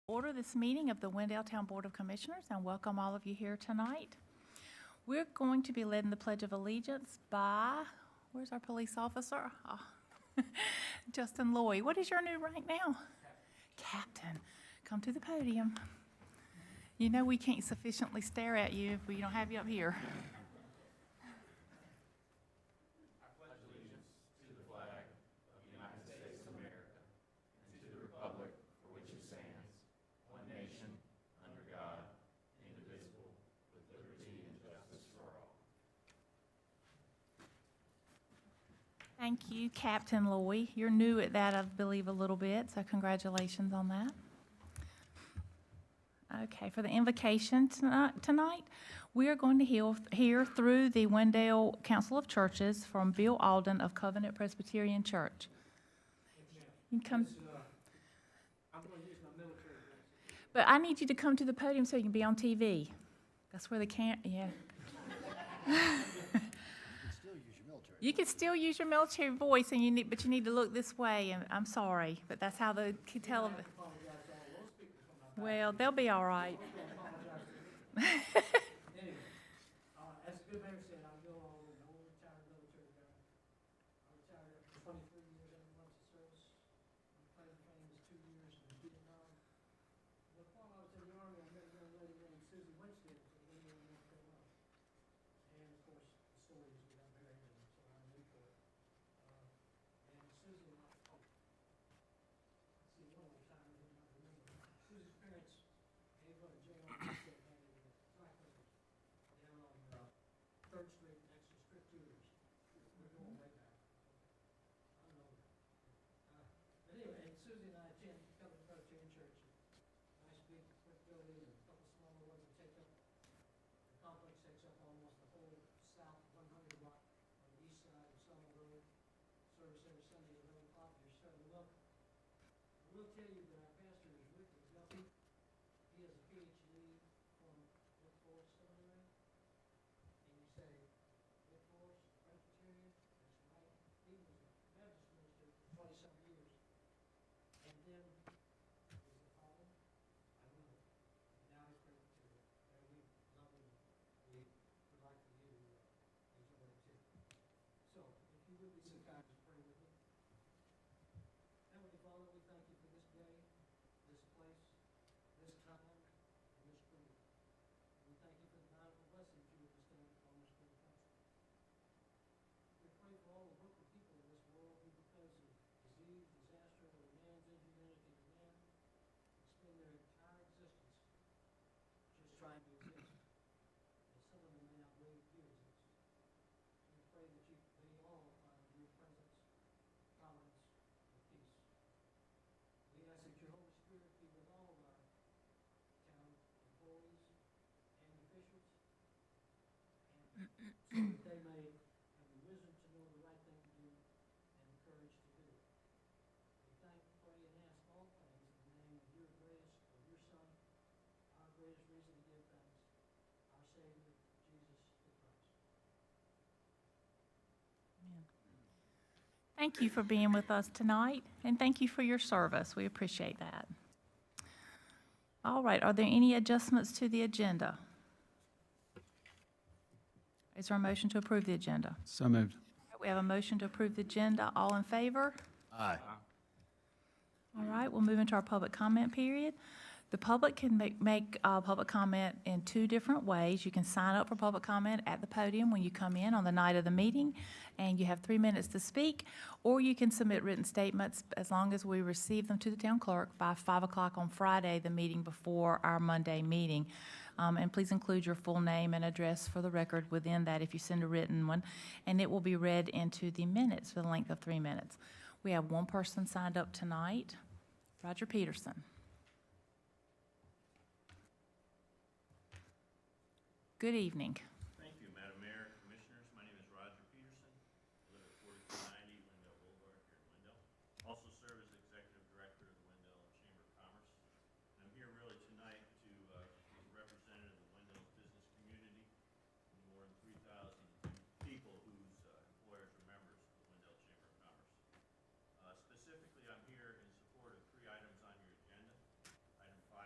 Order this meeting of the Wendell Town Board of Commissioners and welcome all of you here tonight. We're going to be led in the Pledge of Allegiance by, where's our police officer? Justin Lloyd. What is your new rank now? Captain. Come to the podium. You know we can't sufficiently stare at you if we don't have you up here. Thank you, Captain Loy. You're new at that, I believe, a little bit, so congratulations on that. Okay, for the invocation tonight, we are going to hear through the Wendell Council of Churches from Bill Alden of Covenant Presbyterian Church. You can come. I'm going to use my military dress. But I need you to come to the podium so you can be on TV. That's where they can't, yeah. You can still use your military voice, and but you need to look this way. And I'm sorry, but that's how the television. Well, they'll be all right. Anyway, as the good mayor said, I'm Bill Alden, an old retired military guy. I retired after 23 years in months of service. My claim is 2 years in Vietnam. But while I was in the Army, I met a young lady named Susie Winstead from Wendell, North Carolina. And of course, the story is we got married, and so I'm in Newport. And Susie and I, see, one old time I might remember. Susie's parents gave her a jail Winstead had in Franklin, down on 3rd Street next to Scriptures. We're going way back. I don't know. But anyway, and Susie and I attend Covenant Presbyterian Church. Nice big brick building and a couple smaller ones that take up, the complex takes up almost the whole south 100 block on the east side of Summer Road. Service every Sunday at 11 o'clock. You're starting to look. I will tell you that our pastor is Rick Duffy. He has a PhD from Rick Forest Seminary. And you say, Rick Forest, Presbyterian? That's right. He was a Baptist minister for 20-some years. And then, is it Holland? I don't know. Now he's Presbyterian. And we love him. We would like for you to enjoy him too. So, if you would be so kind, just pray with me. Heavenly Father, we thank you for this day, this place, this time, and this group. We thank you for the bountiful blessings you have bestowed upon this great country. We pray for all the broken people in this world who, because of disease, disaster, or man's inhumanity to man, spend their entire existence just trying to exist. And some of them may not believe you exist. We pray that they all find your presence, tolerance, and peace. We ask that your Holy Spirit be with all of our town employees and officials, and so that they may have the wisdom to know the right thing to do and the courage to do it. We thank, pray, and ask all things in the name of your greatest, of your Son, our greatest reason to give thanks, our Savior, Jesus the Christ. Thank you for being with us tonight, and thank you for your service. We appreciate that. All right, are there any adjustments to the agenda? Is there a motion to approve the agenda? So moved. We have a motion to approve the agenda. All in favor? Aye. All right, we'll move into our public comment period. The public can make public comment in 2 different ways. You can sign up for public comment at the podium when you come in on the night of the meeting, and you have 3 minutes to speak, or you can submit written statements as long as we receive them to the town clerk by 5 o'clock on Friday, the meeting before our Monday meeting. And please include your full name and address for the record within that if you send a written one, and it will be read into the minutes for the length of 3 minutes. We have 1 person signed up tonight, Roger Peterson. Good evening. Thank you, Madam Mayor, Commissioners. My name is Roger Peterson. I live at 4290 Wendell Boulevard here in Wendell. Also serve as Executive Director of the Wendell Chamber of Commerce. And I'm here really tonight to be a representative of the Wendell business community and more than 3,000 people whose employers are members of the Wendell Chamber of Commerce. Specifically, I'm here in support of 3 items on your agenda. Item 5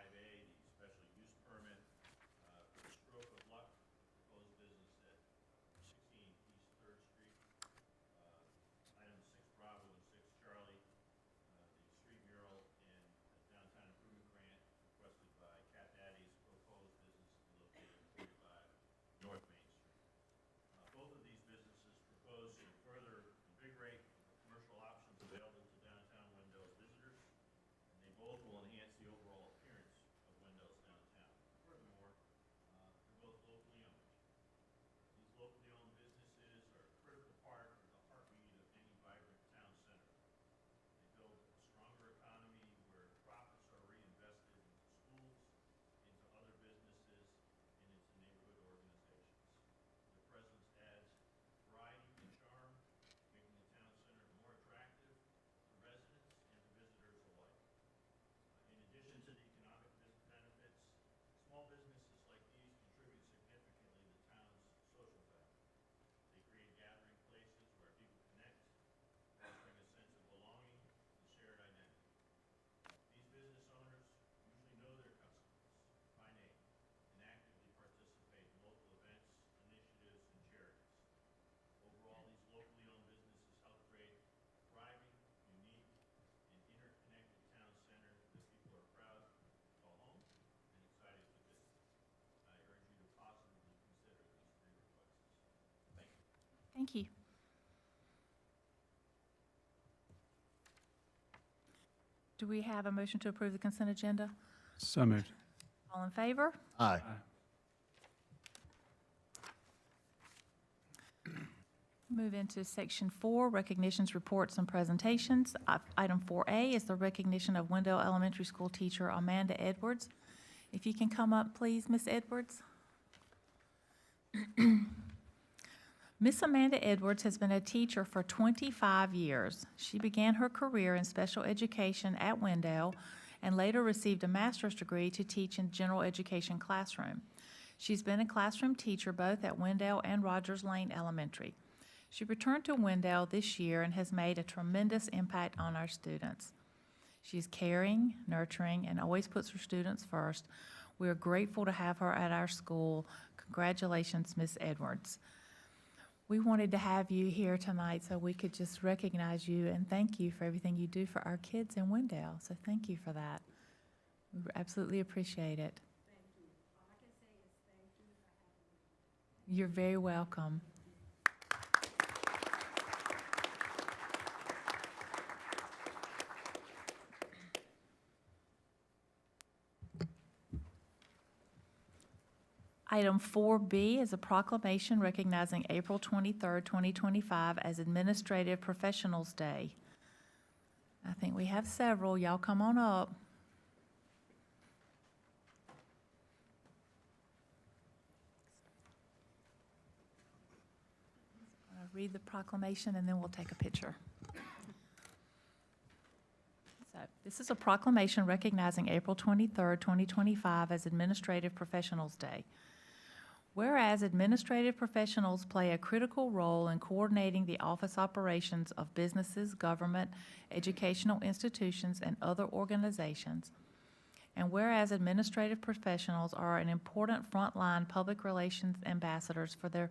Thank you. Do we have a motion to approve the consent agenda? So moved. All in favor? Aye. Move into section 4, recognitions, reports, and presentations. Item 4A is the recognition of Wendell Elementary School teacher Amanda Edwards. If you can come up, please, Miss Edwards. Miss Amanda Edwards has been a teacher for 25 years. She began her career in special education at Wendell and later received a master's degree to teach in general education classroom. She's been a classroom teacher both at Wendell and Rogers Lane Elementary. She returned to Wendell this year and has made a tremendous impact on our students. She is caring, nurturing, and always puts her students first. We are grateful to have her at our school. Congratulations, Miss Edwards. We wanted to have you here tonight so we could just recognize you and thank you for everything you do for our kids in Wendell. So thank you for that. We absolutely appreciate it. Thank you. All I can say is thank you for having me. You're very welcome. Item 4B is a proclamation recognizing April 23rd, 2025 as Administrative Professionals Day. I think we have several. Y'all come on up. I'll read the proclamation and then we'll take a picture. So, this is a proclamation recognizing April 23rd, 2025 as Administrative Professionals Day. Whereas administrative professionals play a critical role in coordinating the office operations of businesses, government, educational institutions, and other organizations, and whereas administrative professionals are an important frontline public relations ambassadors for their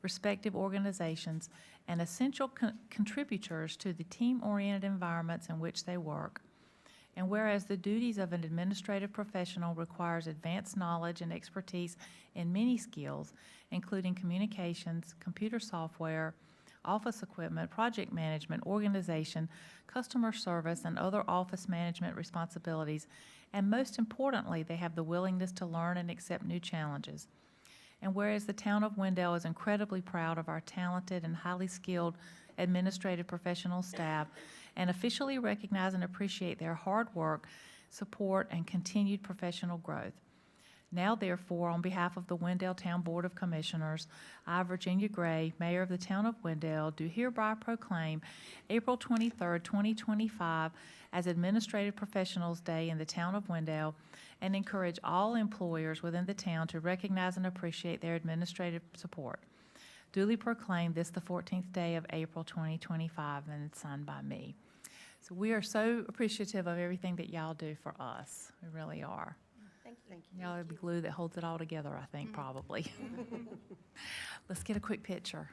respective organizations and essential contributors to the team-oriented environments in which they work, and whereas the duties of an administrative professional requires advanced knowledge and expertise in many skills, including communications, computer software, office equipment, project management, organization, customer service, and other office management responsibilities, and most importantly, they have the willingness to learn and accept new challenges. And whereas the town of Wendell is incredibly proud of our talented and highly skilled administrative professional staff and officially recognize and appreciate their hard work, support, and continued professional growth. Now, therefore, on behalf of the Wendell Town Board of Commissioners, I, Virginia Gray, Mayor of the town of Wendell, do hereby proclaim April 23rd, 2025 as Administrative Professionals Day in the town of Wendell and encourage all employers within the town to recognize and appreciate their administrative support. Duly proclaimed this the 14th day of April 2025, and it's signed by me. So we are so appreciative of everything that y'all do for us. We really are. Thank you. Y'all are the glue that holds it all together, I think, probably. Let's get a quick picture.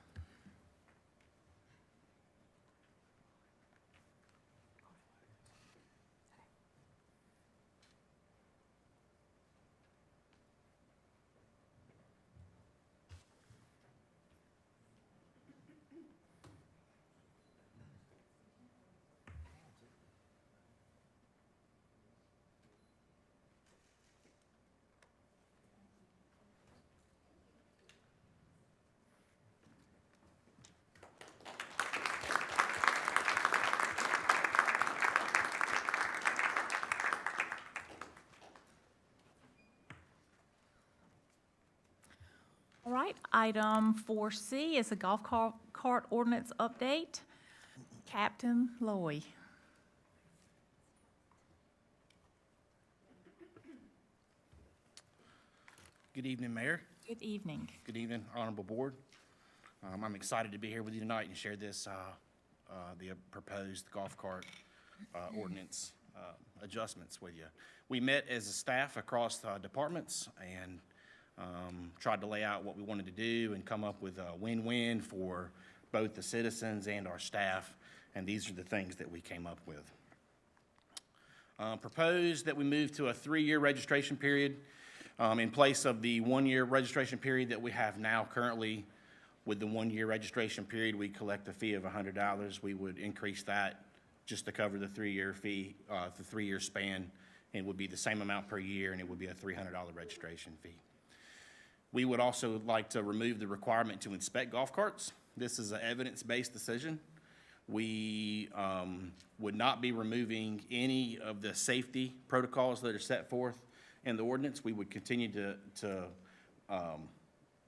All right, item 4C is a golf cart ordinance update. Captain Loy. Good evening, Mayor. Good evening. Good evening, Honorable Board. I'm excited to be here with you tonight and share this, the proposed golf cart ordinance adjustments with you. We met as a staff across departments and tried to lay out what we wanted to do and come up with a win-win for both the citizens and our staff, and these are the things that we came up with. Proposed that we move to a 3-year registration period in place of the 1-year registration period that we have now currently With the 1-year registration period, we collect a fee of $100. We would increase that just to cover the 3-year fee, the 3-year span, and it would be the same amount per year, and it would be a $300 registration fee. We would also like to remove the requirement to inspect golf carts. This is an evidence-based decision. We would not be removing any of the safety protocols that are set forth in the ordinance. We would continue to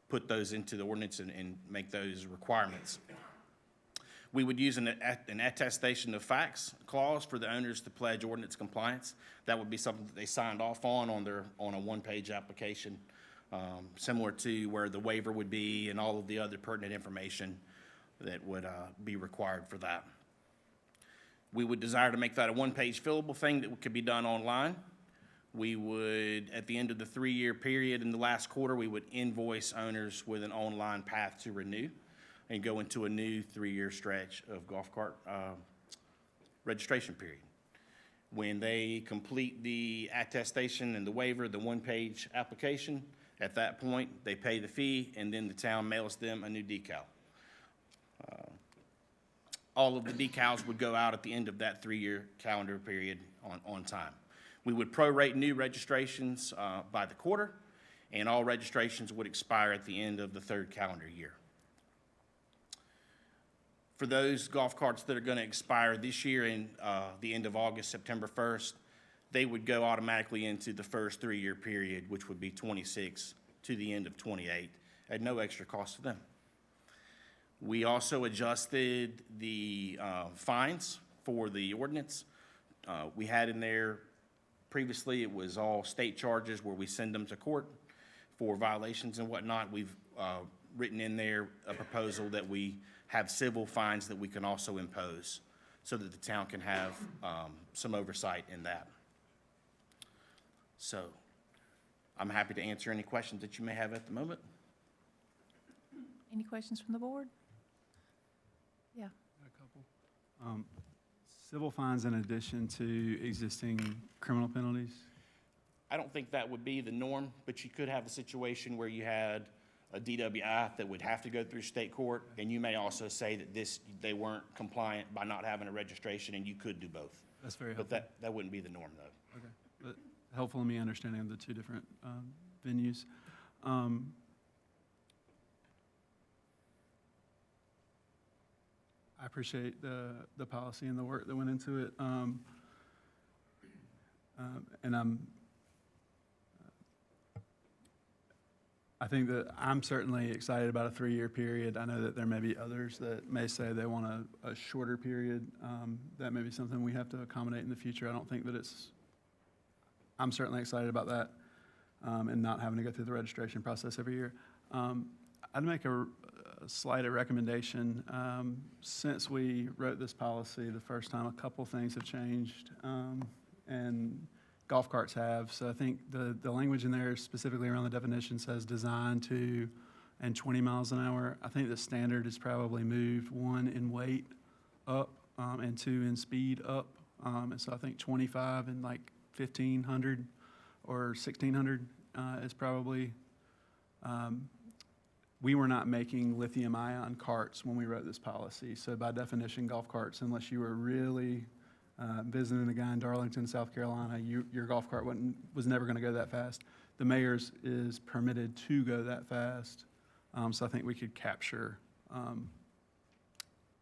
put those into the ordinance and make those requirements. We would use an attestation of facts clause for the owners to pledge ordinance compliance. That would be something that they signed off on a one-page application, similar to where the waiver would be and all of the other pertinent information that would be required for that. We would desire to make that a one-page fillable thing that could be done online. We would, at the end of the 3-year period in the last quarter, we would invoice owners with an online path to renew and go into a new 3-year stretch of golf cart registration period. When they complete the attestation and the waiver, the one-page application, at that point, they pay the fee, and then the town mails them a new decal. All of the decals would go out at the end of that 3-year calendar period on time. We would prorate new registrations by the quarter, and all registrations would expire at the end of the 3rd calendar year. For those golf carts that are going to expire this year in the end of August, September 1st, they would go automatically into the first 3-year period, which would be 26 to the end of 28, at no extra cost to them. We also adjusted the fines for the ordinance. We had in there previously, it was all state charges where we send them to court for violations and whatnot. We've written in there a proposal that we have civil fines that we can also impose so that the town can have some oversight in that. So I'm happy to answer any questions that you may have at the moment. Any questions from the board? Yeah. A couple. Civil fines in addition to existing criminal penalties? I don't think that would be the norm, but you could have a situation where you had a DWI that would have to go through state court, and you may also say that they weren't compliant by not having a registration, and you could do both. That's very helpful. But that wouldn't be the norm, though. Okay, but helpful in me understanding of the two different venues. I appreciate the policy and the work that went into it. And I think that I'm certainly excited about a 3-year period. I know that there may be others that may say they want a shorter period. That may be something we have to accommodate in the future. I don't think that I'm certainly excited about that, and not having to go through the registration process every year. I'd make a slight recommendation. Since we wrote this policy the first time, a couple things have changed, and golf carts have. So I think the language in there specifically around the definition says designed to and 20 miles an hour. I think the standard is probably moved 1 in weight up and 2 in speed up. And so I think 25 and like 1,500 or 1,600 is probably, we were not making lithium-ion carts when we wrote this policy. So by definition, golf carts, unless you were really visiting a guy in Darlington, South Carolina, your golf cart was never going to go that fast. The mayor's is permitted to go that fast. So I think we could capture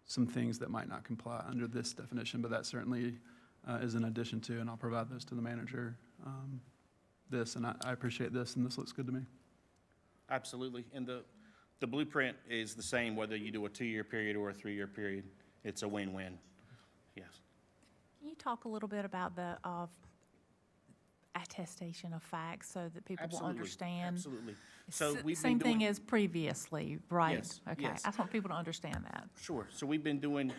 some things that might not comply under this definition, but that certainly is an addition to, and I'll provide those to the manager. And I appreciate this, and this looks good to me. Absolutely. And the blueprint is the same whether you do a 2-year period or a 3-year period. It's a win-win. Yes. Can you talk a little bit about the attestation of facts so that people will Absolutely. understand? Absolutely. So we've been Same thing doing- as previously, right? Yes, Okay, yes. I just want people to understand that. Sure. So we've been doing,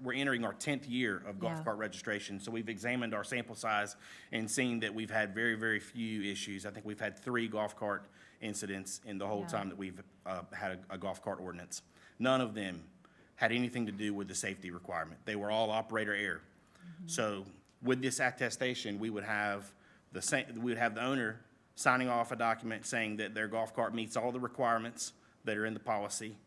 we're entering our 10th year of golf Yeah. cart registration. So we've examined our sample size and seen that we've had very, very few issues. I think we've had 3 golf cart incidents in the whole Yeah. time that we've had a golf cart ordinance. None of them had anything to do with the safety requirement. They were all operator error. So with this attestation, we would have the owner signing off a document saying that their golf cart meets all the requirements that are in the policy,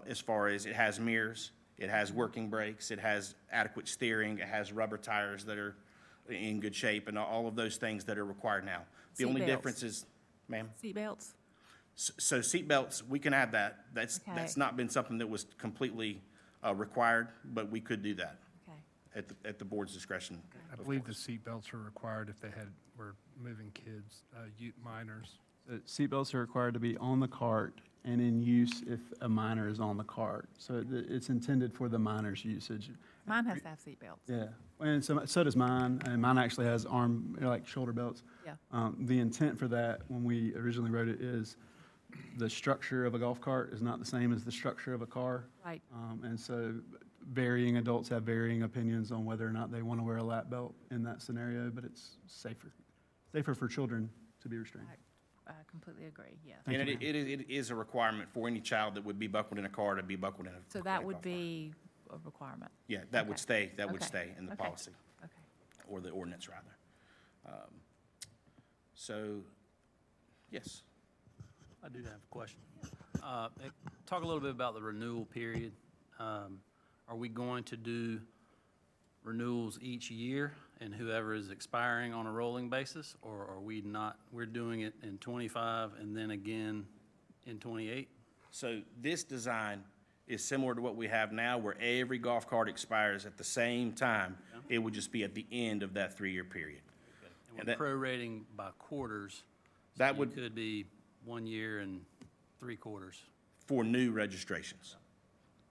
as far as it has mirrors, it has working brakes, it has adequate steering, it has rubber tires that are in good shape, and all of those things that are required now. The only Seatbelts. difference is, ma'am? Seatbelts? So seatbelts, we can add that. That's Okay. not been something that was completely required, but we could do that Okay. at the board's discretion. I of believe the course. seatbelts are required if they were moving kids, minors. Seatbelts are required to be on the cart and in use if a minor is on the cart. So it's intended for the minor's usage. Mine has to have seatbelts. Yeah, and so does mine, and mine actually has like shoulder belts. Yeah. The intent for that, when we originally wrote it, is the structure of a golf cart is not the same as the structure of a car. Right. And so varying adults have varying opinions on whether or not they want to wear a lap belt in that scenario, but it's safer for children to be restrained. I completely agree, yes. Thank And you, it is a requirement for any child that would be buckled in a car to be buckled in a. So in a that golf would cart. be a requirement. Yeah, that would Okay. stay Okay. in the Okay. policy, Okay. or the ordinance, rather. So, yes. I do have a question. Talk a little bit about the renewal period. Are we going to do renewals each year and whoever is expiring on a rolling basis? Or are we not, we're doing it in '25 and then again in '28? So this design is similar to what we have now, where every golf cart expires at the same time. It would just be at the end of that 3-year period. And And we're that- prorating by quarters. That so would- It could be 1 year and 3 quarters, For new registrations.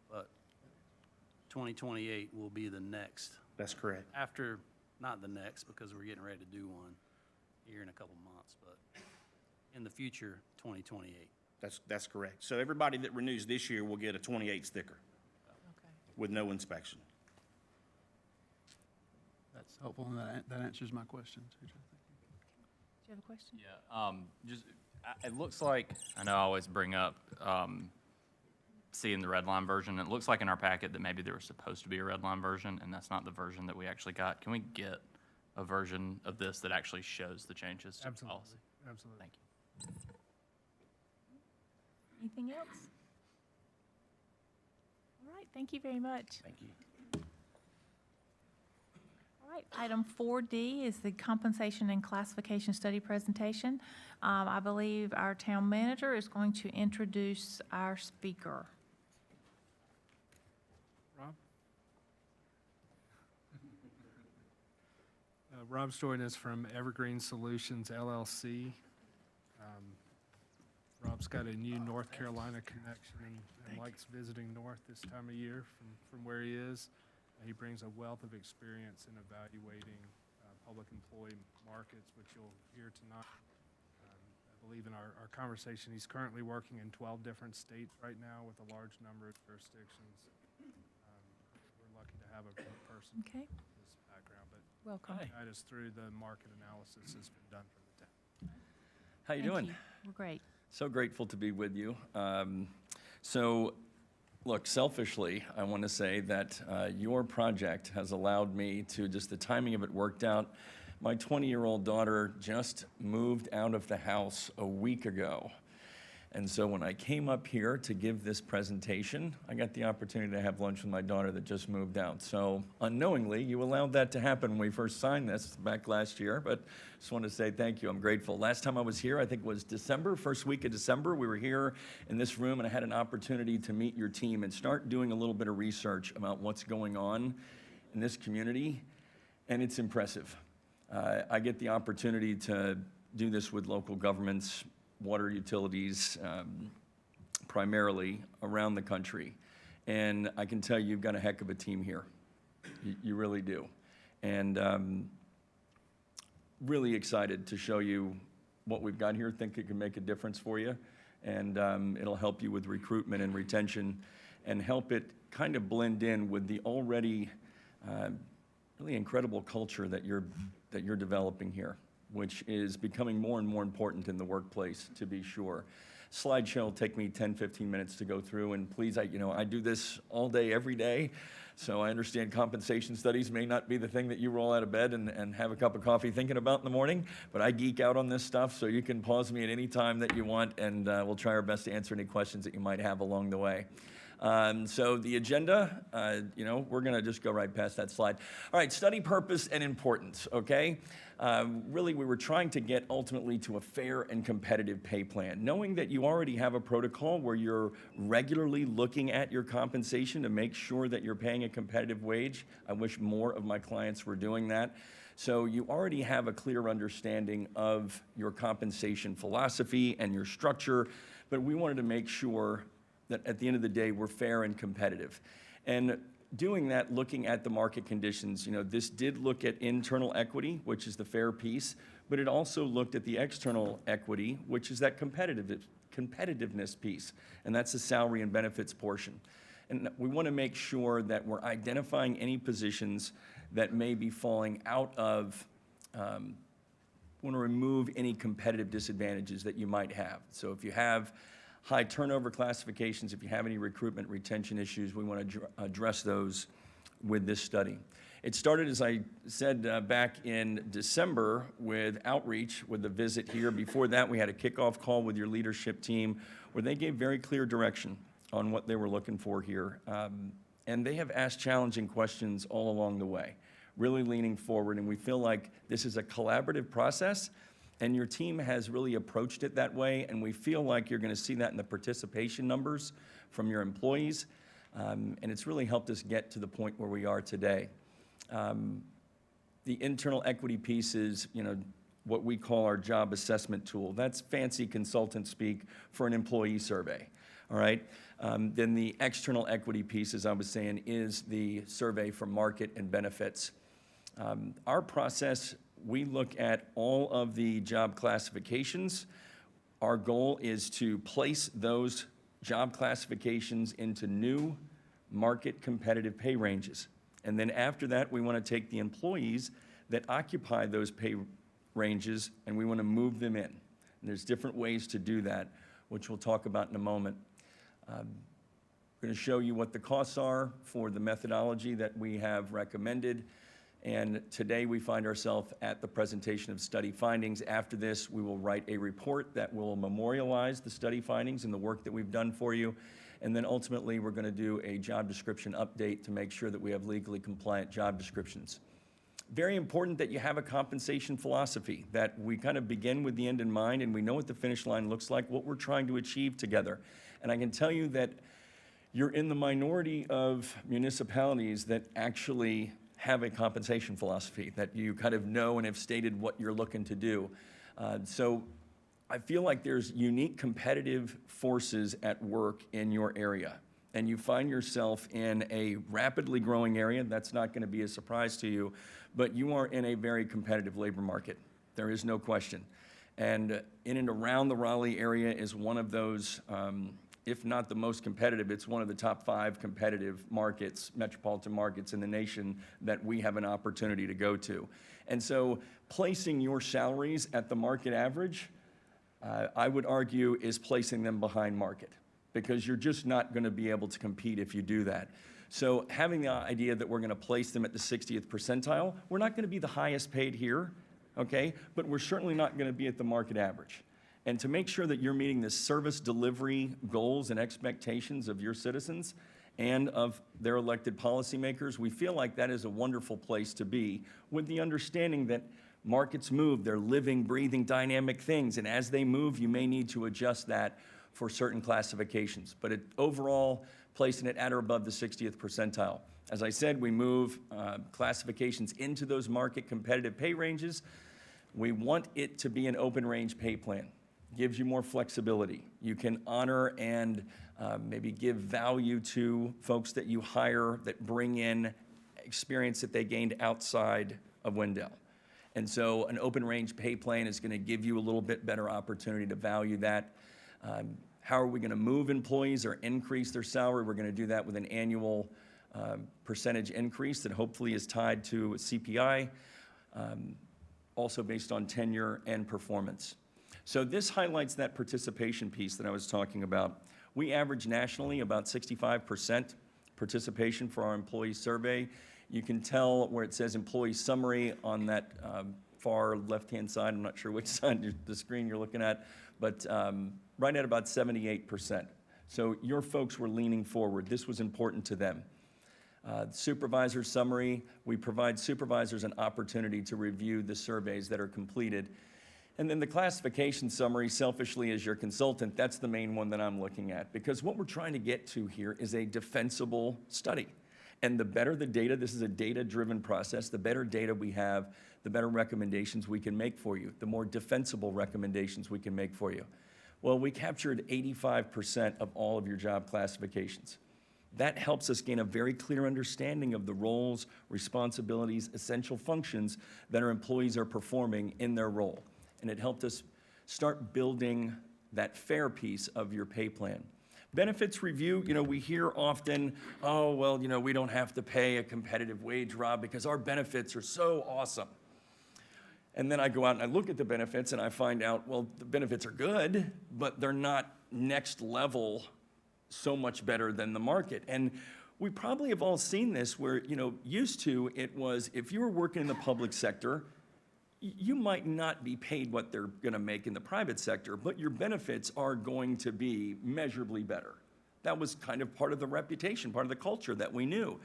but 2028 will be the next. That's correct. After, not the next, because we're getting ready to do one here in a couple months, but in the future, 2028. That's correct. So everybody that renews this year will get a 28 sticker Okay. with no inspection. That's helpful, and that answers my question. Do you have a question? Yeah, it looks like, I know I always bring up, seeing the red line version. It looks like in our packet that maybe there was supposed to be a red line version, and that's not the version that we actually got. Can we get a version of this that actually shows the changes to the Absolutely, policy? absolutely. Thank you. Anything else? All right, thank you very much. Thank you. All right, item 4D is the compensation and classification study presentation. I believe our town manager is going to introduce our speaker. Rob? Rob's joining us from Evergreen Solutions LLC. Rob's got a new North Carolina connection and likes visiting north this time of year from where he is. He brings a wealth of experience in evaluating public employee markets, which you'll hear tonight. I believe in our conversation, he's currently working in 12 different states right now with a large number of jurisdictions. We're lucky to have a person Okay, with this background, but welcome. guide us through the market analysis that's been done for the town. How you Thank doing? you. We're great. So grateful to be with you. So, look, selfishly, I want to say that your project has allowed me to, just the timing of it worked out. My 20-year-old daughter just moved out of the house a week ago. And so when I came up here to give this presentation, I got the opportunity to have lunch with my daughter that just moved out. So unknowingly, you allowed that to happen when we first signed this back last year, but just want to say thank you. I'm grateful. Last time I was here, I think it was December, first week of December. We were here in this room, and I had an opportunity to meet your team and start doing a little bit of research about what's going on in this community, and it's impressive. I get the opportunity to do this with local governments, water utilities, primarily around the country. And I can tell you, you've got a heck of a team here. You really do. And really excited to show you what we've got here. Think it can make a difference for you. And it'll help you with recruitment and retention and help it kind of blend in with the already really incredible culture that you're developing here, which is becoming more and more important in the workplace, to be sure. Slideshow will take me 10, 15 minutes to go through, and please, I do this all day, every day, So I understand compensation studies may not be the thing that you roll out of bed and have a cup of coffee thinking about in the morning, but I geek out on this stuff, so you can pause me at any time that you want, and we'll try our best to answer any questions that you might have along the way. So the agenda, we're going to just go right past that slide. All right, study purpose and importance, okay? Really, we were trying to get ultimately to a fair and competitive pay plan, knowing that you already have a protocol where you're regularly looking at your compensation to make sure that you're paying a competitive wage. I wish more of my clients were doing that. So you already have a clear understanding of your compensation philosophy and your structure, but we wanted to make sure that at the end of the day, we're fair and competitive. And doing that, looking at the market conditions, this did look at internal equity, which is the fair piece, but it also looked at the external equity, which is that competitiveness piece, and that's the salary and benefits portion. And we want to make sure that we're identifying any positions that may be falling out of, want to remove any competitive disadvantages that you might have. So if you have high turnover classifications, if you have any recruitment retention issues, we want to address those with this study. It started, as I said, back in December with outreach, with the visit here. Before that, we had a kickoff call with your leadership team where they gave very clear direction on what they were looking for here. And they have asked challenging questions all along the way, really leaning forward. And we feel like this is a collaborative process, and your team has really approached it that way, and we feel like you're going to see that in the participation numbers from your employees, and it's really helped us get to the point where we are today. The internal equity piece is, what we call our job assessment tool. That's fancy consultant speak for an employee survey, all right? Then the external equity piece, as I was saying, is the survey for market and benefits. Our process, we look at all of the job classifications. Our goal is to place those job classifications into new market competitive pay ranges. And then after that, we want to take the employees that occupy those pay ranges and we want to move them in. And there's different ways to do that, which we'll talk about in a moment. We're going to show you what the costs are for the methodology that we have recommended. And today we find ourselves at the presentation of study findings. After this, we will write a report that will memorialize the study findings and the work that we've done for you. And then ultimately, we're going to do a job description update to make sure that we have legally compliant job descriptions. Very important that you have a compensation philosophy, that we kind of begin with the end in mind and we know what the finish line looks like, what we're trying to achieve together. And I can tell you that you're in the minority of municipalities that actually have a compensation philosophy, that you kind of know and have stated what you're looking to do. So I feel like there's unique competitive forces at work in your area. And you find yourself in a rapidly growing area. That's not going to be a surprise to you, but you are in a very competitive labor market. There is no question. And in and around the Raleigh area is one of those, if not the most competitive, it's one of the top 5 competitive markets, metropolitan markets in the nation that we have an opportunity to go to. And so placing your salaries at the market average, I would argue, is placing them behind market, because you're just not going to be able to compete if you do that. So having the idea that we're going to place them at the 60th percentile, we're not going to be the highest paid here, okay? But we're certainly not going to be at the market average. And to make sure that you're meeting the service delivery goals and expectations of your citizens and of their elected policymakers, we feel like that is a wonderful place to be, with the understanding that markets move, they're living, breathing, dynamic things, and as they move, you may need to adjust that for certain classifications. But overall, placing it at or above the 60th percentile. As I said, we move classifications into those market competitive pay ranges. We want it to be an open range pay plan. Gives you more flexibility. You can honor and maybe give value to folks that you hire that bring in experience that they gained outside of Wendell. And so an open range pay plan is going to give you a little bit better opportunity to value that. How are we going to move employees or increase their salary? We're going to do that with an annual percentage increase that hopefully is tied to CPI, also based on tenure and performance. So this highlights that participation piece that I was talking about. We average nationally about 65% participation for our employee survey. You can tell where it says employee summary on that far left-hand side. I'm not sure which side of the screen you're looking at, but right at about 78%. So your folks were leaning forward. This was important to them. Supervisor summary, we provide supervisors an opportunity to review the surveys that are completed. And then the classification summary, selfishly as your consultant, that's the main one that I'm looking at, because what we're trying to get to here is a defensible study. And the better the data, this is a data-driven process, the better data we have, the better recommendations we can make for you, the more defensible recommendations we can make for you. Well, we captured 85% of all of your job classifications. That helps us gain a very clear understanding of the roles, responsibilities, essential functions that our employees are performing in their role. And it helped us start building that fair piece of your pay plan. Benefits review, we hear often, oh, well, we don't have to pay a competitive wage, Rob, because our benefits are so awesome. And then I go out and I look at the benefits and I find out, well, the benefits are good, but they're not next level so much better than the market. And we probably have all seen this where, used to it was if you were working in the public sector, you might not be paid what they're going to make in the private sector, but your benefits are going to be measurably better. That was kind of part of the reputation, part of the culture that we knew.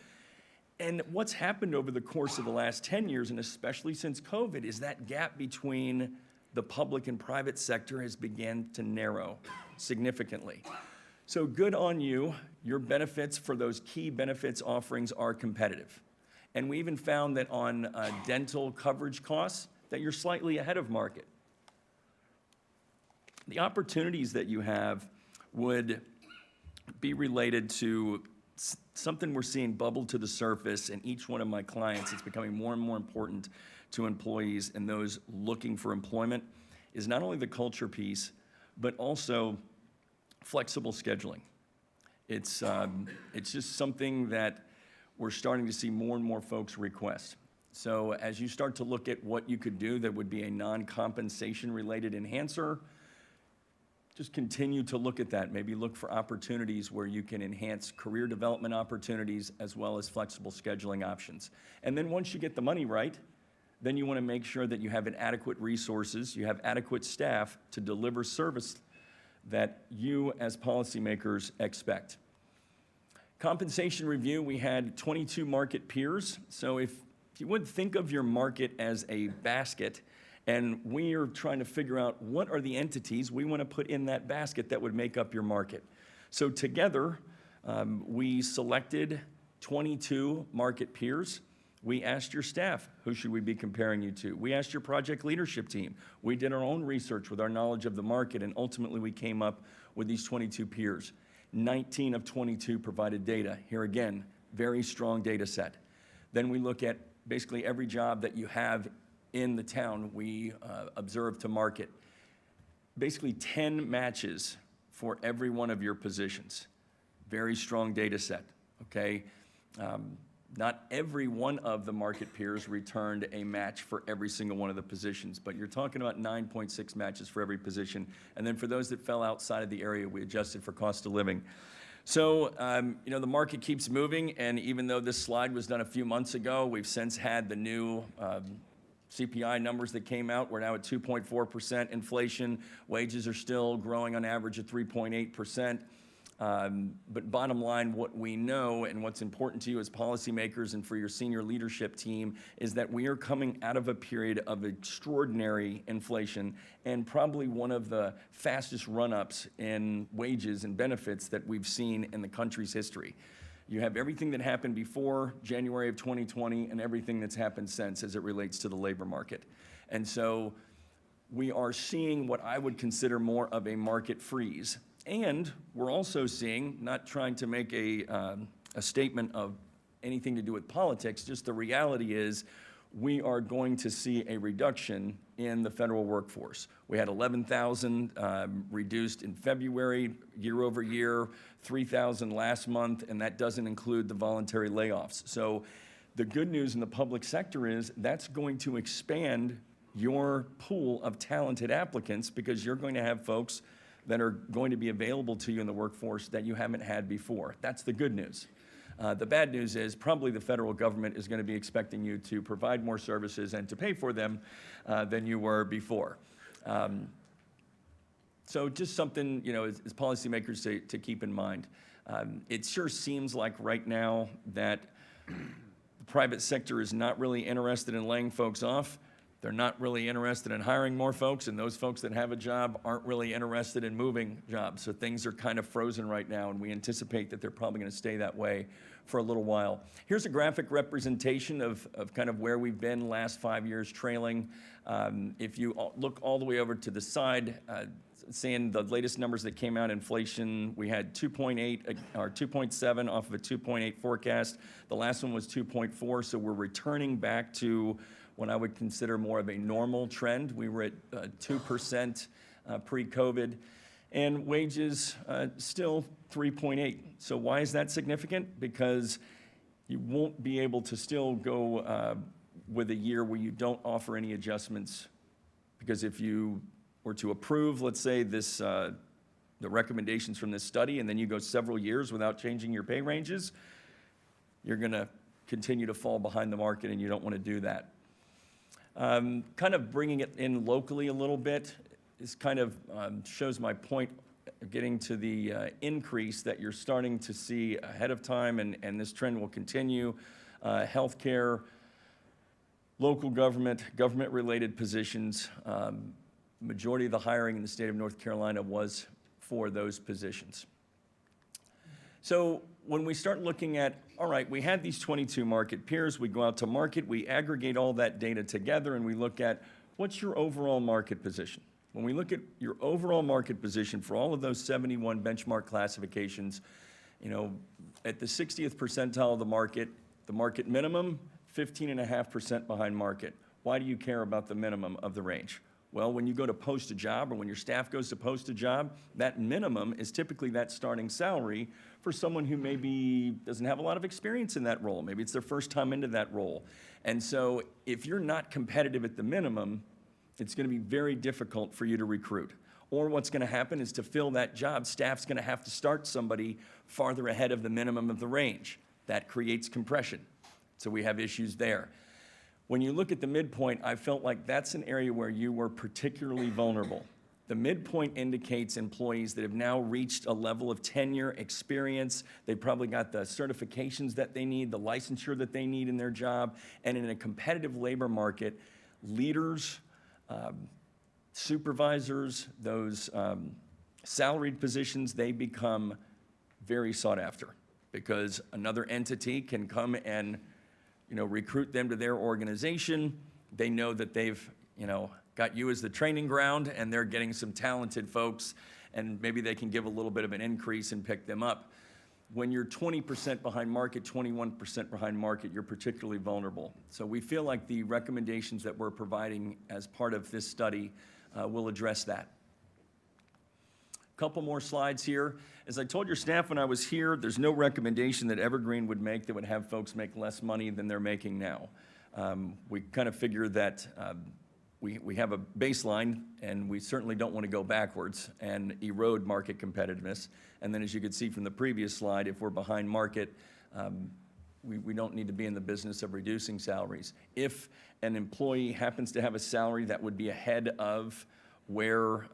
And what's happened over the course of the last 10 years, and especially since COVID, is that gap between the public and private sector has begun to narrow significantly. So good on you. Your benefits for those key benefits offerings are competitive. And we even found that on dental coverage costs, that you're slightly ahead of market. The opportunities that you have would be related to something we're seeing bubble to the surface in each one of my clients. It's becoming more and more important to employees and those looking for employment is not only the culture piece, but also flexible scheduling. It's just something that we're starting to see more and more folks request. So as you start to look at what you could do that would be a non-compensation related enhancer, just continue to look at that. Maybe look for opportunities where you can enhance career development opportunities as well as flexible scheduling options. And then once you get the money right, then you want to make sure that you have adequate resources, you have adequate staff to deliver service that you as policymakers expect. Compensation review, we had 22 market peers. So if you would think of your market as a basket, and we are trying to figure out what are the entities we want to put in that basket that would make up your market. So together, we selected 22 market peers. We asked your staff, who should we be comparing you to? We asked your project leadership team. We did our own research with our knowledge of the market, and ultimately we came up with these 22 peers. 19 of 22 provided data. Here again, very strong data set. Then we look at basically every job that you have in the town, we observe to market. Basically 10 matches for every one of your positions. Very strong data set, okay? Not every one of the market peers returned a match for every single one of the positions, but you're talking about 9.6 matches for every position. And then for those that fell outside of the area, we adjusted for cost of living. So, the market keeps moving, and even though this slide was done a few months ago, we've since had the new CPI numbers that came out. We're now at 2.4% inflation. Wages are still growing on average at 3.8%. But bottom line, what we know and what's important to you as policymakers and for your senior leadership team is that we are coming out of a period of extraordinary inflation and probably one of the fastest run-ups in wages and benefits that we've seen in the country's history. You have everything that happened before January of 2020 and everything that's happened since as it relates to the labor market. And so we are seeing what I would consider more of a market freeze. And we're also seeing, not trying to make a statement of anything to do with politics, just the reality is we are going to see a reduction in the federal workforce. We had 11,000 reduced in February, year over year, 3,000 last month, and that doesn't include the voluntary layoffs. So the good news in the public sector is that's going to expand your pool of talented applicants because you're going to have folks that are going to be available to you in the workforce that you haven't had before. That's the good news. The bad news is probably the federal government is going to be expecting you to provide more services and to pay for them than you were before. So just something, you know, as policymakers to keep in mind. It sure seems like right now that the private sector is not really interested in laying folks off. They're not really interested in hiring more folks, and those folks that have a job aren't really interested in moving jobs. So things are kind of frozen right now, and we anticipate that they're probably going to stay that way for a little while. Here's a graphic representation of kind of where we've been last 5 years trailing. If you look all the way over to the side, seeing the latest numbers that came out, inflation, we had 2.8 or 2.7 off of a 2.8 forecast. The last one was 2.4, so we're returning back to what I would consider more of a normal trend. We were at 2% pre-COVID, and wages still 3.8. So why is that significant? Because you won't be able to still go with a year where you don't offer any adjustments, because if you were to approve, let's say, this, the recommendations from this study, and then you go several years without changing your pay ranges, you're gonna continue to fall behind the market, and you don't wanna do that. Kind of bringing it in locally a little bit is kind of shows my point, getting to the increase that you're starting to see ahead of time, and this trend will continue. Healthcare, local government, government-related positions, majority of the hiring in the state of North Carolina was for those positions. So when we start looking at, all right, we had these 22 market peers, we go out to market, we aggregate all that data together, and we look at what's your overall market position. When we look at your overall market position for all of those 71 benchmark classifications, you know, at the 60th percentile of the market minimum, 15.5% behind market. Why do you care about the minimum of the range? Well, when you go to post a job, or when your staff goes to post a job, that minimum is typically that starting salary for someone who maybe doesn't have a lot of experience in that role. Maybe it's their first time into that role. And so if you're not competitive at the minimum, it's going to be very difficult for you to recruit. Or what's going to happen is, to fill that job, staff's going to have to start somebody farther ahead of the minimum of the range. That creates compression. So we have issues there. When you look at the midpoint, I felt like that's an area where you were particularly vulnerable. The midpoint indicates employees that have now reached a level of tenure, experience. They probably got the certifications that they need, the licensure that they need in their job. And in a competitive labor market, leaders, supervisors, those salaried positions, they become very sought after, because another entity can come and, you know, recruit them to their organization. They know that they've, you know, got you as the training ground, and they're getting some talented folks, and maybe they can give a little bit of an increase and pick them up. When you're 20% behind market, 21% behind market, you're particularly vulnerable. So we feel like the recommendations that we're providing as part of this study will address that. Couple more slides here. As I told your staff when I was here, there's no recommendation that Evergreen would make that would have folks make less money than they're making now. We kind of figure that we have a baseline, and we certainly don't want to go backwards and erode market competitiveness. And then, as you could see from the previous slide, if we're behind market, we don't need to be in the business of reducing salaries. If an employee happens to have a salary that would be ahead of where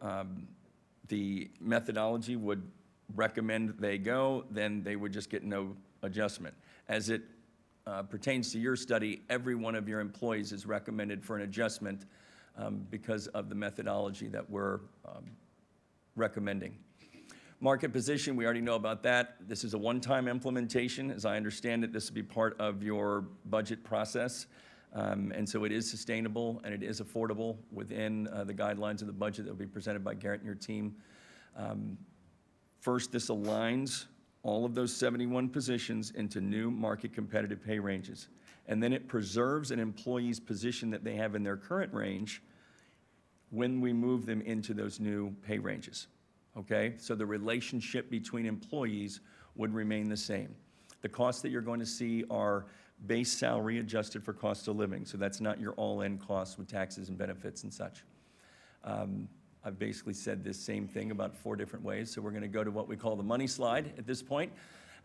the methodology would recommend they go, then they would just get no adjustment. As it pertains to your study, every one of your employees is recommended for an adjustment because of the methodology that we're recommending. Market position, we already know about that. This is a one-time implementation. As I understand it, this will be part of your budget process. And so it is sustainable, and it is affordable within the guidelines of the budget that will be presented by Garrett and your team. First, this aligns all of those 71 positions into new market competitive pay ranges. And then it preserves an employee's position that they have in their current range when we move them into those new pay ranges. Okay? So the relationship between employees would remain the same. The costs that you're going to see are base salary adjusted for cost of living. So that's not your all-in costs with taxes and benefits and such. I've basically said this same thing about 4 different ways. So we're going to go to what we call the money slide at this point.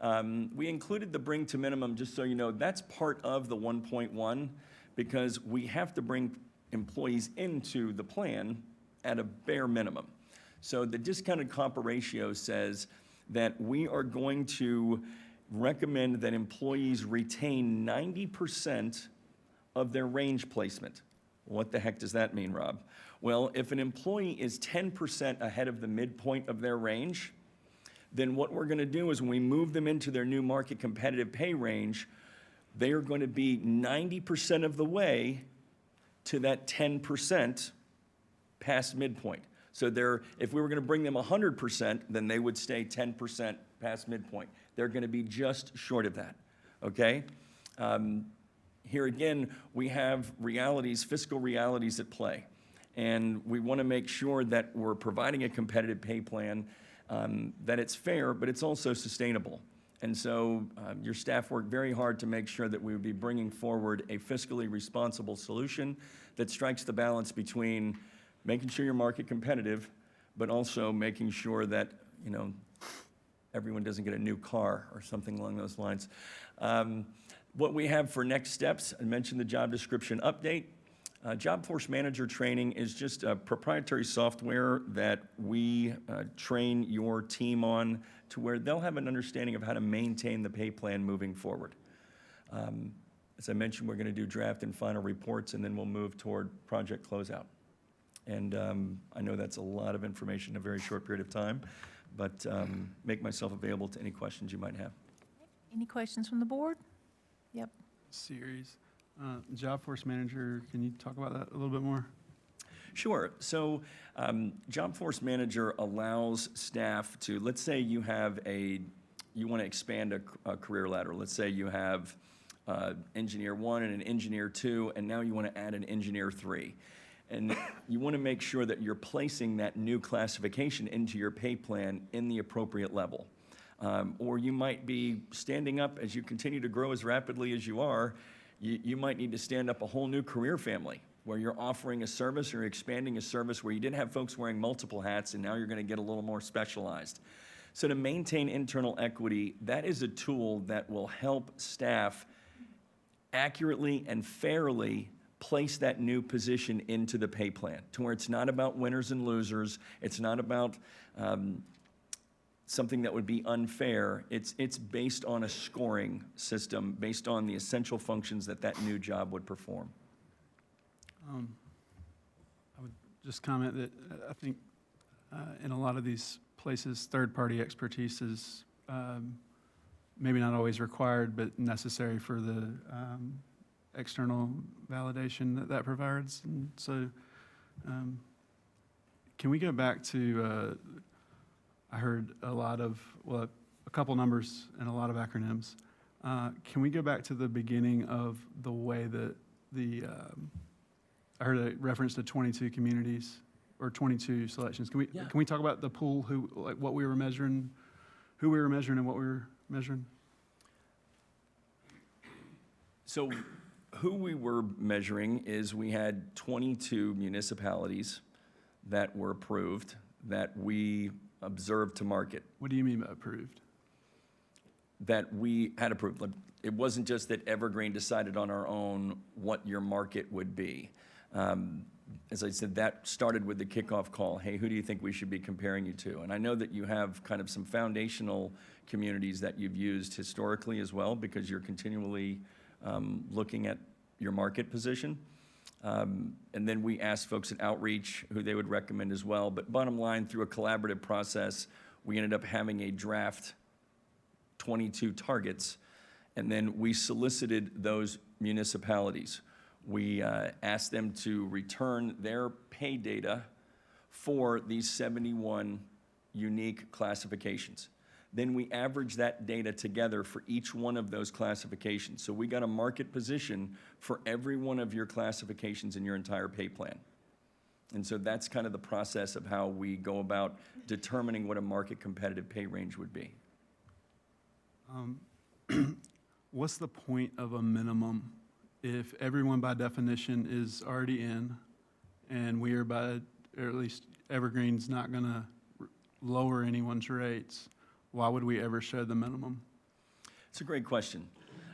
We included the bring to minimum, just so you know, that's part of the 1.1, because we have to bring employees into the plan at a bare minimum. So the discounted compa ratio says that we are going to recommend that employees retain 90% of their range placement. What the heck does that mean, Rob? Well, if an employee is 10% ahead of the midpoint of their range, then what we're going to do is when we move them into their new market competitive pay range, they are going to be 90% of the way to that 10% past midpoint. So if we were going to bring them 100%, then they would stay 10% past midpoint. They're going to be just short of that, okay? Here again, we have realities, fiscal realities at play. And we want to make sure that we're providing a competitive pay plan, that it's fair, but it's also sustainable. And so your staff worked very hard to make sure that we would be bringing forward a fiscally responsible solution that strikes the balance between making sure you're market competitive, but also making sure that, you know, everyone doesn't get a new car or something along those lines. What we have for next steps, I mentioned the job description update. Job Force Manager training is just a proprietary software that we train your team on to where they'll have an understanding of how to maintain the pay plan moving forward. As I mentioned, we're going to do draft and final reports, and then we'll move toward project closeout. And I know that's a lot of information in a very short period of time, but make myself available to any questions you might have. Any questions from the board? Yep. Series. Job Force Manager, can you talk about that a little bit more? Sure. So Job Force Manager allows staff to, let's say you want to expand a career ladder. Let's say you have engineer 1 and an engineer 2, and now you want to add an engineer 3. And you want to make sure that you're placing that new classification into your pay plan in the appropriate level. Or you might be standing up as you continue to grow as rapidly as you are. You might need to stand up a whole new career family where you're offering a service or expanding a service where you did have folks wearing multiple hats, and now you're going to get a little more specialized. So to maintain internal equity, that is a tool that will help staff accurately and fairly place that new position into the pay plan to where it's not about winners and losers. It's not about something that would be unfair. It's based on a scoring system, based on the essential functions that new job would perform. I would just comment that I think in a lot of these places, third-party expertise is maybe not always required, but necessary for the external validation that provides. And so can we go back to, I heard a couple numbers and a lot of acronyms. Can we go back to the beginning of the way that I heard a reference to 22 communities or 22 selections. Can we talk about the pool, what we were measuring, who we were measuring and what we were measuring? So who we were measuring is we had 22 municipalities that were approved that we observed to market. What do you mean by approved? That we had approved. It wasn't just that Evergreen decided on our own what your market would be. As I said, that started with the kickoff call. Hey, who do you think we should be comparing you to? And I know that you have kind of some foundational communities that you've used historically as well, because you're continually looking at your market position. And then we asked folks at Outreach who they would recommend as well. But bottom line, through a collaborative process, we ended up having a draft 22 targets, and then we solicited those municipalities. We asked them to return their pay data for these 71 unique classifications. Then we averaged that data together for each one of those classifications. So we got a market position for every one of your classifications in your entire pay plan. And so that's kind of the process of how we go about determining what a market competitive pay range would be. What's the point of a minimum if everyone by definition is already in, and we are or at least Evergreen's not going to lower anyone's rates? Why would we ever show the minimum? It's a great question.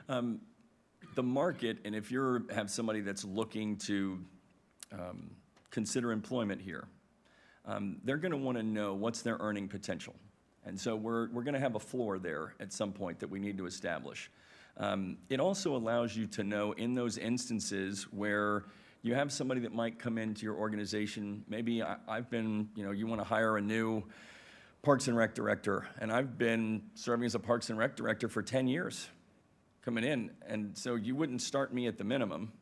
The market, and if have somebody that's looking to consider employment here, they're going to want to know what's their earning potential. And so we're going to have a floor there at some point that we need to establish. It also allows you to know in those instances where you have somebody that might come into your organization. Maybe I've been, you want to hire a new Parks and Rec director, and I've been serving as a Parks and Rec director for 10 years coming in. And so you wouldn't start me at the minimum,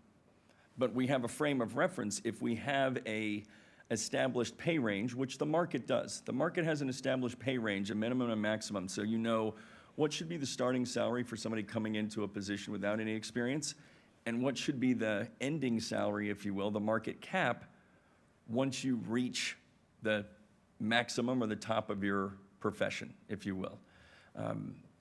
but we have a frame of reference if we have a established pay range, which the market does. The market has an established pay range, a minimum and maximum, so you know what should be the starting salary for somebody coming into a position without any experience, and what should be the ending salary, if you will, the market cap, once you reach the maximum or the top of your profession, if you will.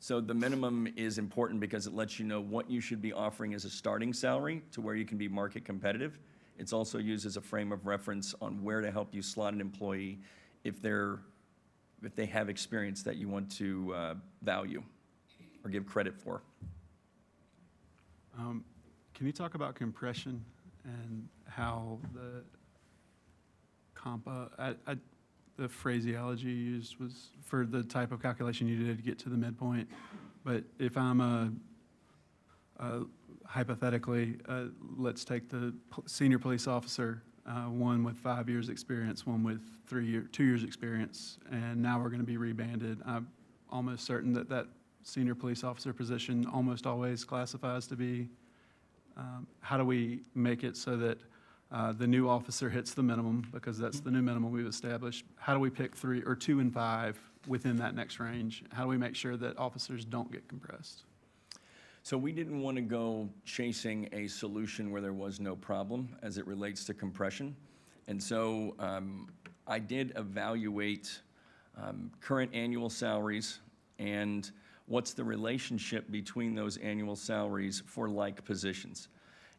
So the minimum is important because it lets you know what you should be offering as a starting salary to where you can be market competitive. It's also used as a frame of reference on where to help you slot an employee if they have experience that you want to value or give credit for. Can you talk about compression and how the the phraseology you used was for the type of calculation you did to get to the midpoint? But if I'm hypothetically, let's take the senior police officer, one with 5 years experience, one with 2 years experience, and now we're going to be rebanded. I'm almost certain that senior police officer position almost always classifies to be. How do we make it so that the new officer hits the minimum, because that's the new minimum we've established? How do we pick 3 or 2 and 5 within that next range? How do we make sure that officers don't get compressed? So we didn't want to go chasing a solution where there was no problem as it relates to compression. And so I did evaluate current annual salaries and what's the relationship between those annual salaries for like positions.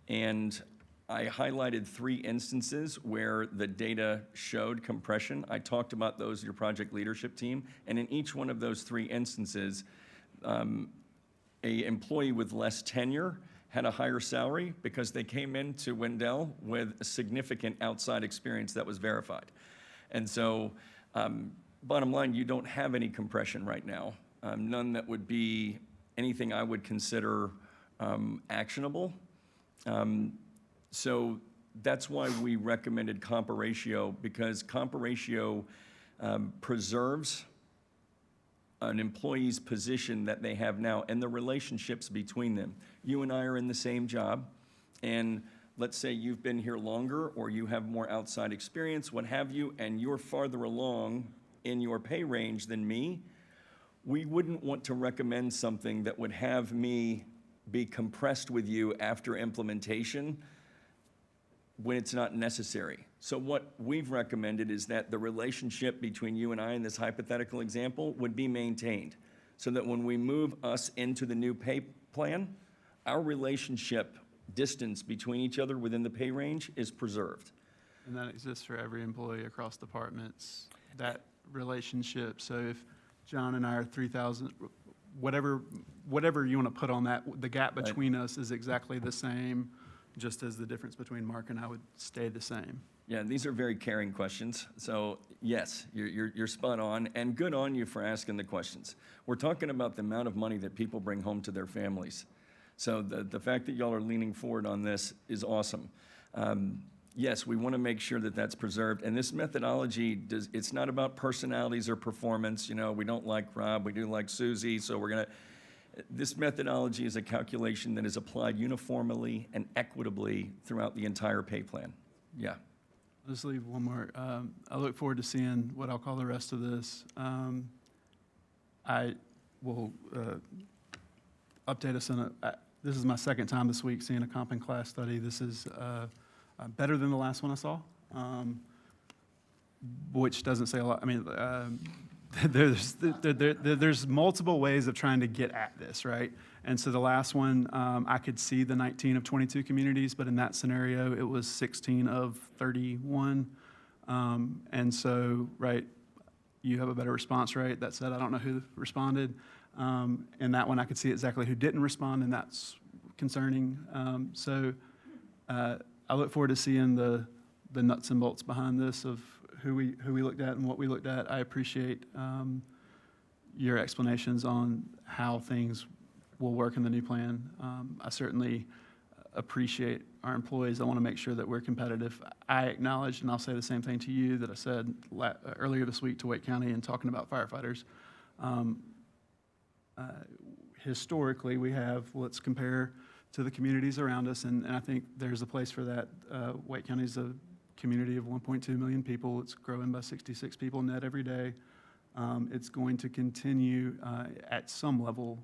And I highlighted 3 instances where the data showed compression. I talked about those with your project leadership team, and in each one of those 3 instances, a employee with less tenure had a higher salary because they came into Wendell with a significant outside experience that was verified. And so, bottom line, you don't have any compression right now, none that would be anything I would consider actionable. So that's why we recommended compa ratio, because compa ratio preserves an employee's position that they have now and the relationships between them. You and I are in the same job, and let's say you've been here longer or you have more outside experience, what have you, and you're farther along in your pay range than me. We wouldn't want to recommend something that would have me be compressed with you after implementation when it's not necessary. So what we've recommended is that the relationship between you and I in this hypothetical example would be maintained, so that when we move us into the new pay plan, our relationship distance between each other within the pay range is preserved. And that exists for every employee across departments, that relationship. So if John and I are 3,000, whatever you want to put on that, the gap between us is exactly the same, just as the difference between Mark and I would stay the same. Yeah, these are very caring questions. So yes, you're spot on, and good on you for asking the questions. We're talking about the amount of money that people bring home to their families. So the fact that y'all are leaning forward on this is awesome. Yes, we want to make sure that that's preserved. And this methodology, it's not about personalities or performance. You know, we don't like Rob, we do like Susie, so we're going to. This methodology is a calculation that is applied uniformly and equitably throughout the entire pay plan. Yeah. I'll just leave one more. I look forward to seeing what I'll call the rest of this. I will update us on this is my second time this week seeing a comp and class study. This is better than the last one I saw, which doesn't say a lot. I mean, there's multiple ways of trying to get at this, right? And so the last one, I could see the 19 of 22 communities, but in that scenario, it was 16 of 31. And so, right, you have a better response rate. That said, I don't know who responded. In that one, I could see exactly who didn't respond, and that's concerning. I look forward to seeing the nuts and bolts behind this of who we looked at and what we looked at. I appreciate your explanations on how things will work in the new plan. I certainly appreciate our employees. I want to make sure that we're competitive. I acknowledge, and I'll say the same thing to you that I said earlier this week to Wake County and talking about firefighters. Historically, we have, let's compare to the communities around us, and I think there's a place for that. Wake County is a community of 1.2 million people. It's growing by 66 people net every day. It's going to continue at some level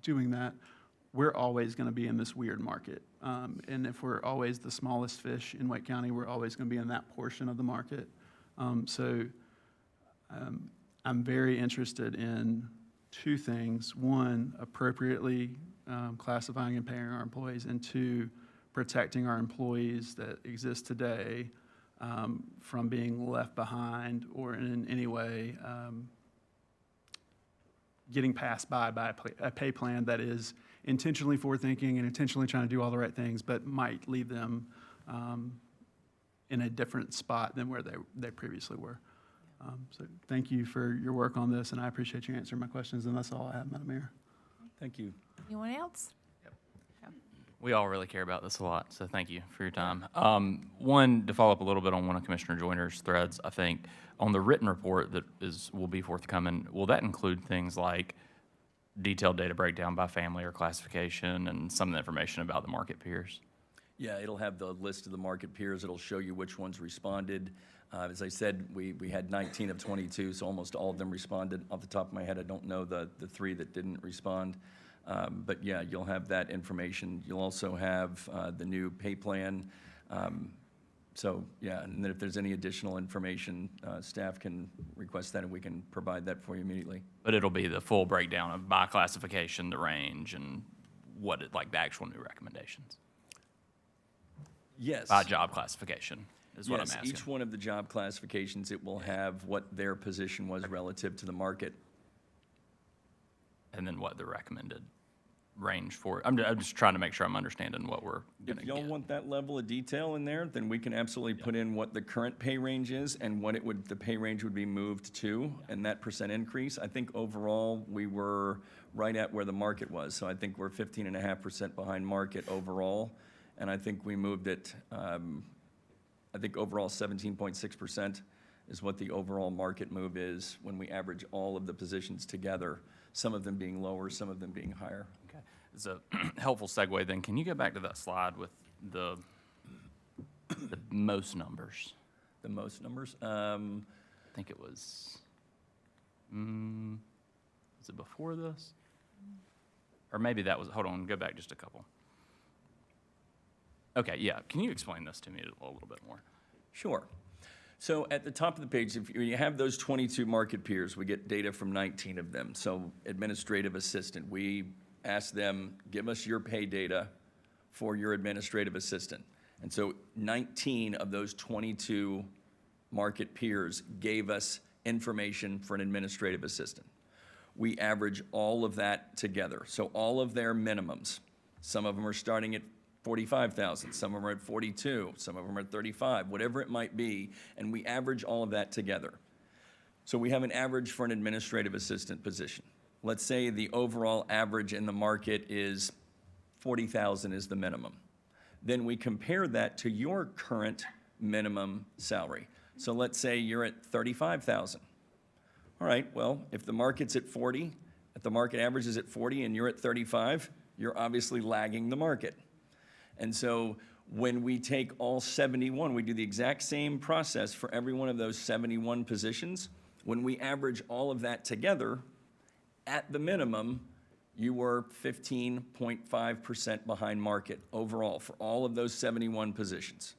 doing that. We're always going to be in this weird market. And if we're always the smallest fish in Wake County, we're always going to be in that portion of the market. I'm very interested in two things. One, appropriately classifying and paying our employees, and two, protecting our employees that exist today from being left behind or in any way getting passed by a pay plan that is intentionally forward-thinking and intentionally trying to do all the right things, but might leave them in a different spot than where they previously were. So thank you for your work on this, and I appreciate you answering my questions, and that's all I have, Madam Mayor. Thank you. Anyone else? We all really care about this a lot, so thank you for your time. One, to follow up a little bit on one of Commissioner Joyner's threads, I think, on the written report that will be forthcoming, will that include things like detailed data breakdown by family or classification and some of the information about the market peers? Yeah, it'll have the list of the market peers. It'll show you which ones responded. As I said, we had 19 of 22, so almost all of them responded. Off the top of my head, I don't know the 3 that didn't respond. But yeah, you'll have that information. You'll also have the new pay plan. So yeah, and then if there's any additional information, staff can request that and we can provide that for you immediately. But it'll be the full breakdown of by classification, the range, and like the actual new recommendations. Yes. By job classification is what I'm Yes, asking. each one of the job classifications, it will have what their position was relative to the market. And then what the recommended range for, I'm just trying to make sure I'm understanding what we're gonna If y'all get. want that level of detail in there, then we can absolutely put in what the current pay range is and what the pay range would be moved to, and that % increase. I think overall, we were right at where the market was. So I think we're 15.5% behind market overall. And I think we moved it, I think overall 17.6% is what the overall market move is when we average all of the positions together, some of them being lower, some of them being higher. Okay. It's a helpful segue then. Can you go back to that slide with the most numbers? The most numbers? I think it was, is it before this? Or maybe that was, hold on, go back just a couple. Okay, yeah. Can you explain this to me a little bit more? Sure. So at the top of the page, if you have those 22 market peers, we get data from 19 of them. So administrative assistant, we ask them, give us your pay data for your administrative assistant. And so 19 of those 22 market peers gave us information for an administrative assistant. We average all of that together. So all of their minimums, some of them are starting at 45,000, some of them are at 42, some of them are at 35, whatever it might be, and we average all of that together. So we have an average for an administrative assistant position. Let's say the overall average in the market is 40,000 is the minimum. Then we compare that to your current minimum salary. So let's say you're at 35,000. All right, well, if the market's at 40, if the market average is at 40 and you're at 35, you're obviously lagging the market. And so when we take all 71, we do the exact same process for every one of those 71 positions. When we average all of that together, at the minimum, you were 15.5% behind market overall for all of those 71 positions.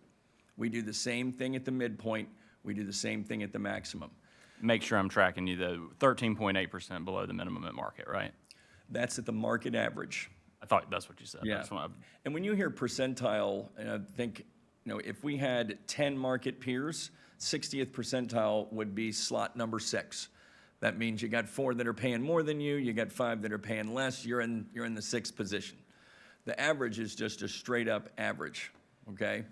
We do the same thing at the midpoint. We do the same thing at the maximum. Make sure I'm tracking you, though. 13.8% below the minimum at market, right? That's at the market average. I thought that's what you said. Yeah. That's what And when you hear percentile, and I think, if we had 10 market peers, 60th percentile would be slot number 6. That means you got 4 that are paying more than you got 5 that are paying less, you're in the 6th position. The average is just a straight up average, okay?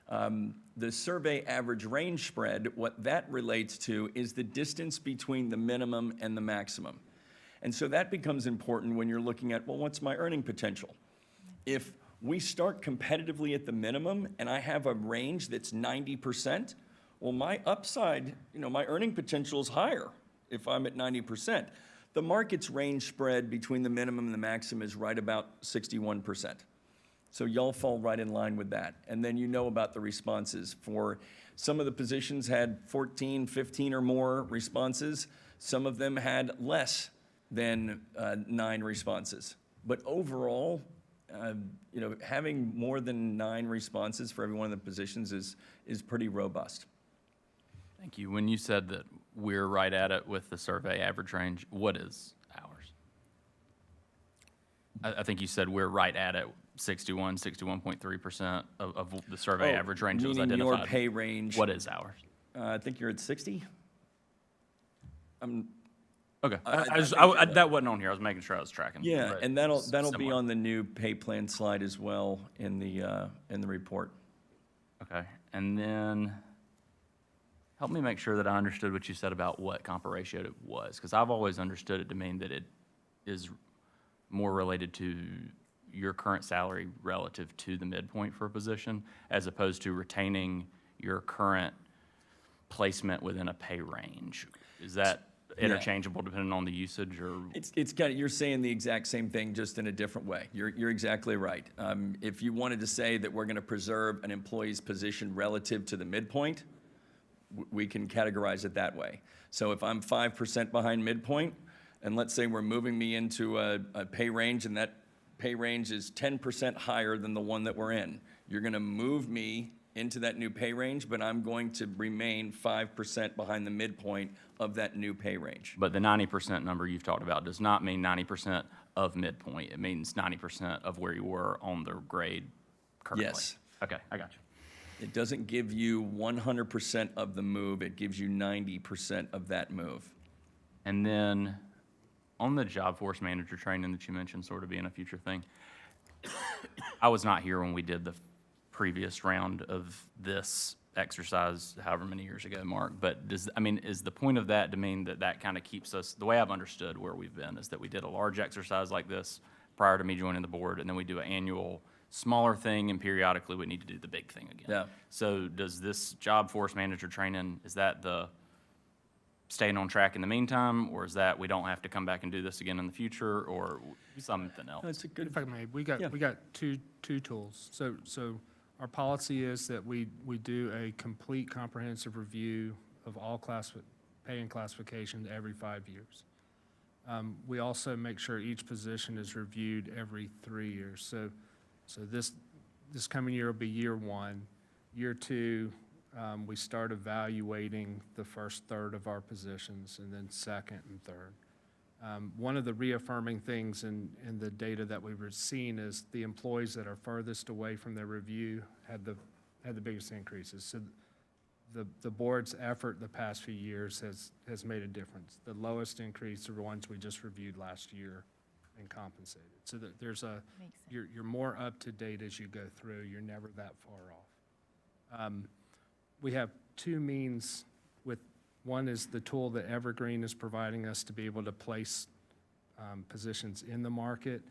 The survey average range spread, what that relates to is the distance between the minimum and the maximum. And so that becomes important when you're looking at, well, what's my earning potential? If we start competitively at the minimum and I have a range that's 90%, well, my upside, my earning potential is higher if I'm at 90%. The market's range spread between the minimum and the maximum is right about 61%. So y'all fall right in line with that. And then you know about the responses. For some of the positions had 14, 15 or more responses. Some of them had less than 9 responses. But overall, having more than 9 responses for every one of the positions is pretty robust. Thank you. When you said that we're right at it with the survey average range, what is ours? I think you said we're right at it, 61.3% of the survey average range that was Meaning identified. your pay range. What is ours? I think you're at 60? Okay, I that wasn't on here. I was making sure I was tracking. Yeah, Right. and that'll be Similar. on the new pay plan slide as well in the report. Okay, and then help me make sure that I understood what you said about what comp ratio it was, because I've always understood it to mean that it is more related to your current salary relative to the midpoint for a position, as opposed to retaining your current placement within a pay range. Is that interchangeable depending on the usage, or? It's kind of, you're saying the exact same thing, just in a different way. You're exactly right. If you wanted to say that we're going to preserve an employee's position relative to the midpoint, we can categorize it that way. So if I'm 5% behind midpoint, and let's say we're moving me into a pay range, and that pay range is 10% higher than the one that we're in, you're going to move me into that new pay range, but I'm going to remain 5% behind the midpoint of that new pay range. But the 90% number you've talked about does not mean 90% of midpoint. It means 90% of where you were on the grade currently. Yes. Okay, I got you. It doesn't give you 100% of the move, it gives you 90% of that move. And then on the job force manager training that you mentioned sort of being a future thing, I was not here when we did the previous round of this exercise however many years ago, Mark, but is the point of that to mean that kind of keeps us, the way I've understood where we've been is that we did a large exercise like this prior to me joining the board, and then we do an annual smaller thing, and periodically we need to do the big thing again. Yeah. So does this job force manager training, is that the staying on track in the meantime, or is that we don't have to come back and do this again in the future, or something else? That's a good, If I may, we got two tools. So our policy is that we do a complete comprehensive review of all pay and classifications every 5 years. We also make sure each position is reviewed every 3 years. So this coming year will be year 1. Year 2, we start evaluating the first third of our positions, and then second and third. One of the reaffirming things in the data that we were seeing is the employees that are furthest away from their review had the biggest increases. So the board's effort the past few years has made a difference. The lowest increase are the ones we just reviewed last year and compensated. So that there's Makes sense. you're more up to date as you go through. You're never that far off. We have 2 means with, one is the tool that Evergreen is providing us to be able to place positions in the market.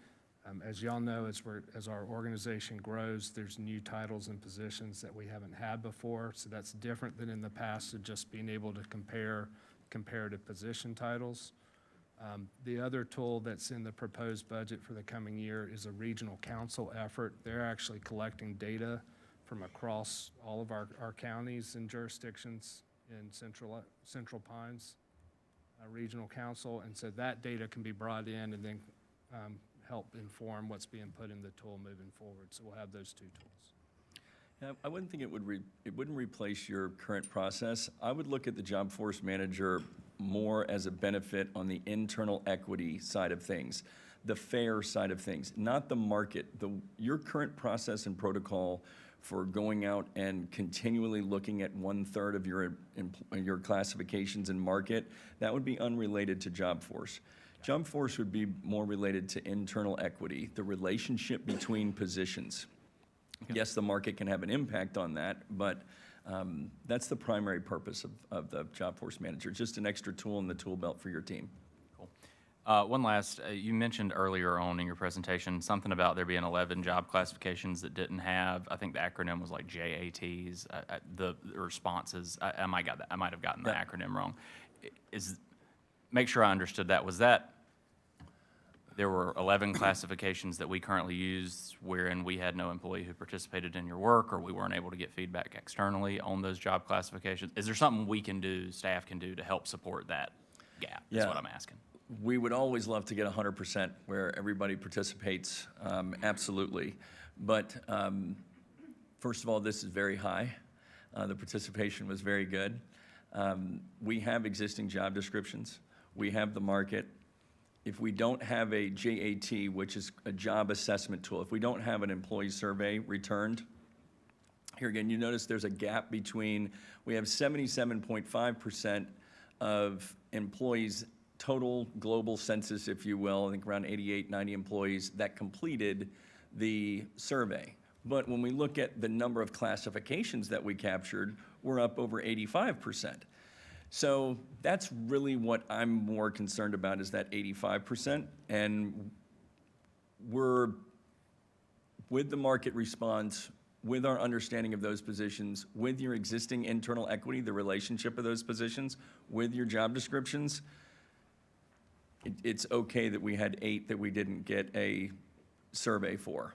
As y'all know, as our organization grows, there's new titles and positions that we haven't had before, so that's different than in the past of just being able to compare comparative position titles. The other tool that's in the proposed budget for the coming year is a regional council effort. They're actually collecting data from across all of our counties and jurisdictions in Central Pines Regional Council, and so that data can be brought in and then help inform what's being put in the tool moving forward. So we'll have those 2 tools. Yeah, I wouldn't think it wouldn't replace your current process. I would look at the job force manager more as a benefit on the internal equity side of things, the fair side of things, not the market. Your current process and protocol for going out and continually looking at 1/3 of your classifications and market, that would be unrelated to job force. Job force would be more related to internal equity, the relationship between positions. Yes, the market can have an impact on that, but that's the primary purpose of the job force manager, just an extra tool in the tool belt for your team. Cool. One last, you mentioned earlier on in your presentation, something about there being 11 job classifications that didn't have, I think the acronym was like JATs, the responses, I might have gotten the Yeah. acronym wrong. Make sure I understood that. Was that, there were 11 classifications that we currently use wherein we had no employee who participated in your work, or we weren't able to get feedback externally on those job classifications? Is there something we can do, staff can do, to help support that gap, is Yeah. what I'm asking? We would always love to get 100% where everybody participates, absolutely. But first of all, this is very high. The participation was very good. We have existing job descriptions. We have the market. If we don't have a JAT, which is a job assessment tool, if we don't have an employee survey returned, here again, you notice there's a gap between, we have 77.5% of employees, total global census, if you will, I think around 88, 90 employees that completed the survey. But when we look at the number of classifications that we captured, we're up over 85%. So that's really what I'm more concerned about, is that 85%. And we're, with the market response, with our understanding of those positions, with your existing internal equity, the relationship of those positions, with your job descriptions, it's okay that we had 8 that we didn't get a survey for.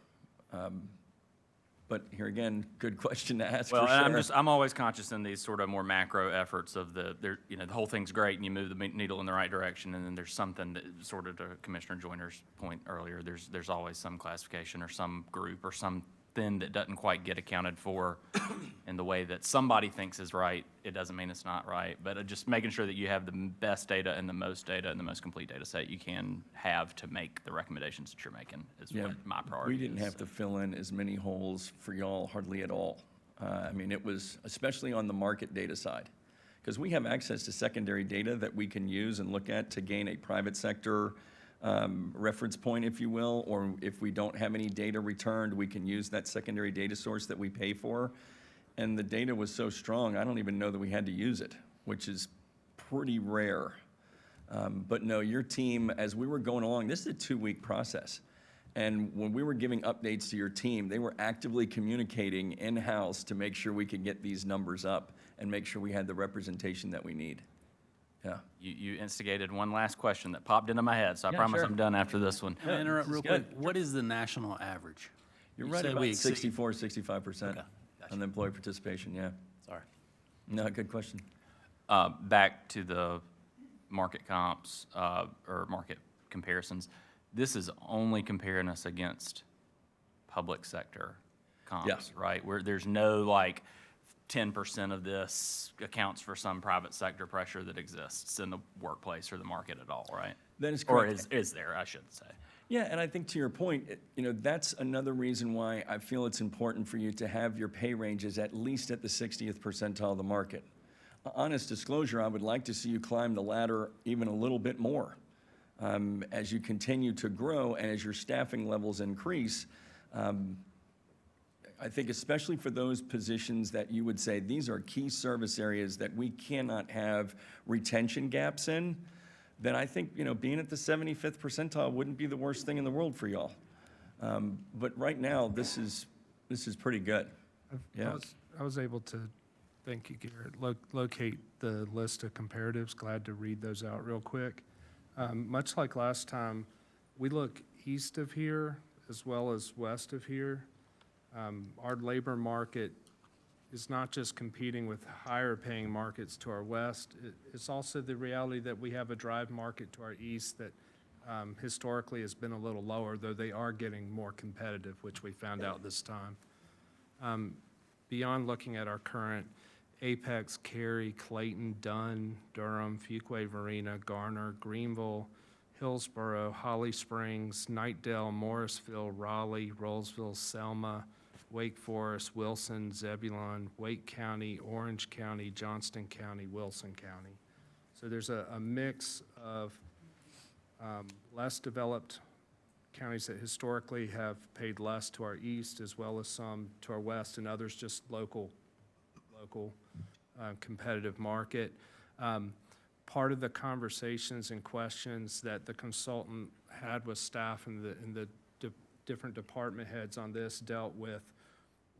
But here again, good question to ask, Well, for and sure. I'm always conscious in these sort of more macro efforts of the whole thing's great and you move the needle in the right direction, and then there's something that, sort of to Commissioner Joyner's point earlier, there's always some classification or some group or something that doesn't quite get accounted for in the way that somebody thinks is right. It doesn't mean it's not right, but just making sure that you have the best data and the most complete data set you can have to make the recommendations that you're making is Yeah, what my priority is. We didn't have to fill in as many holes for y'all hardly at all. I mean, it was, especially on the market data side, because we have access to secondary data that we can use and look at to gain a private sector reference point, if you will, or if we don't have any data returned, we can use that secondary data source that we pay for. And the data was so strong, I don't even know that we had to use it, which is pretty rare. But no, your team, as we were going along, this is a 2-week process. And when we were giving updates to your team, they were actively communicating in-house to make sure we could get these numbers up and make sure we had the representation that we need. Yeah. You instigated one last question that popped into my head, so I Yeah, promise sure. I'm done after this one. Can I interrupt real good. quick? What is the national average? You're You right, said about we exceed- 64, 65% Okay, gotcha. on the employee participation, yeah. Sorry. No, good question. Back to the market comps, or market comparisons, this is only comparing us against public sector comps, right? Where there's no like 10% of this accounts for some private sector pressure that exists in the workplace or the market at all, right? That is Or correct. is there, I should say. Yeah, and I think to your point, that's another reason why I feel it's important for you to have your pay ranges at least at the 60th percentile of the market. Honest disclosure, I would like to see you climb the ladder even a little bit more. As you continue to grow and as your staffing levels increase, I think especially for those positions that you would say, these are key service areas that we cannot have retention gaps in, then I think, being at the 75th percentile wouldn't be the worst thing in the world for y'all. But right now, this is pretty good. Yeah. I was able to, thank you, Garrett, locate the list of comparatives. Glad to read those out real quick. Much like last time, we look east of here as well as west of here. Our labor market is not just competing with higher paying markets to our west. It's also the reality that we have a drive market to our east that historically has been a little lower, though they are getting more competitive, which we found out this time. Beyond looking at our current Apex, Cary, Clayton, Dunn, Durham, Fuquay, Varina, Garner, Greenville, Hillsborough, Holly Springs, Knightdale, Morrisville, Raleigh, Rollsville, Selma, Wake Forest, Wilson, Zebulon, Wake County, Orange County, Johnston County, Wilson County. So there's a mix of less developed counties that historically have paid less to our east, as well as some to our west, and others just local competitive market. Part of the conversations and questions that the consultant had with staff and the different department heads on this dealt with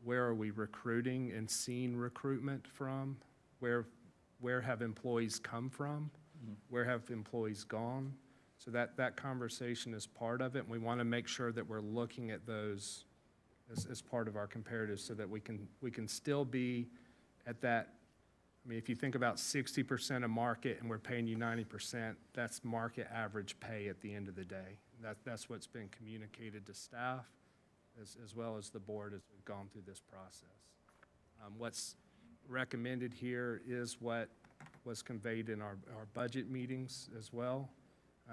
where are we recruiting and seeing recruitment from? Where have employees come from? Where have employees gone? So that conversation is part of it, and we want to make sure that we're looking at those as part of our comparatives so that we can still be at that. I mean, if you think about 60% of market and we're paying you 90%, that's market average pay at the end of the day. That's what's been communicated to staff as well as the board as we've gone through this process. What's recommended here is what was conveyed in our budget meetings as well.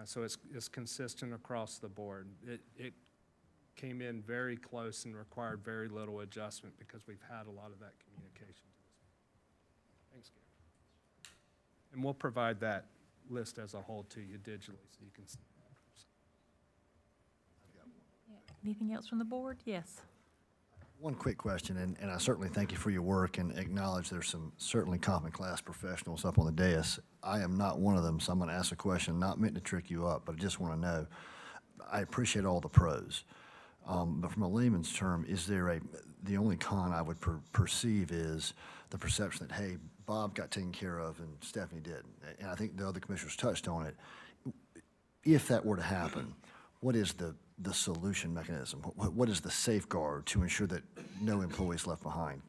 So it's consistent across the board. It came in very close and required very little adjustment because we've had a lot of that communication. Thanks, Gary. And we'll provide that list as a whole to you digitally so you can see. Anything else from the board? Yes. One quick question, and I certainly thank you for your work and acknowledge there's some certainly common class professionals up on the dais. I am not one of them, so I'm going to ask a question, not meant to trick you up, but I just want to know. I appreciate all the pros, but from a layman's term, is there the only con I would perceive is the perception that, hey, Bob got taken care of and Stephanie didn't. And I think the other commissioners touched on it. If that were to happen, what is the solution mechanism? What is the safeguard to ensure that no employee is left behind?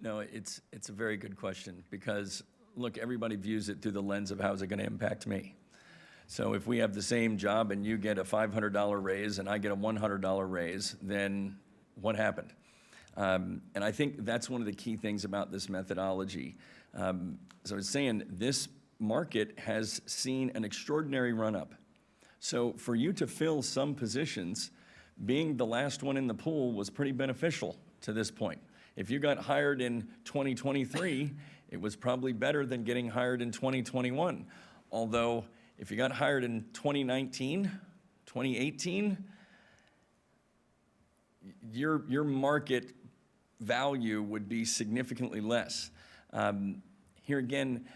No, it's a very good question because, look, everybody views it through the lens of how's it going to impact me. So if we have the same job and you get a $500 raise and I get a $100 raise, then what happened? And I think that's one of the key things about this methodology. As I was saying, this market has seen an extraordinary run-up. So for you to fill some positions, being the last one in the pool was pretty beneficial to this point. If you got hired in 2023, it was probably better than getting hired in 2021. Although if you got hired in 2019, 2018, your market value would be significantly less. Here again,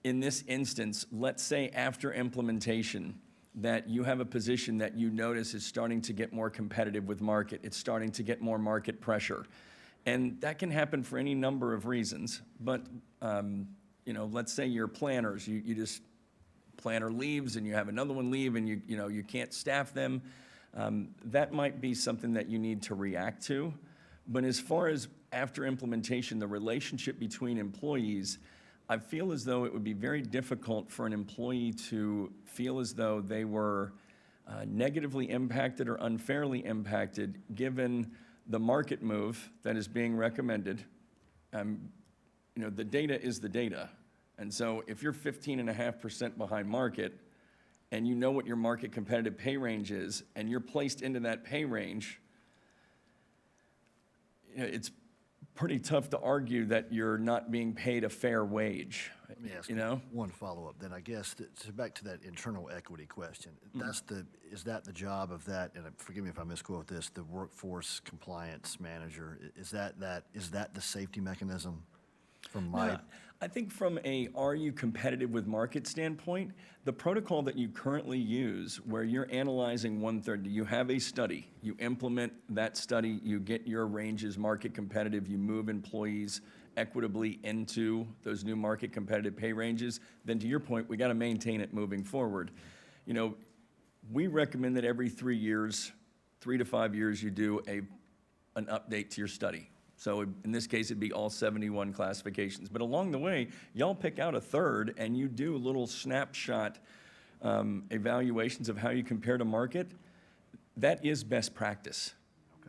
in this instance, let's say after implementation, that you have a position that you notice is starting to get more competitive with market. It's starting to get more market pressure. And that can happen for any number of reasons. But, let's say you're planners. You just, planner leaves and you have another one leave and you can't staff them. That might be something that you need to react to. But as far as after implementation, the relationship between employees, I feel as though it would be very difficult for an employee to feel as though they were negatively impacted or unfairly impacted given the market move that is being recommended. The data is the data. And so if you're 15.5% behind market and you know what your market competitive pay range is and you're placed into that pay range, it's pretty tough to argue that you're not being paid a fair wage. Let me ask one follow-up. Then I guess back to that internal equity question. Is that the job of that? And forgive me if I misquote this. The workforce compliance manager. Is that the safety mechanism? No, I think from a are you competitive with market standpoint, the protocol that you currently use where you're analyzing 1/3, you have a study, you implement that study, you get your ranges market competitive, you move employees equitably into those new market competitive pay ranges, then to your point, we got to maintain it moving forward. We recommend that every 3 years, 3 to 5 years, you do an update to your study. So in this case, it'd be all 71 classifications. But along the way, y'all pick out a third and you do little snapshot evaluations of how you compare to market. That is best practice.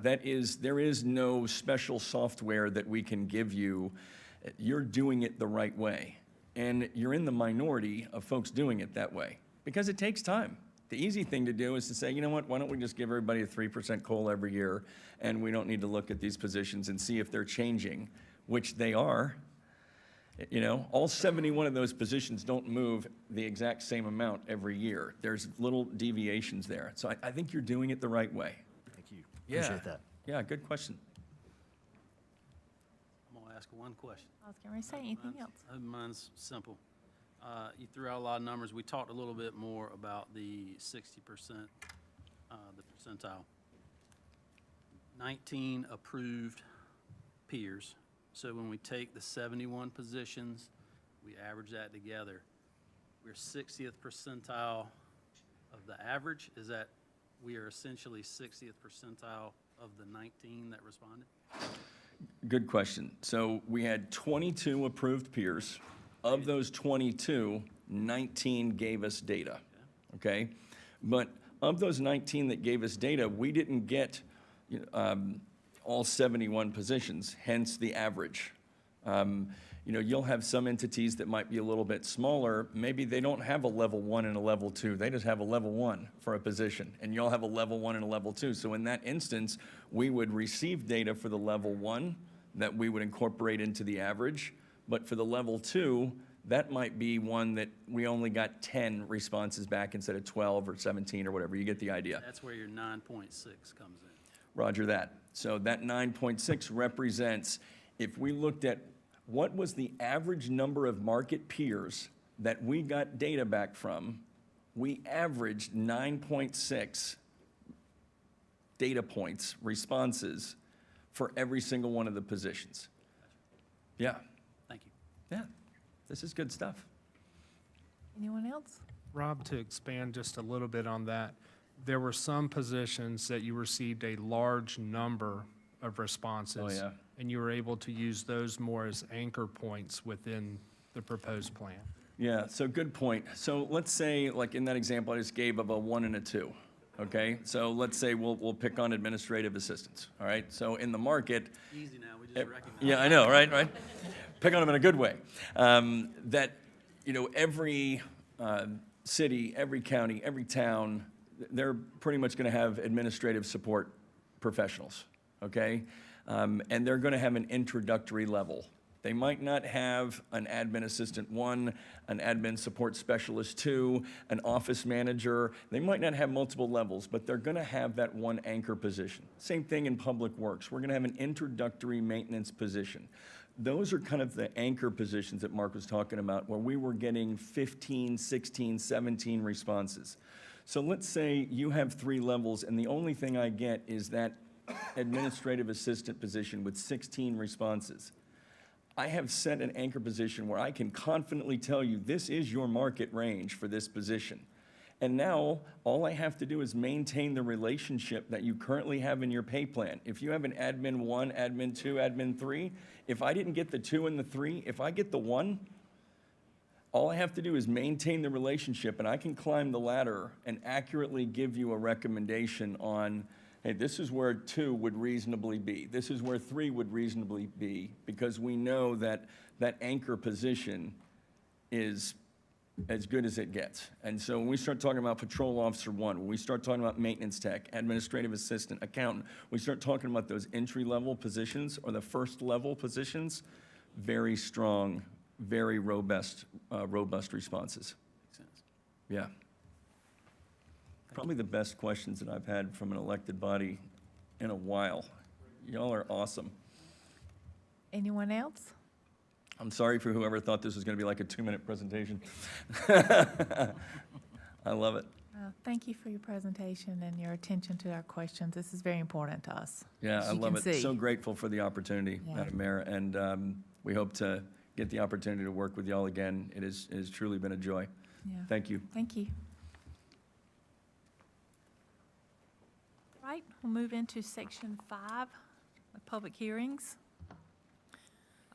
Okay. There is no special software that we can give you. You're doing it the right way. And you're in the minority of folks doing it that way because it takes time. At The easy thing to do is to say, you know what, why don't we just give everybody a 3% COLA every year, and we don't need to look at these positions and see if they're changing, which they are. You know, all 71 of those positions don't move the exact same amount every year. There's little deviations there. So I think you're doing it the right way. Thank you. Yeah. Appreciate that. Yeah, good question. I'm gonna ask one question. I was getting ready to say anything else. Mine's simple. You threw out a lot of numbers. We talked a little bit more about the 60%, the percentile. 19 approved peers. So when we take the 71 positions, we average that together, we're 60th percentile of the average. Is that, we are essentially 60th percentile of the 19 that responded? Good question. So we had 22 approved peers. Of those 22, 19 gave us data, okay? But of those 19 that gave us data, we didn't get all 71 positions, hence the average. You know, you'll have some entities that might be a little bit smaller. Maybe they don't have a level 1 and a level 2. They just have a level 1 for a position, and you'll have a level 1 and a level 2. So in that instance, we would receive data for the level 1 that we would incorporate into the average. But for the level 2, that might be one that we only got 10 responses back instead of 12 or 17 or whatever. You get the idea. That's where your 9.6 comes in. Roger that. So that 9.6 represents, if we looked at what was the average number of market peers that we got data back from, we averaged 9.6 data points, responses, for every single one of the positions. Yeah, Thank you. yeah, this is good stuff. Anyone else? Rob, to expand just a little bit on that, there were some positions that you received a large number of responses. Oh, yeah. And you were able to use those more as anchor points within the proposed plan. Yeah, so good point. So let's say, like in that example I just gave of a 1 and a 2, okay? So let's say we'll pick on administrative assistants, all right? So in the market. Easy now, we just recognize. Yeah, I know, right? Pick on them in a good way. That, you know, every city, every county, every town, they're pretty much going to have administrative support professionals, okay? And they're going to have an introductory level. They might not have an admin assistant 1, an admin support specialist 2, an office manager. They might not have multiple levels, but they're going to have that one anchor position. Same thing in public works. We're going to have an introductory maintenance position. Those are kind of the anchor positions that Mark was talking about, where we were getting 15, 16, 17 responses. So let's say you have 3 levels, and the only thing I get is that administrative assistant position with 16 responses. I have set an anchor position where I can confidently tell you this is your market range for this position. And now, all I have to do is maintain the relationship that you currently have in your pay plan. If you have an admin 1, admin 2, admin 3, if I didn't get the 2 and the 3, if I get the 1, all I have to do is maintain the relationship, and I can climb the ladder and accurately give you a recommendation on, hey, this is where 2 would reasonably be. This is where 3 would reasonably be, because we know that that anchor position is as good as it gets. And so when we start talking about patrol officer 1, when we start talking about maintenance tech, administrative assistant, accountant, we start talking about those entry-level positions or the first-level positions, very strong, very robust responses. Makes sense. Yeah. Probably the best questions that I've had from an elected body in a while. Y'all are awesome. Anyone else? I'm sorry for whoever thought this was going to be like a 2-minute presentation. I love it. Thank you for your presentation and your attention to our questions. This is very important to us. Yeah, as I you love can it. see. So grateful for the opportunity, Yeah. Madam Mayor, and we hope to get the opportunity to work with y'all again. It has truly been a joy. Yeah. Thank you. Thank you. Right, we'll move into section 5, the public hearings.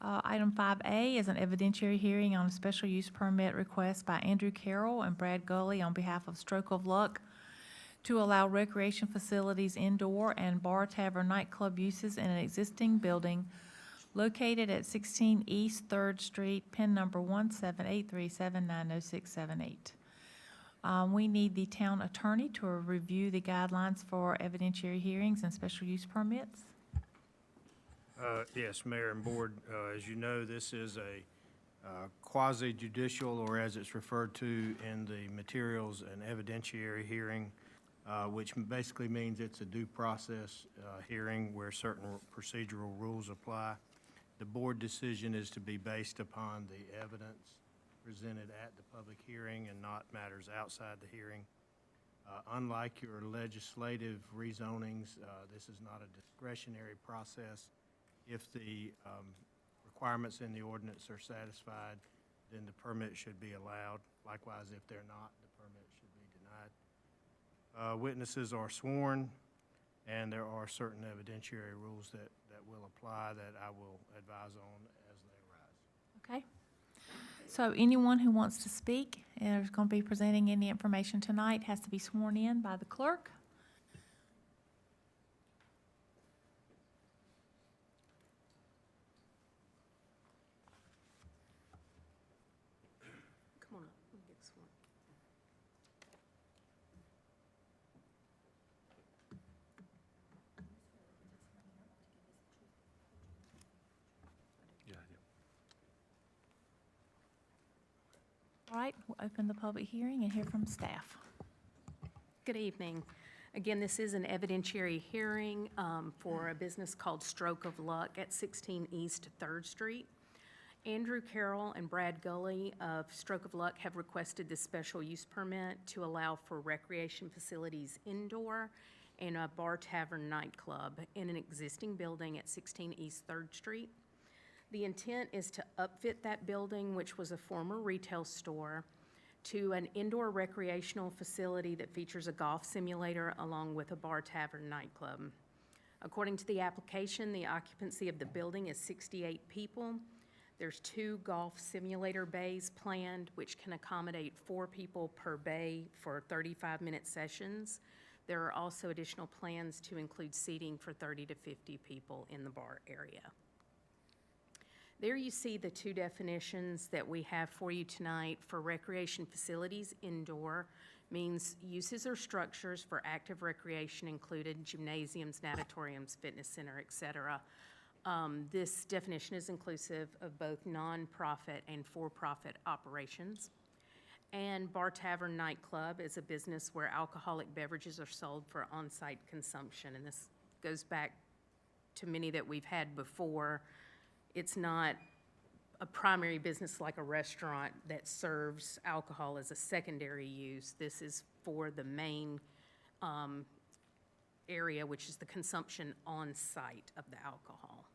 Item 5A is an evidentiary hearing on a special use permit request by Andrew Carroll and Brad Gully on behalf of Stroke of Luck to allow recreation facilities indoor and bar tavern nightclub uses in an existing building located at 16 East 3rd Street, PIN number 178379068. We need the town attorney to review the guidelines for evidentiary hearings and special use permits. Yes, Mayor and Board, as you know, this is a quasi judicial, or as it's referred to in the materials, an evidentiary hearing, which basically means it's a due process hearing where certain procedural rules apply. The board decision is to be based upon the evidence presented at the public hearing and not matters outside the hearing. Unlike your legislative rezonings, this is not a discretionary process. If the requirements in the ordinance are satisfied, then the permit should be allowed. Likewise, if they're not, the permit should be denied. Witnesses are sworn, and there are certain evidentiary rules that will apply that I will advise on as they arise. Okay. So anyone who wants to speak and is going to be presenting any information tonight has to be sworn in by the clerk. Come on up, we'll get sworn. All right, we'll open the public hearing and hear from staff. Good evening. Again, this is an evidentiary hearing for a business called Stroke of Luck at 16 East 3rd Street. Andrew Carroll and Brad Gully of Stroke of Luck have requested this special use permit to allow for recreation facilities indoor and a bar tavern nightclub in an existing building at 16 East 3rd Street. The intent is to upfit that building, which was a former retail store, to an indoor recreational facility that features a golf simulator along with a bar tavern nightclub. According to the application, the occupancy of the building is 68 people. There's 2 golf simulator bays planned, which can accommodate 4 people per bay for 35-minute sessions. There are also additional plans to include seating for 30 to 50 people in the bar area. There you see the 2 definitions that we have for you tonight for recreation facilities. Indoor means uses or structures for active recreation included gymnasiums, natatoriums, fitness center, et cetera. This definition is inclusive of both nonprofit and for-profit operations. And bar tavern nightclub is a business where alcoholic beverages are sold for on-site consumption. And this goes back to many that we've had before. It's not a primary business like a restaurant that serves alcohol as a secondary use. This is for the main area, which is the consumption on site of the alcohol.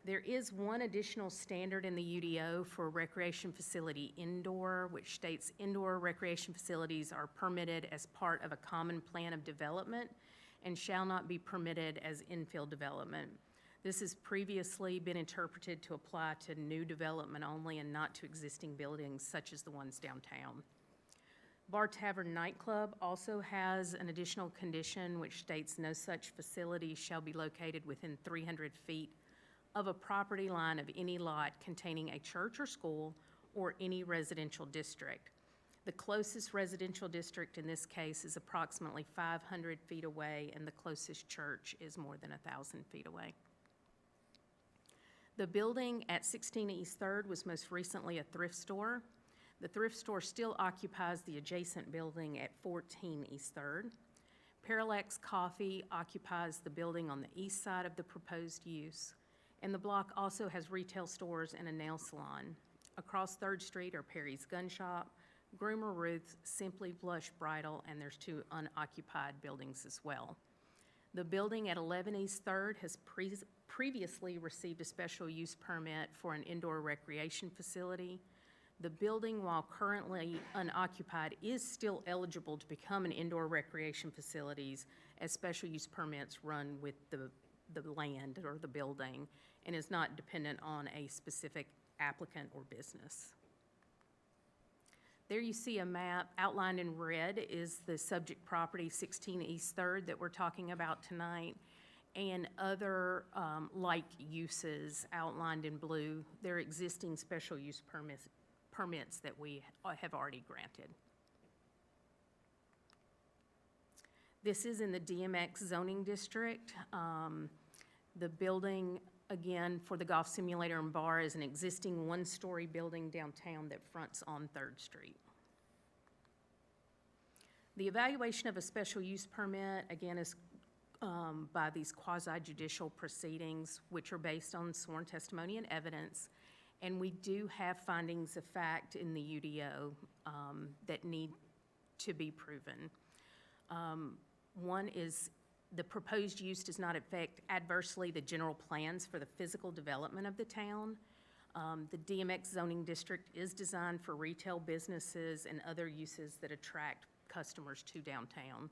There is one additional standard in the UDO for recreation facility indoor, which states indoor recreation facilities are permitted as part of a common plan of development and shall not be permitted as infill development. This has previously been interpreted to apply to new development only and not to existing buildings such as the ones downtown. Bar Tavern Nightclub also has an additional condition which states no such facility shall be located within 300 feet of a property line of any lot containing a church or school or any residential district. The closest residential district in this case is approximately 500 feet away, and the closest church is more than 1,000 feet away. The building at 16 East 3rd was most recently a thrift store. The thrift store still occupies the adjacent building at 14 East 3rd. Parallax Coffee occupies the building on the east side of the proposed use, and the block also has retail stores and a nail salon. Across 3rd Street are Perry's Gun Shop, Groomer Ruth's, Simply Blush Bridal, and there's 2 unoccupied buildings as well. The building at 11 East 3rd has previously received a special use permit for an indoor recreation facility. The building, while currently unoccupied, is still eligible to become an indoor recreation facilities as special use permits run with the land or the building and is not dependent on a specific applicant or business. There you see a map. Outlined in red is the subject property, 16 East 3rd, that we're talking about tonight, and other like uses outlined in blue. They're existing special use permits that we have already granted. This is in the DMX zoning district. The building, again, for the golf simulator and bar is an existing one-story building downtown that fronts on 3rd Street. The evaluation of a special use permit, again, is by these quasi-judicial proceedings, which are based on sworn testimony and evidence. And we do have findings of fact in the UDO that need to be proven. One is the proposed use does not affect adversely the general plans for the physical development of the town. The DMX zoning district is designed for retail businesses and other uses that attract customers to downtown.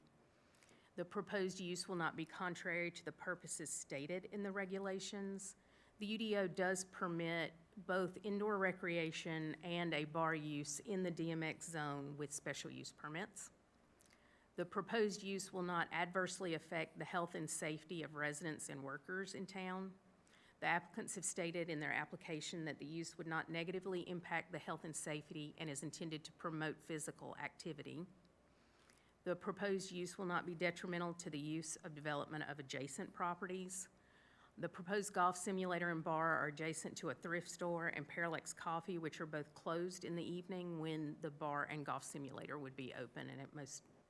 The proposed use will not be contrary to the purposes stated in the regulations. The UDO does permit both indoor recreation and a bar use in the DMX zone with special use permits. The proposed use will not adversely affect the health and safety of residents and workers in town. The applicants have stated in their application that the use would not negatively impact the health and safety and is intended to promote physical activity. The proposed use will not be detrimental to the use of development of adjacent properties. The proposed golf simulator and bar are adjacent to a thrift store and Parallax Coffee, which are both closed in the evening when the bar and golf simulator would be open and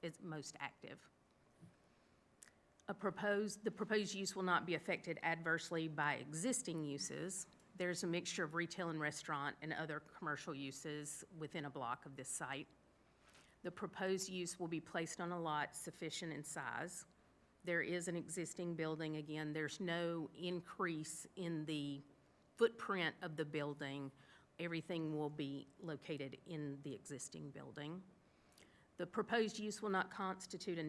is most active. The proposed use will not be affected adversely by existing uses. There's a mixture of retail and restaurant and other commercial uses within a block of this site. The proposed use will be placed on a lot sufficient in size. There is an existing building. Again, there's no increase in the footprint of the building. Everything will be located in the existing building. The proposed use will not constitute a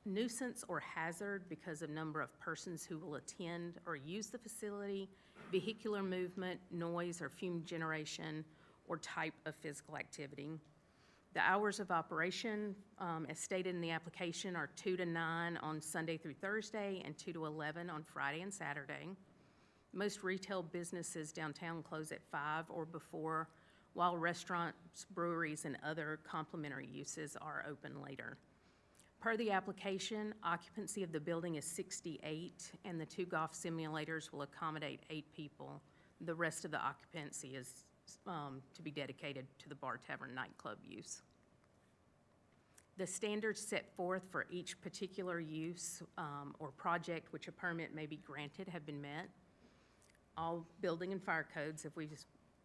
nuisance or hazard because of number of persons who will attend or use the facility, vehicular movement, noise or fume generation, or type of physical activity. The hours of operation, as stated in the application, are 2 to 9 on Sunday through Thursday and 2 to 11 on Friday and Saturday. Most retail businesses downtown close at 5 or before, while restaurants, breweries, and other complementary uses are open later. Per the application, occupancy of the building is 68, and the 2 golf simulators will accommodate 8 people. The rest of the occupancy is to be dedicated to the bar, tavern, nightclub use. The standards set forth for each particular use or project which a permit may be granted have been met. All building and fire codes,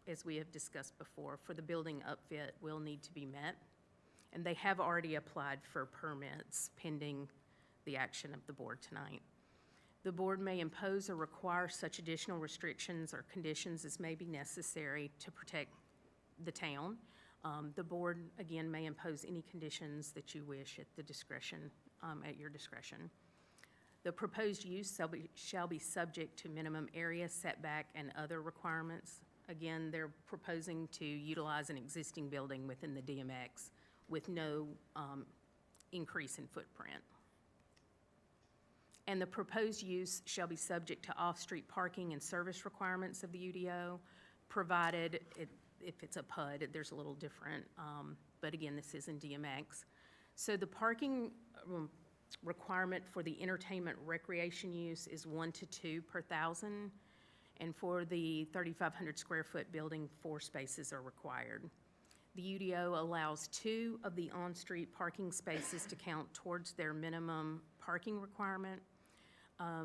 as we have discussed before, for the building upfit will need to be met. And they have already applied for permits pending the action of the board tonight. The board may impose or require such additional restrictions or conditions as may be necessary to protect the town. The board, again, may impose any conditions that you wish at the discretion, at your discretion. The proposed use shall be subject to minimum area setback and other requirements. Again, they're proposing to utilize an existing building within the DMX with no increase in footprint. And the proposed use shall be subject to off-street parking and service requirements of the UDO, provided if it's a PUD, there's a little different, but again, this is in DMX. So the parking requirement for the entertainment recreation use is 1 to 2 per 1,000, and for the 3,500 square foot building, 4 spaces are required. The UDO allows 2 of the on-street parking spaces to count towards their minimum parking requirement.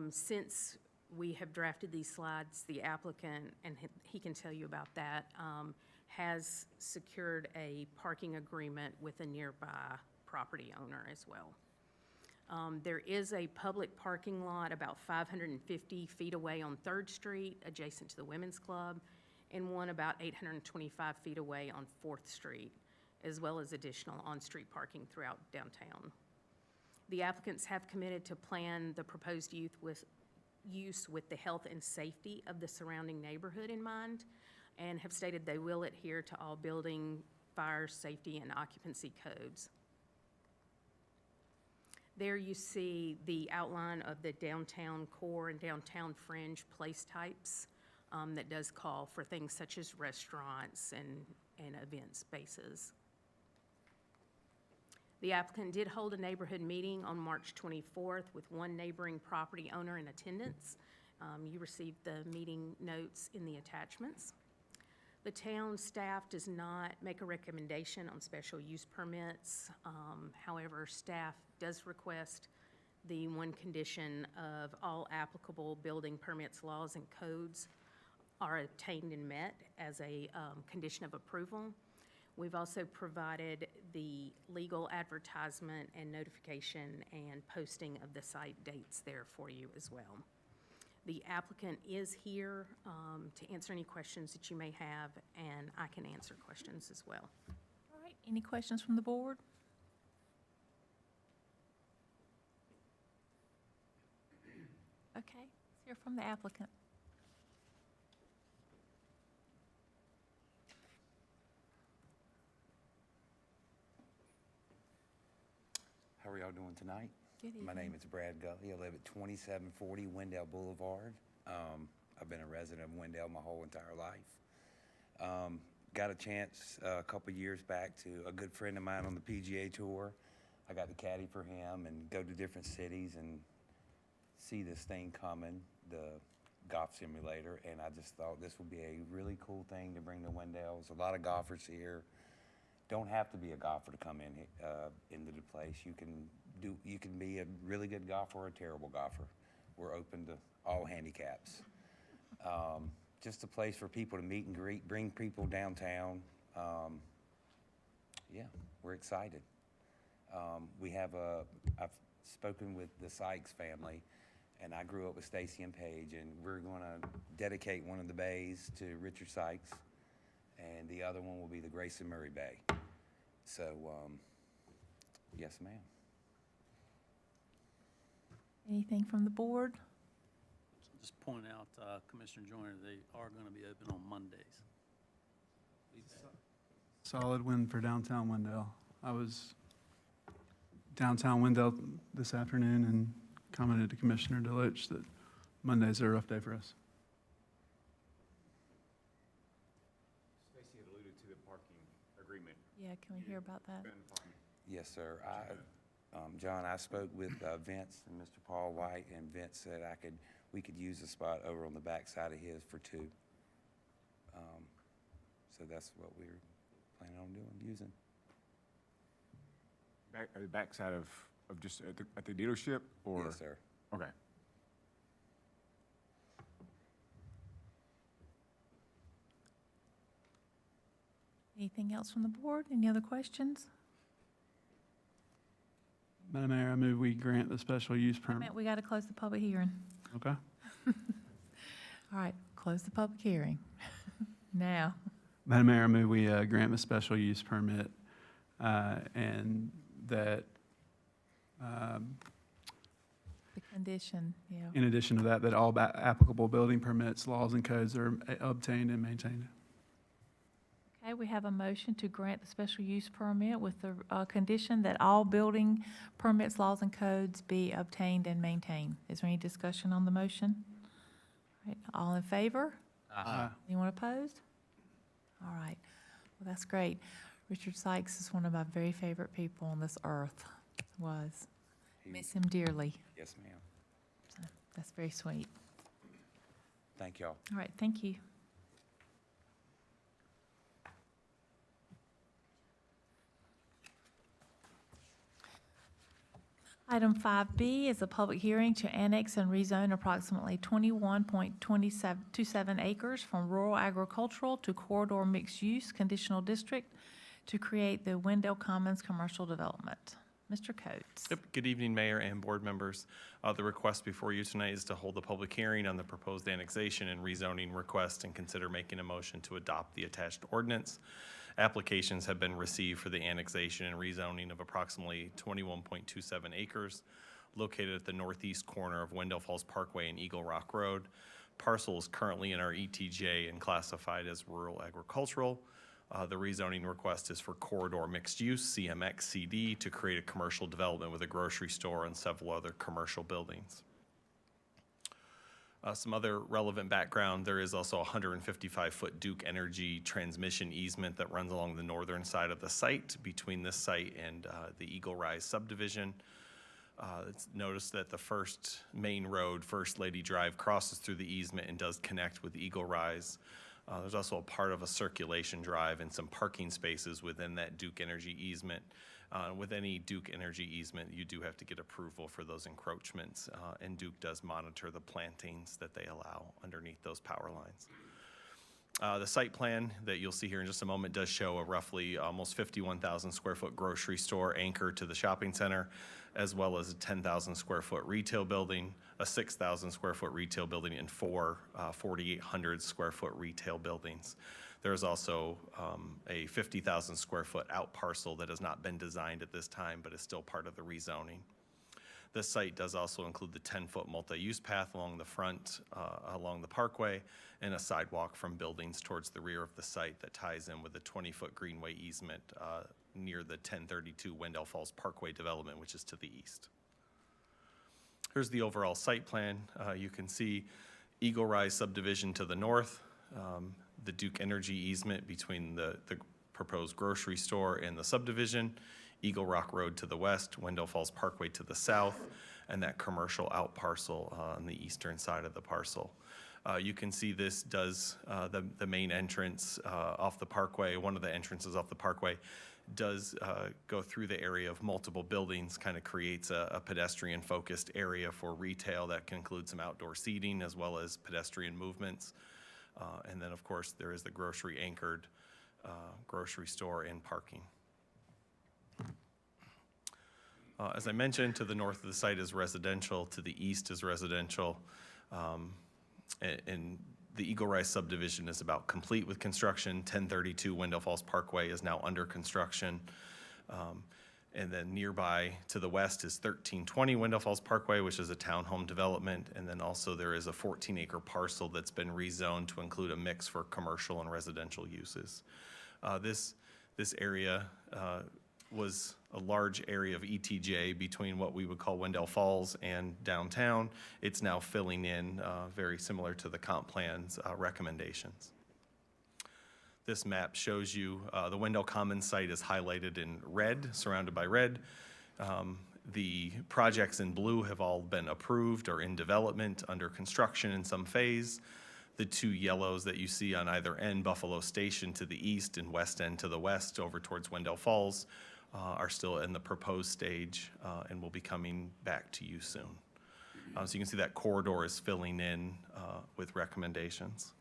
Since we have drafted these slides, the applicant, and he can tell you about that, has secured a parking agreement with a nearby property owner as well. There is a public parking lot about 550 feet away on 3rd Street, adjacent to the Women's Club, and one about 825 feet away on 4th Street, as well as additional on-street parking throughout downtown. The applicants have committed to plan the proposed use with the health and safety of the surrounding neighborhood in mind, and have stated they will adhere to all building, fire, safety, and occupancy codes. There you see the outline of the downtown core and downtown fringe place types that does call for things such as restaurants and and event spaces. The applicant did hold a neighborhood meeting on March 24th with one neighboring property owner in attendance. You received the meeting notes in the attachments. The town staff does not make a recommendation on special use permits. However, staff does request the one condition of all applicable building permits, laws, and codes are obtained and met as a condition of approval. We've also provided the legal advertisement and notification and posting of the site dates there for you as well. The applicant is here to answer any questions that you may have, and I can answer questions as well. All right, any questions from the board? Okay, let's hear from the applicant. How are y'all doing tonight? Good My evening. name is Brad Gulley. I live at 2740 Wendell Boulevard. I've been a resident of Wendell my whole entire life. Got a chance a couple years back to a good friend of mine on the PGA Tour. I got to caddy for him and go to different cities and see this thing coming, the golf simulator, and I just thought this would be a really cool thing to bring to Wendell. There's a lot of golfers here. Don't have to be a golfer to come into the place. You can be a really good golfer or a terrible golfer. We're open to all handicaps. Just a place for people to meet and greet, bring people downtown. Yeah, we're excited. I've spoken with the Sykes family, and I grew up with Stacy and Paige, and we're gonna dedicate one of the bays to Richard Sykes, and the other one will be the Grayson Murray Bay. So, yes, ma'am. Anything from the board? Just point out, Commissioner Joyner, they are going to be open on Mondays. Solid win for downtown Wendell. I was downtown Wendell this afternoon and commented to Commissioner Deloach that Mondays are a rough day for us. Stacy had alluded to the parking agreement. Yeah, can we hear about that? Yes, sir. John, I spoke with Vince and Mr. Paul White, and Vince said we could use a spot over on the back side of his for two. So that's what we're planning on using. The backside of just at the dealership, or? Yes, sir. Okay. Anything else from the board? Any other questions? Madam Mayor, I move we grant the special use permit. We got to close the public hearing. Okay. All right, close the public hearing. Now, Madam Mayor, I move we grant the special use permit and that the condition, yeah. in addition to that, that all applicable building permits, laws, and codes are obtained and maintained. Okay, we have a motion to grant the special use permit with the condition that all building permits, laws, and codes be obtained and maintained. Is there any discussion on the motion? All right, all in favor? Aye. Anyone opposed? All right, well, that's great. Richard Sykes is one of my very favorite people on this earth, was. Miss him dearly. Yes, ma'am. So that's very sweet. Thank y'all. All right, thank you. Item 5B is a public hearing to annex and rezone approximately 21.27 acres from rural agricultural to corridor mixed-use conditional district to create the Wendell Commons Commercial Development. Mr. Coates. Yep. Good evening, Mayor and board members. The request before you tonight is to hold a public hearing on the proposed annexation and rezoning request and consider making a motion to adopt the attached ordinance. Applications have been received for the annexation and rezoning of approximately 21.27 acres located at the northeast corner of Wendell Falls Parkway and Eagle Rock Road. Parcel is currently in our ETJ and classified as rural agricultural. The rezoning request is for corridor mixed use, CMX CD, to create a commercial development with a grocery store and several other commercial buildings. Some other relevant background, there is also a 155-foot Duke Energy transmission easement that runs along the northern side of the site between this site and the Eagle Rise subdivision. Notice that the first main road, First Lady Drive, crosses through the easement and does connect with Eagle Rise. There's also a part of a circulation drive and some parking spaces within that Duke Energy easement. With any Duke Energy easement, you do have to get approval for those encroachments, and Duke does monitor the plantings that they allow underneath those power lines. The site plan that you'll see here in just a moment does show a roughly almost 51,000 square foot grocery store anchor to the shopping center, as well as a 10,000 square foot retail building, a 6,000 square foot retail building, and four 4,800 square foot retail buildings. There's also a 50,000 square foot out parcel that has not been designed at this time, but is still part of the rezoning. This site does also include the 10-foot multi-use path along the front, along the parkway, and a sidewalk from buildings towards the rear of the site that ties in with the 20-foot greenway easement near the 1032 Wendell Falls Parkway development, which is to the east. Here's the overall site plan. You can see Eagle Rise subdivision to the north, the Duke Energy easement between the proposed grocery store and the subdivision, Eagle Rock Road to the west, Wendell Falls Parkway to the south, and that commercial out parcel on the eastern side of the parcel. You can see this does, the main entrance off the parkway, one of the entrances off the parkway, does go through the area of multiple buildings, kind of creates a pedestrian-focused area for retail that can include some outdoor seating as well as pedestrian movements. And then, of course, there is the grocery-anchored grocery store and parking. As I mentioned, to the north of the site is residential, to the east is residential, and the Eagle Rise subdivision is about complete with construction. 1032 Wendell Falls Parkway is now under construction. And then nearby to the west is 1320 Wendell Falls Parkway, which is a townhome development. And then also there is a 14-acre parcel that's been rezoned to include a mix for commercial and residential uses. This area was a large area of ETJ between what we would call Wendell Falls and downtown. It's now filling in very similar to the comp plan's recommendations. This map shows you the Wendell Commons site is highlighted in red, surrounded by red. The projects in blue have all been approved or in development, under construction in some phase. The two yellows that you see on either end, Buffalo Station to the east and West End to the west over towards Wendell Falls, are still in the proposed stage and will be coming back to you soon. So you can see that corridor is filling in with recommendations.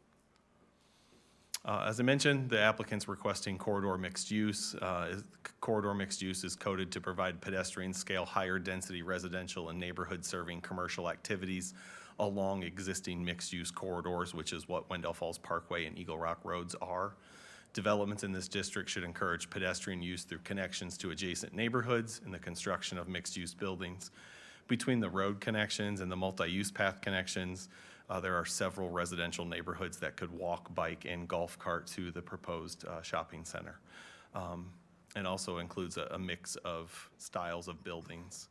As I mentioned, the applicant's requesting corridor mixed use. Corridor mixed use is coded to provide pedestrian scale, higher density residential and neighborhood serving commercial activities along existing mixed use corridors, which is what Wendell Falls Parkway and Eagle Rock Roads are. Developments in this district should encourage pedestrian use through connections to adjacent neighborhoods and the construction of mixed use buildings. Between the road connections and the multi-use path connections, there are several residential neighborhoods that could walk, bike, and golf cart to the proposed shopping center. And also includes a mix of styles of buildings.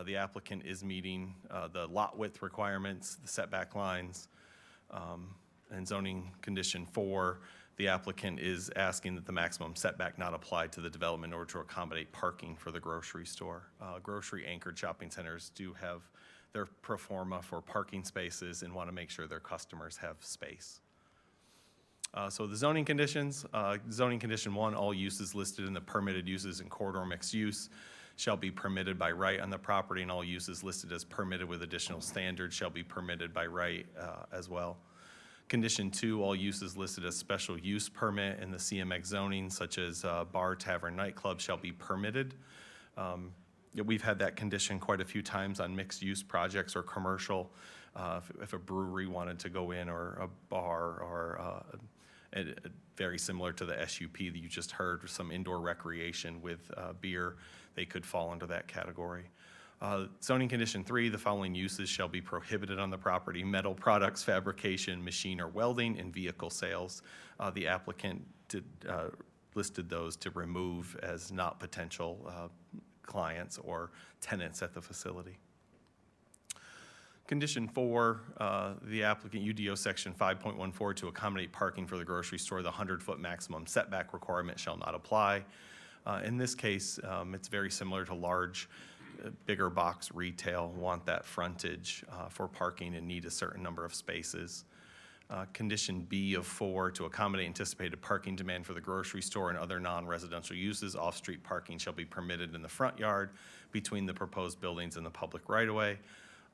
The applicant is meeting the lot width requirements, the setback lines, and zoning condition 4. The applicant is asking that the maximum setback not apply to the development in order to accommodate parking for the grocery store. Grocery anchored shopping centers do have their pro forma for parking spaces and want to make sure their customers have space. So the zoning conditions, zoning condition 1, all uses listed in the permitted uses in corridor mixed use shall be permitted by right on the property, and all uses listed as permitted with additional standards shall be permitted by right as well. Condition 2, all uses listed as special use permit in the CMX zoning, such as bar, tavern, nightclub, shall be permitted. We've had that condition quite a few times on mixed use projects or commercial. If a brewery wanted to go in, or a bar, or very similar to the SUP that you just heard, some indoor recreation with beer, they could fall under that category. Zoning condition 3, the following uses shall be prohibited on the property: metal products, fabrication, machine or welding, and vehicle sales. The applicant listed those to remove as not potential clients or tenants at the facility. Condition 4, the applicant UDO section 5.14 to accommodate parking for the grocery store, the 100-foot maximum setback requirement shall not apply. In this case, it's very similar to large, bigger box retail, want that frontage for parking and need a certain number of spaces. Condition B of 4, to accommodate anticipated parking demand for the grocery store and other non-residential uses, off-street parking shall be permitted in the front yard between the proposed buildings and the public right-of-way.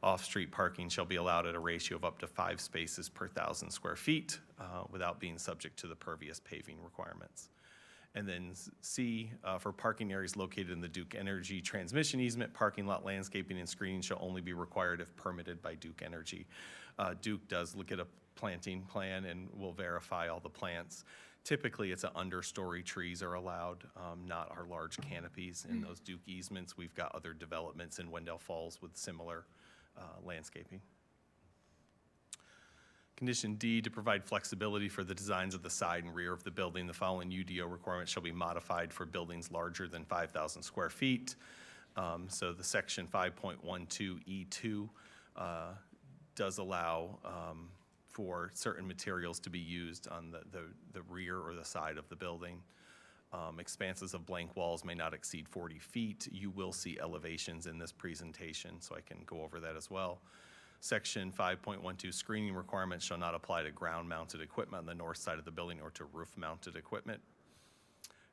Off-street parking shall be allowed at a ratio of up to 5 spaces per 1,000 square feet without being subject to the pervious paving requirements. And then C, for parking areas located in the Duke Energy transmission easement, parking lot landscaping and screening shall only be required if permitted by Duke Energy. Duke does look at a planting plan and will verify all the plants. Typically, it's understory trees are allowed, not our large canopies in those Duke easements. We've got other developments in Wendell Falls with similar landscaping. Condition D, to provide flexibility for the designs of the side and rear of the building, the following UDO requirements shall be modified for buildings larger than 5,000 square feet. So the section 5.12E2 does allow for certain materials to be used on the rear or the side of the building. Expanses of blank walls may not exceed 40 feet. You will see elevations in this presentation, so I can go over that as well. Section 5.12, screening requirements shall not apply to ground-mounted equipment on the north side of the building or to roof-mounted equipment.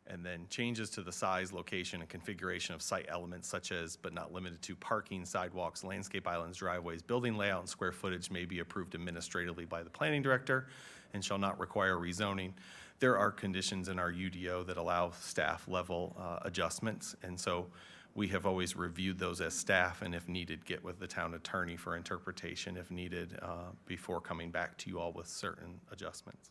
And then changes to the size, location, and configuration of site elements such as, but not limited to, parking, sidewalks, landscape islands, driveways, building layout, and square footage may be approved administratively by the planning director and shall not require rezoning. There are conditions in our UDO that allow staff level adjustments, and so we have always reviewed those as staff, and if needed, get with the town attorney for interpretation if needed before coming back to you all with certain adjustments.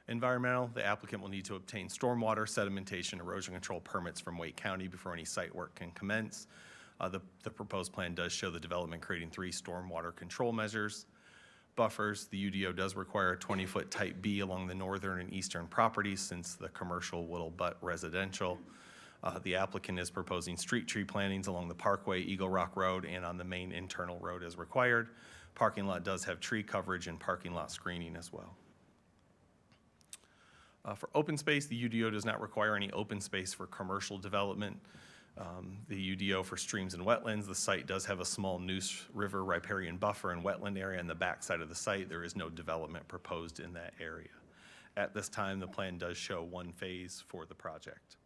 Environmental, the applicant will need to obtain stormwater, sedimentation, erosion control permits from Wake County before any site work can commence. The proposed plan does show the development creating 3 stormwater control measures. Buffers, the UDO does require a 20-foot type B along the northern and eastern properties since the commercial will abut residential. The applicant is proposing street tree plantings along the Parkway, Eagle Rock Road, and on the main internal road as required. Parking lot does have tree coverage and parking lot screening as well. For open space, the UDO does not require any open space for commercial development. The UDO for streams and wetlands, the site does have a small Neuse River riparian buffer and wetland area on the backside of the site. There is no development proposed in that area. At this time, the plan does show 1 phase for the project.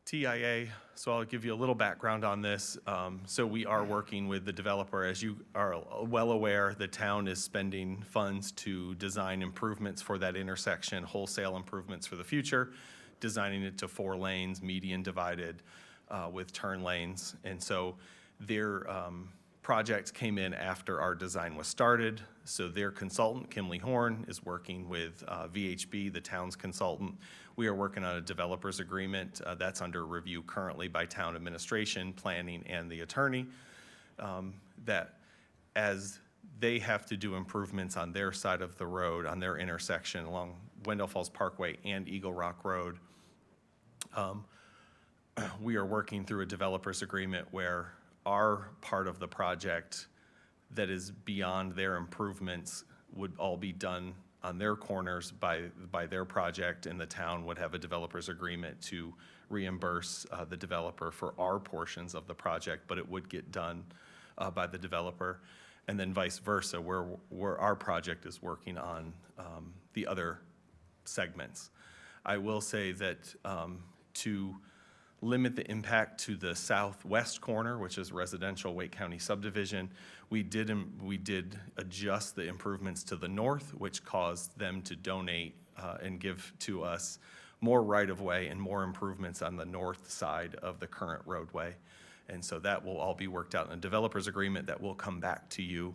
TIA, so I'll give you a little background on this. So we are working with the developer. As you are well aware, the town is spending funds to design improvements for that intersection, wholesale improvements for the future, designing it to 4 lanes, median divided with turn lanes. And so their project came in after our design was started. So their consultant, Kimley Horn, is working with VHB, the town's consultant. We are working on a developer's agreement that's under review currently by town administration, planning, and the attorney. That as they have to do improvements on their side of the road, on their intersection along Wendell Falls Parkway and Eagle Rock Road, we are working through a developer's agreement where our part of the project that is beyond their improvements would all be done on their corners by their project, and the town would have a developer's agreement to reimburse the developer for our portions of the project, but it would get done by the developer, and then vice versa, where our project is working on the other segments. I will say that to limit the impact to the southwest corner, which is residential Wake County subdivision, we did adjust the improvements to the north, which caused them to donate and give to us more right-of-way and more improvements on the north side of the current roadway. And so that will all be worked out in a developer's agreement that will come back to you.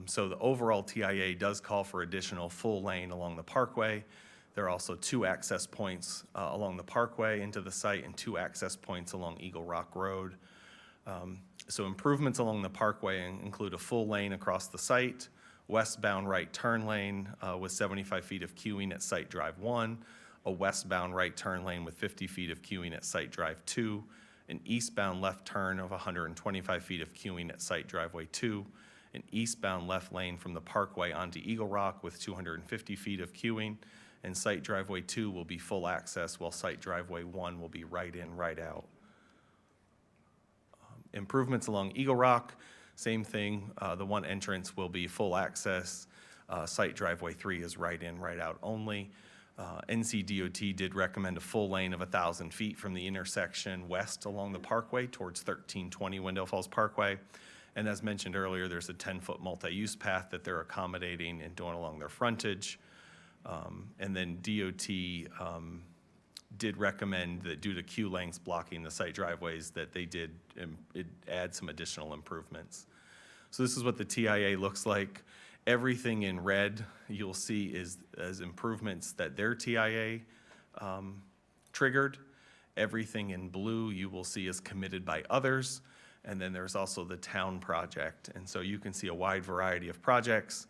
So the overall TIA does call for additional full lane along the Parkway. There are also 2 access points along the Parkway into the site and 2 access points along Eagle Rock Road. So improvements along the Parkway include a full lane across the site, westbound right turn lane with 75 feet of queuing at Site Drive 1, a westbound right turn lane with 50 feet of queuing at Site Drive 2, an eastbound left turn of 125 feet of queuing at Site Driveway 2, an eastbound left lane from the Parkway onto Eagle Rock with 250 feet of queuing, and Site Driveway 2 will be full access, while Site Driveway 1 will be right in, right out. Improvements along Eagle Rock, same thing. The one entrance will be full access. Site Driveway 3 is right in, right out only. NCDOT did recommend a full lane of 1,000 feet from the intersection west along the Parkway towards 1320 Wendell Falls Parkway. And as mentioned earlier, there's a 10-foot multi-use path that they're accommodating and doing along their frontage. And then DOT did recommend that due to queue lengths blocking the site driveways, that they did add some additional improvements. So this is what the TIA looks like. Everything in red you'll see is as improvements that their TIA triggered. Everything in blue you will see is committed by others. And then there's also the town project. And so you can see a wide variety of projects,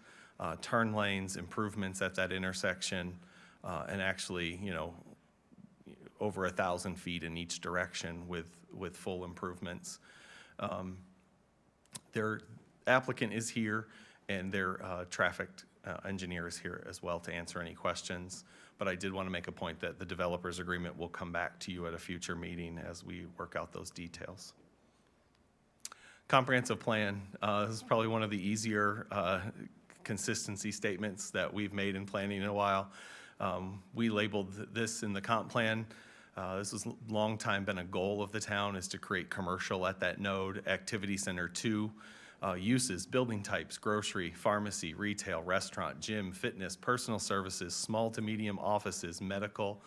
turn lanes, improvements at that intersection, and actually, you know, over 1,000 feet in each direction with full improvements. Their applicant is here, and their traffic engineer is here as well to answer any questions. But I did want to make a point that the developer's agreement will come back to you at a future meeting as we work out those details. Comprehensive plan, this is probably one of the easier consistency statements that we've made in planning in a while. We labeled this in the comp plan. This has long time been a goal of the town, is to create commercial at that node. Activity Center 2, uses, building types, grocery, pharmacy, retail, restaurant, gym, fitness, personal services, small to medium offices, medical,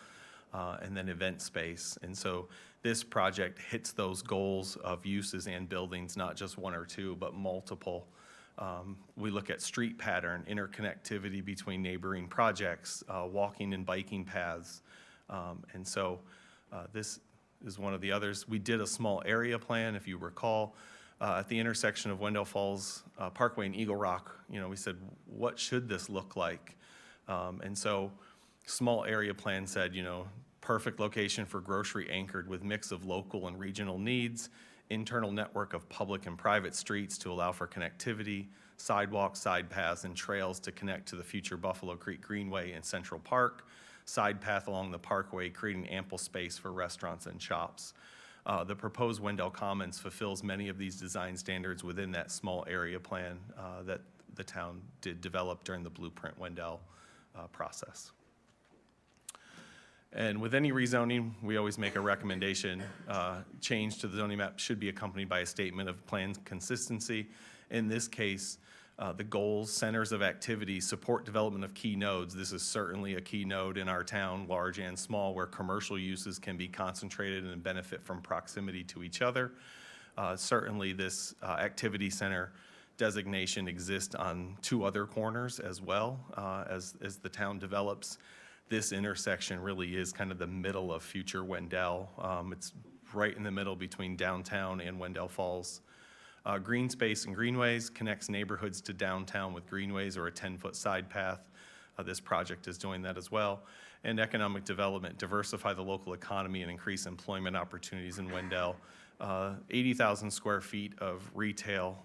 and then event space. And so this project hits those goals of uses and buildings, not just one or two, but multiple. We look at street pattern, interconnectivity between neighboring projects, walking and biking paths. And so this is one of the others. We did a small area plan, if you recall, at the intersection of Wendell Falls Parkway and Eagle Rock. You know, we said, what should this look like? And so small area plan said, you know, perfect location for grocery anchored with mix of local and regional needs, internal network of public and private streets to allow for connectivity, sidewalks, side paths, and trails to connect to the future Buffalo Creek Greenway and Central Park, side path along the Parkway, creating ample space for restaurants and shops. The proposed Wendell Commons fulfills many of these design standards within that small area plan that the town did develop during the Blueprint Wendell process. And with any rezoning, we always make a recommendation. Change to the zoning map should be accompanied by a statement of plan consistency. In this case, the goals, centers of activity, support development of key nodes. This is certainly a key node in our town, large and small, where commercial uses can be concentrated and benefit from proximity to each other. Certainly this activity center designation exists on two other corners as well as the town develops. This intersection really is kind of the middle of future Wendell. It's right in the middle between downtown and Wendell Falls. Green space and greenways connects neighborhoods to downtown with greenways or a 10-foot side path. This project is doing that as well. And economic development, diversify the local economy and increase employment opportunities in Wendell. 80,000 square feet of retail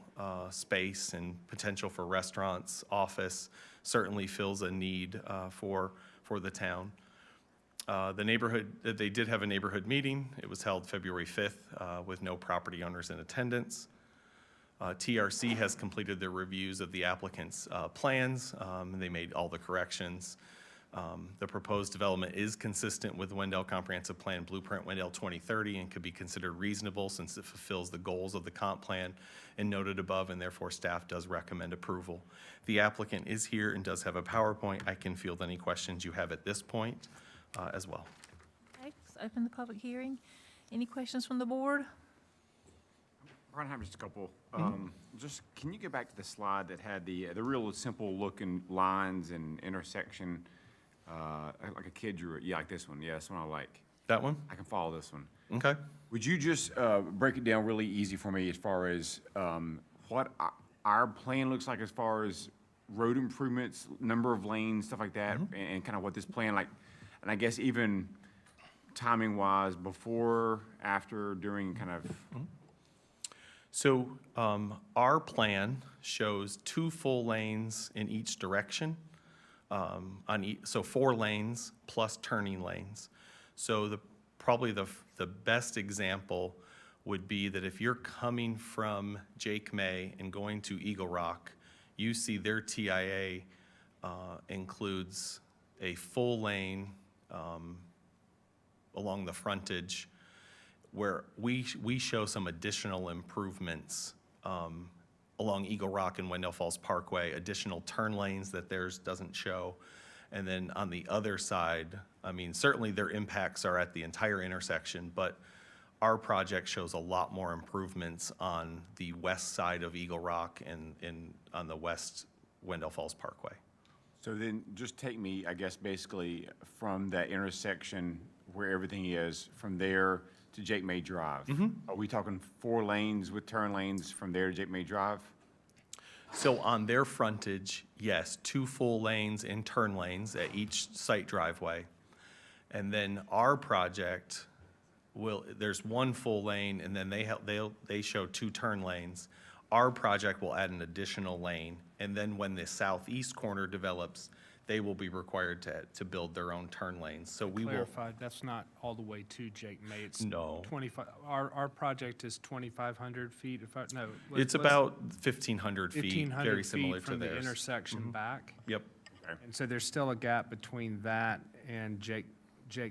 space and potential for restaurants, office, certainly fills a need for the town. The neighborhood, they did have a neighborhood meeting. It was held February 5th with no property owners in attendance. TRC has completed their reviews of the applicant's plans. They made all the corrections. The proposed development is consistent with Wendell Comprehensive Plan Blueprint Wendell 2030 and could be considered reasonable since it fulfills the goals of the comp plan and noted above, and therefore staff does recommend approval. The applicant is here and does have a PowerPoint. I can field any questions you have at this point as well. Okay, let's open the public hearing. Any questions from the board? Brian, I have just a couple. Just, can you go back to the slide that had the real simple looking lines and intersection, like a kid drew it? Yeah, like this one. Yeah, this one I like. That one? I can follow this one. Okay. Would you just break it down really easy for me as far as what our plan looks like as far as road improvements, number of lanes, stuff like that, and kind of what this plan like, and I guess even timing-wise, before, after, during, kind of? So our plan shows 2 full lanes in each direction, so 4 lanes plus turning lanes. So probably the best example would be that if you're coming from Jake May and going to Eagle Rock, you see their TIA includes a full lane along the frontage, where we show some additional improvements along Eagle Rock and Wendell Falls Parkway, additional turn lanes that theirs doesn't show. And then on the other side, I mean, certainly their impacts are at the entire intersection, but our project shows a lot more improvements on the west side of Eagle Rock and on the west Wendell Falls Parkway. So then, just take me, I guess, basically from that intersection where everything is, from there to Jake May Drive. Are we talking 4 lanes with turn lanes from there to Jake May Drive? So on their frontage, yes, 2 full lanes and turn lanes at each site driveway. And then our project there's 1 full lane, and then they show 2 turn lanes. Our project will add an additional lane, and then when the southeast corner develops, they will be required to build their own turn lanes. So we will. Clarified, that's not all the way to Jake May. It's No. 25, our project is 2,500 feet, if I, no. It's about 1,500 feet, 1,500 very similar feet to from the theirs. intersection back. Yep, And so there's still a gap between that and Jake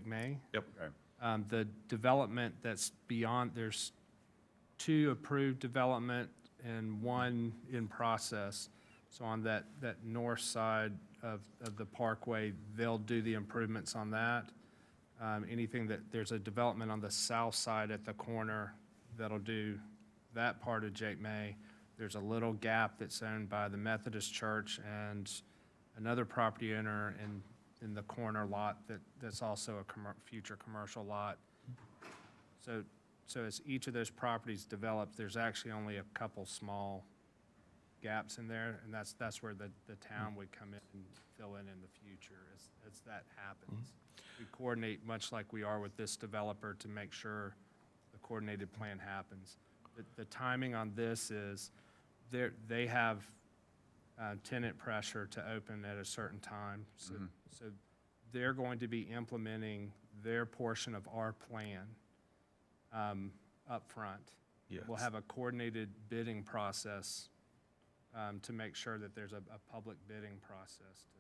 May. yep. Okay. The development that's beyond, there's 2 approved development and 1 in process. So on that north side of the parkway, they'll do the improvements on that. There's a development on the south side at the corner that'll do that part of Jake May. There's a little gap that's owned by the Methodist Church and another property owner in the corner lot that's also a future commercial lot. So as each of those properties develop, there's actually only a couple small gaps in there, and that's where the town would come in and fill in the future as that happens. We coordinate much like we are with this developer to make sure the coordinated plan happens. The timing on this is they have tenant pressure to open at a certain time. So they're going to be implementing their portion of our plan up front. Yes. We'll have a coordinated bidding process to make sure that there's a public bidding process to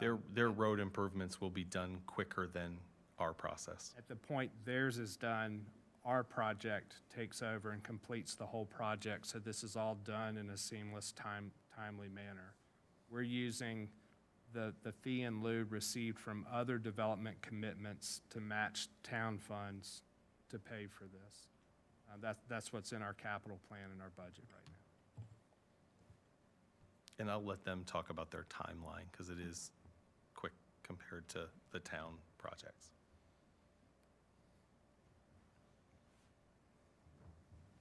that. Their road improvements will be done quicker than our process. At the point theirs is done, our project takes over and completes the whole project, so this is all done in a seamless, timely manner. We're using the fee in lieu received from other development commitments to match town funds to pay for this. That's what's in our capital plan and our budget right now. And I'll let them talk about their timeline, because it is quick compared to the town projects.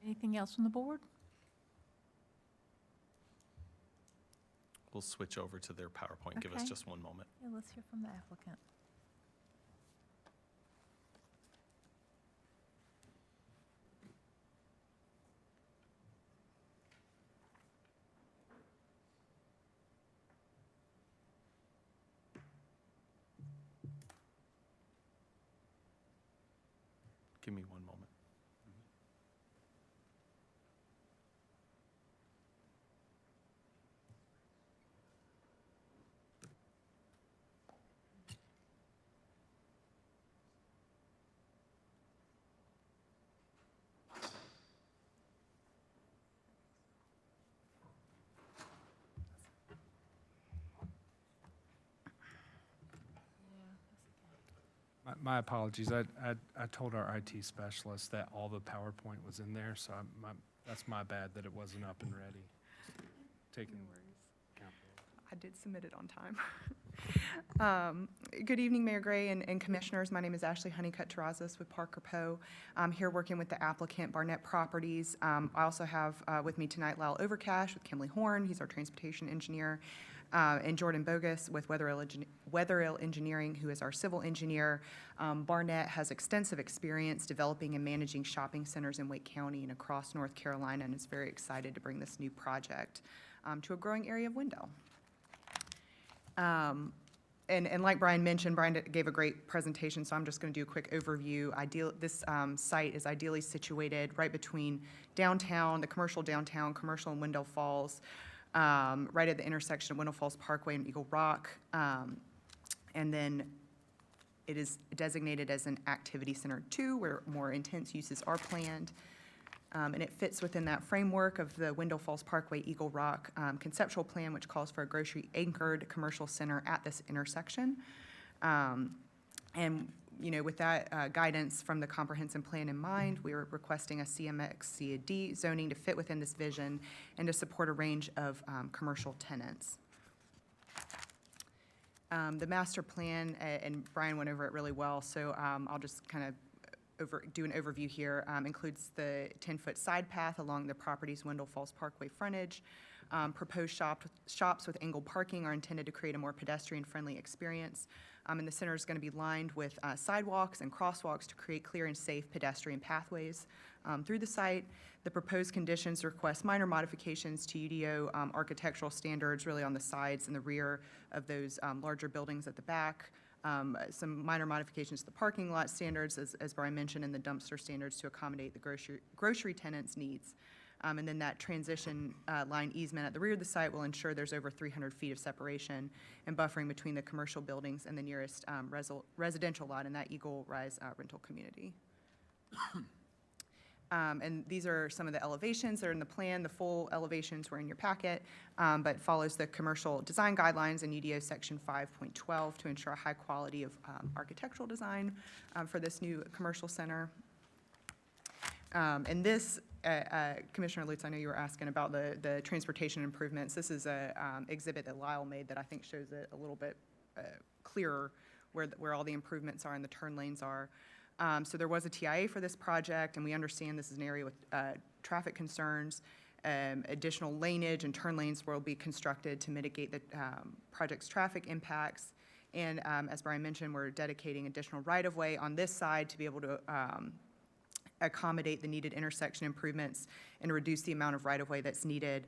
Anything else from the board? We'll switch over to their PowerPoint. Give us Okay. just one moment. Yeah, let's hear from the applicant. Give me one moment. My apologies. I told our IT specialist that all the PowerPoint was in there, so that's my bad that it wasn't up and ready. Taking account for it. I did submit it on time. Good evening, Mayor Gray and Commissioners. My name is Ashley Honeycutt-Terrazas with Parker Poe. I'm here working with the applicant, Barnett Properties. I also have with me tonight Lyle Overcash with Kimley Horn. He's our transportation engineer. and Jordan Bogus with Weatherill Engineering, who is our civil engineer. Barnett has extensive experience developing and managing shopping centers in Wake County and across North Carolina, and is very excited to bring this new project to a growing area of Wendell. And like Brian mentioned, Brian gave a great presentation, so I'm just going to do a quick overview. This site is ideally situated right between downtown, the commercial downtown, commercial and Wendell Falls, right at the intersection of Wendell Falls Parkway and Eagle Rock. And then it is designated as an Activity Center 2, where more intense uses are planned. And it fits within that framework of the Wendell Falls Parkway Eagle Rock conceptual plan, which calls for a grocery-anchored commercial center at this intersection. And, you know, with that guidance from the comprehensive plan in mind, we are requesting a CMX-CAD zoning to fit within this vision and to support a range of commercial tenants. The master plan, and Brian went over it really well, so I'll just kind of do an overview here, includes the 10-foot side path along the property's Wendell Falls Parkway frontage. Proposed shops with angled parking are intended to create a more pedestrian-friendly experience. And the center is going to be lined with sidewalks and crosswalks to create clear and safe pedestrian pathways through the site. The proposed conditions request minor modifications to UDO architectural standards, really on the sides and the rear of those larger buildings at the back. Some minor modifications to the parking lot standards, as Brian mentioned, and the dumpster standards to accommodate the grocery tenants' needs. And then that transition line easement at the rear of the site will ensure there's over 300 feet of separation and buffering between the commercial buildings and the nearest residential lot in that Eagle Rise rental community. And these are some of the elevations that are in the plan. The full elevations were in your packet, but follows the commercial design guidelines in UDO section 5.12 to ensure a high quality of architectural design for this new commercial center. And this, Commissioner Lutz, I know you were asking about the transportation improvements. This is a exhibit that Lyle made that I think shows it a little bit clearer where all the improvements are and the turn lanes are. So there was a TIA for this project, and we understand this is an area with traffic concerns. Additional laneage and turn lanes will be constructed to mitigate the project's traffic impacts. And as Brian mentioned, we're dedicating additional right-of-way on this side to be able to accommodate the needed intersection improvements and reduce the amount of right-of-way that's needed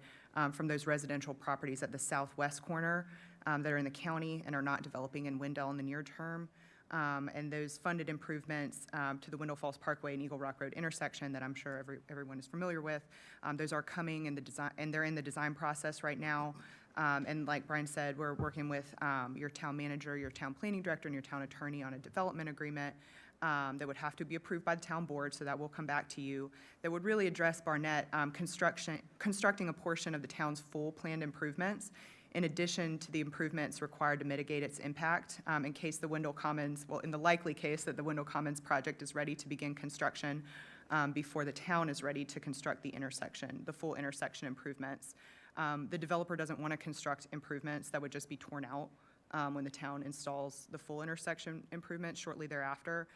from those residential properties at the southwest corner that are in the county and are not developing in Wendell in the near term. And those funded improvements to the Wendell Falls Parkway and Eagle Rock Road intersection that I'm sure everyone is familiar with, those are coming in the design, and they're in the design process right now. And like Brian said, we're working with your town manager, your town planning director, and your town attorney on a development agreement that would have to be approved by the town board, so that will come back to you, that would really address Barnett constructing a portion of the town's full planned improvements, in addition to the improvements required to mitigate its impact in case the Wendell Commons, well, in the likely case that the Wendell Commons project is ready to begin construction before the town is ready to construct the intersection, the full intersection improvements. The developer doesn't want to construct improvements that would just be torn out when the town installs the full intersection improvements shortly thereafter.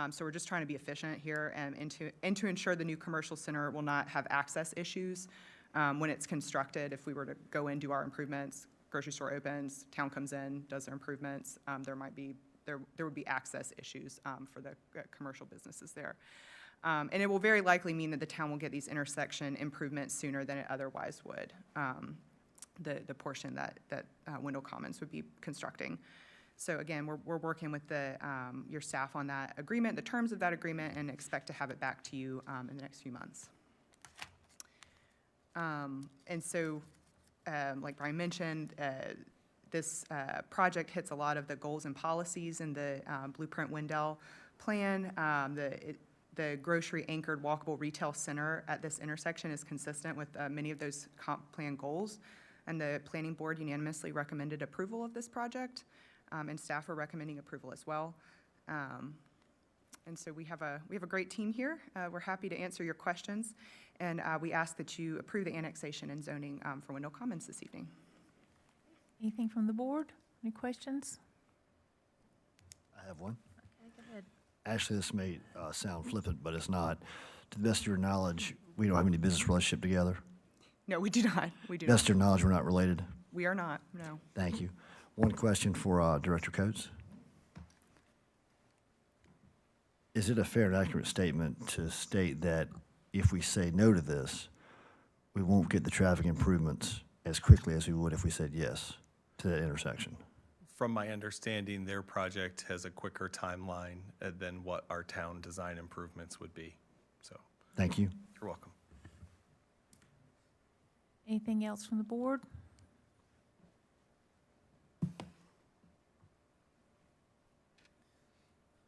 So we're just trying to be efficient here and to ensure the new commercial center will not have access issues when it's constructed. If we were to go in, do our improvements, grocery store opens, town comes in, does their improvements, there would be access issues for the commercial businesses there. And it will very likely mean that the town will get these intersection improvements sooner than it otherwise would, the portion that Wendell Commons would be constructing. So again, we're working with your staff on that agreement, the terms of that agreement, and expect to have it back to you in the next few months. And so, like Brian mentioned, this project hits a lot of the goals and policies in the Blueprint Wendell plan. The grocery-anchored walkable retail center at this intersection is consistent with many of those comp plan goals, and the planning board unanimously recommended approval of this project, and staff are recommending approval as well. And so we have a great team here. We're happy to answer your questions, and we ask that you approve the annexation and zoning for Wendell Commons this evening. Anything from the board? Any questions? I have one. Okay, go ahead. Actually, this may sound flippant, but it's not. To the best of your knowledge, we don't have any business relationship together. No, we do not. We do Best not. of your knowledge, we're not related. We are not, no. Thank you. One question for Director Coates. Is it a fair and accurate statement to state that if we say no to this, we won't get the traffic improvements as quickly as we would if we said yes to that intersection? From my understanding, their project has a quicker timeline than what our town design improvements would be. So, Thank you. you're welcome. Anything else from the board?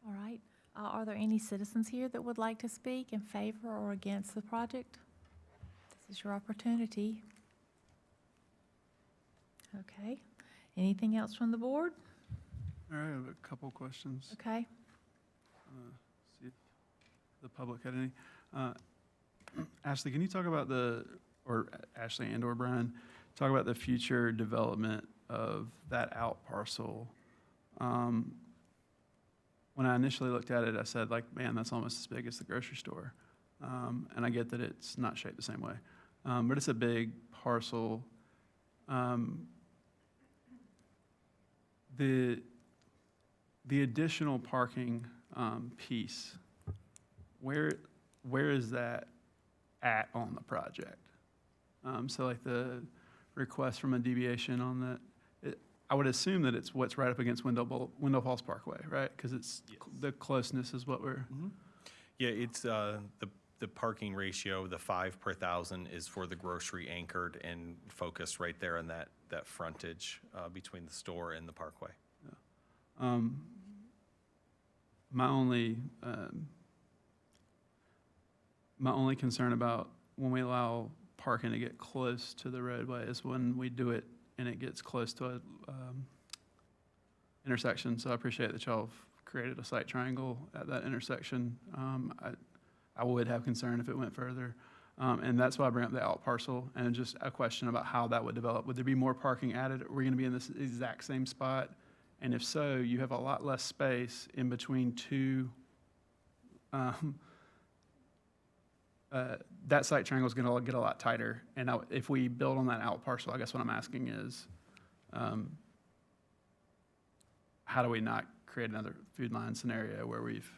All right. Are there any citizens here that would like to speak in favor or against the project? This is your opportunity. Okay. Anything else from the board? All right, I have a couple questions. Okay. See if the public had any. Ashley, can you talk about or Ashley and/or Brian, talk about the future development of that out parcel? When I initially looked at it, I said, like, man, that's almost as big as the grocery store. And I get that it's not shaped the same way. But it's a big parcel. The additional parking piece, where is that at on the project? So like the request from a deviation on that, I would assume that it's what's right up against Wendell Falls Parkway, right? Because it's the closeness is what we're. Yeah, it's the parking ratio, the 5 per 1,000 is for the grocery anchored and focused right there on that frontage between the store and the parkway. My only concern about when we allow parking to get close to the roadway is when we do it and it gets close to a intersection. So I appreciate that y'all have created a site triangle at that intersection. I would have concern if it went further. And that's why I bring up the out parcel and just a question about how that would develop. Would there be more parking added? Are we going to be in this exact same spot? And if so, you have a lot less space in between two. That site triangle is going to get a lot tighter. And if we build on that out parcel, I guess what I'm asking is, how do we not create another food line scenario where we've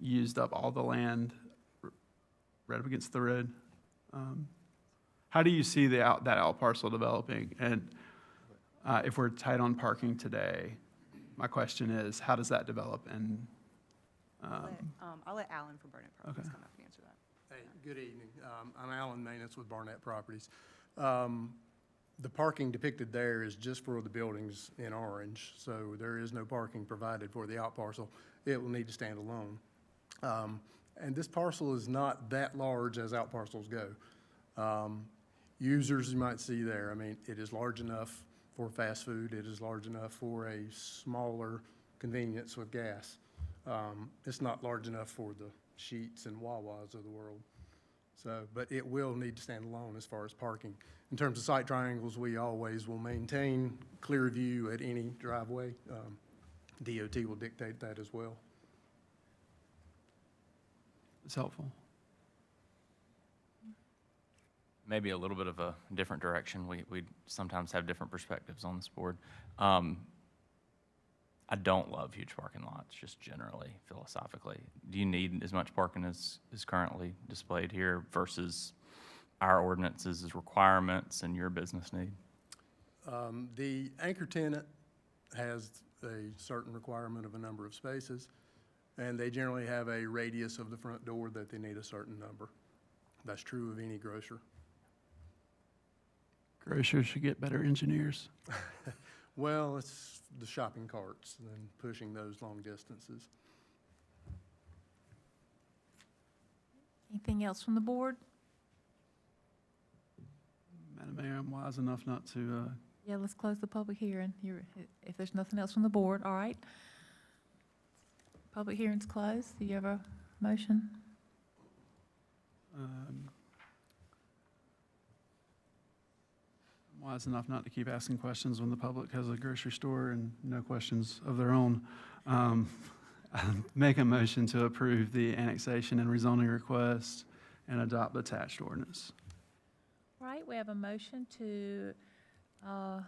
used up all the land right up against the road? How do you see that out parcel developing? And if we're tight on parking today, my question is, how does that develop? And I'll let Alan from Burnett Properties come up and answer that. Hey, good evening. I'm Alan Maintenance with Barnett Properties. The parking depicted there is just for the buildings in orange, so there is no parking provided for the out parcel. It will need to stand alone. And this parcel is not that large as out parcels go. Users you might see there, I mean, it is large enough for fast food. It is large enough for a smaller convenience with gas. It's not large enough for the Sheets and Wawas of the world. So, but it will need to stand alone as far as parking. In terms of site triangles, we always will maintain clear view at any driveway. DOT will dictate that as well. it's helpful. Maybe a little bit of a different direction. We sometimes have different perspectives on this board. I don't love huge parking lots, just generally, philosophically. Do you need as much parking as is currently displayed here versus our ordinances' requirements and your business need? The anchor tenant has a certain requirement of a number of spaces, and they generally have a radius of the front door that they need a certain number. That's true of any grocer. Grocers should get better engineers. Well, it's the shopping carts and pushing those long distances. Anything else from the board? Madam Mayor, I'm wise enough not to, Yeah, let's close the public hearing. If there's nothing else from the board, all right. Public hearing's closed. Do you have a motion? I'm wise enough not to keep asking questions when the public has a grocery store and no questions of their own. Make a motion to approve the annexation and rezoning request and adopt the attached ordinance. All right, we have a motion to Approve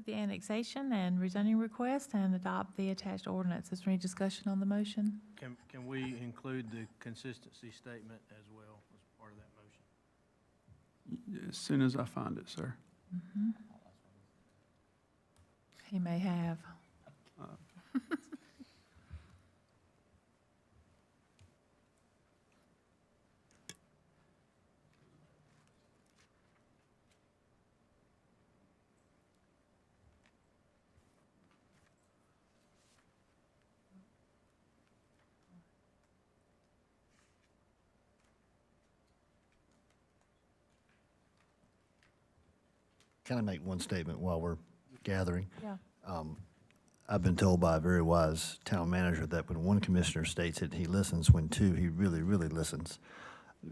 the annexation and rezoning request and adopt the attached ordinance. Is there any discussion on the motion? Can we include the consistency statement as well as part of that motion? As soon as I find it, sir. He may have. Kind of make one statement while we're gathering. Yeah. I've been told by a very wise town manager that when one commissioner states it, he listens. When two, he really, really listens.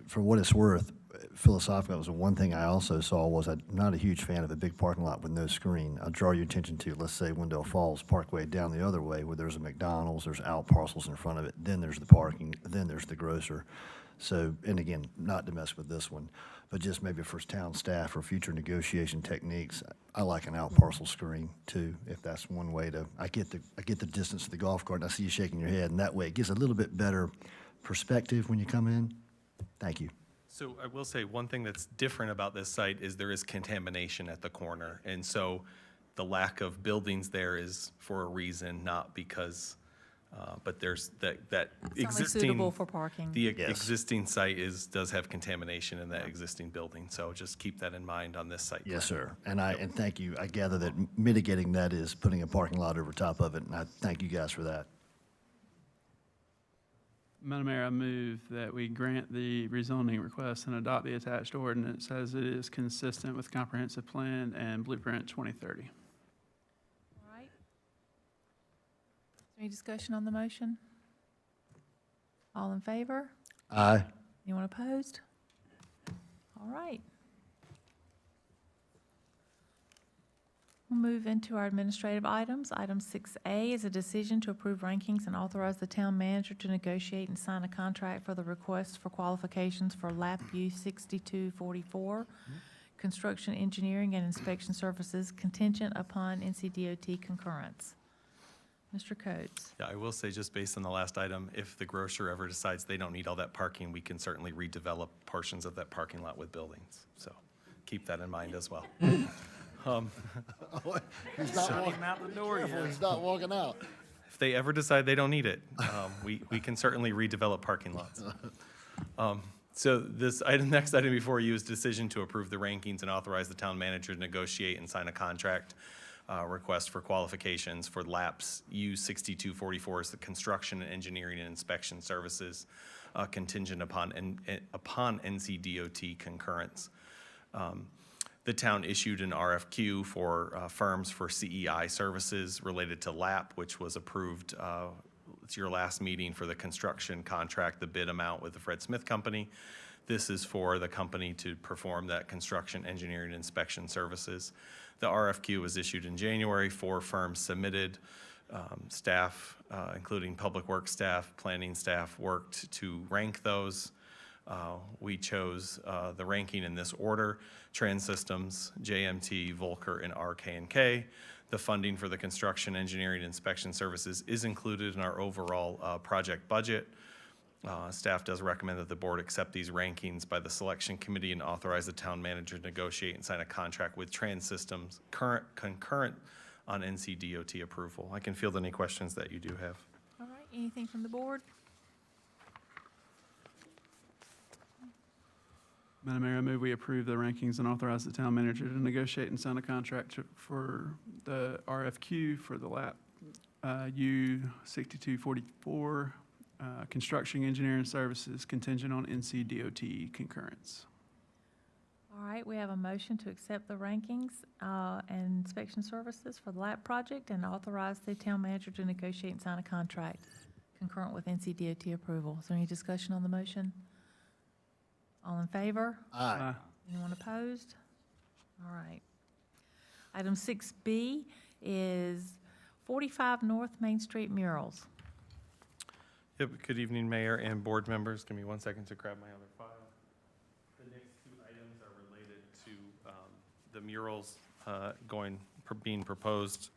For what it's worth, philosophically, that was the one thing I also saw was I'm not a huge fan of a big parking lot with no screen. I'll draw your attention to, let's say, Wendell Falls Parkway down the other way where there's a McDonald's, there's out parcels in front of it, then there's the parking, then there's the grocer. So, and again, not to mess with this one, but just maybe for town staff or future negotiation techniques, I like an out parcel screen too, if that's one way to, I get the distance of the golf cart and I see you shaking your head, and that way it gives a little bit better perspective when you come in. Thank you. So I will say, one thing that's different about this site is there is contamination at the corner. And so the lack of buildings there is for a reason, not because, but there's that It's only existing. suitable for parking. The Yes. existing site does have contamination in that existing building. So just keep that in mind on this site. Yes, plan. sir. And thank you. I gather that mitigating that is putting a parking lot over top of it, and I thank you guys for that. Madam Mayor, I move that we grant the rezoning request and adopt the attached ordinance as it is consistent with comprehensive plan and blueprint 2030. All right. Is there any discussion on the motion? All in favor? Aye. Anyone opposed? All right. We'll move into our administrative items. Item 6A is a decision to approve rankings and authorize the town manager to negotiate and sign a contract for the request for qualifications for LAP U 6244, construction, engineering, and inspection services contingent upon NCDOT concurrence. Mr. Coates. Yeah, I will say, just based on the last item, if the grocer ever decides they don't need all that parking, we can certainly redevelop portions of that parking lot with buildings. So keep that in mind as well. He's not walking out. If they ever decide they don't need it, we can certainly redevelop parking lots. So this item, next item before you is decision to approve the rankings and authorize the town manager to negotiate and sign a contract request for qualifications for LAPS U 6244 is the construction and engineering and inspection services contingent upon NCDOT concurrence. The town issued an RFQ for firms for CEI services related to LAP, which was approved, it's your last meeting for the construction contract, the bid amount with the Fred Smith Company. This is for the company to perform that construction, engineering, and inspection services. The RFQ was issued in January. 4 firms submitted. Staff, including public works staff, planning staff, worked to rank those. We chose the ranking in this order: Trans Systems, JMT, Volker, and RK&K. The funding for the construction, engineering, and inspection services is included in our overall project budget. Staff does recommend that the board accept these rankings by the selection committee and authorize the town manager to negotiate and sign a contract with Trans Systems concurrent on NCDOT approval. I can field any questions that you do have. All right, anything from the board? Madam Mayor, I move we approve the rankings and authorize the town manager to negotiate and sign a contract for the RFQ for the LAP U 6244 construction engineering services contingent on NCDOT concurrence. All right, we have a motion to accept the rankings and inspection services for the LAP project and authorize the town manager to negotiate and sign a contract concurrent with NCDOT approval. Is there any discussion on the motion? All in favor? Aye. Anyone opposed? All right. Item 6B is 45 North Main Street murals. Yep, good evening, Mayor and board members. Give me one second to grab my other file. The next 2 items the murals being proposed.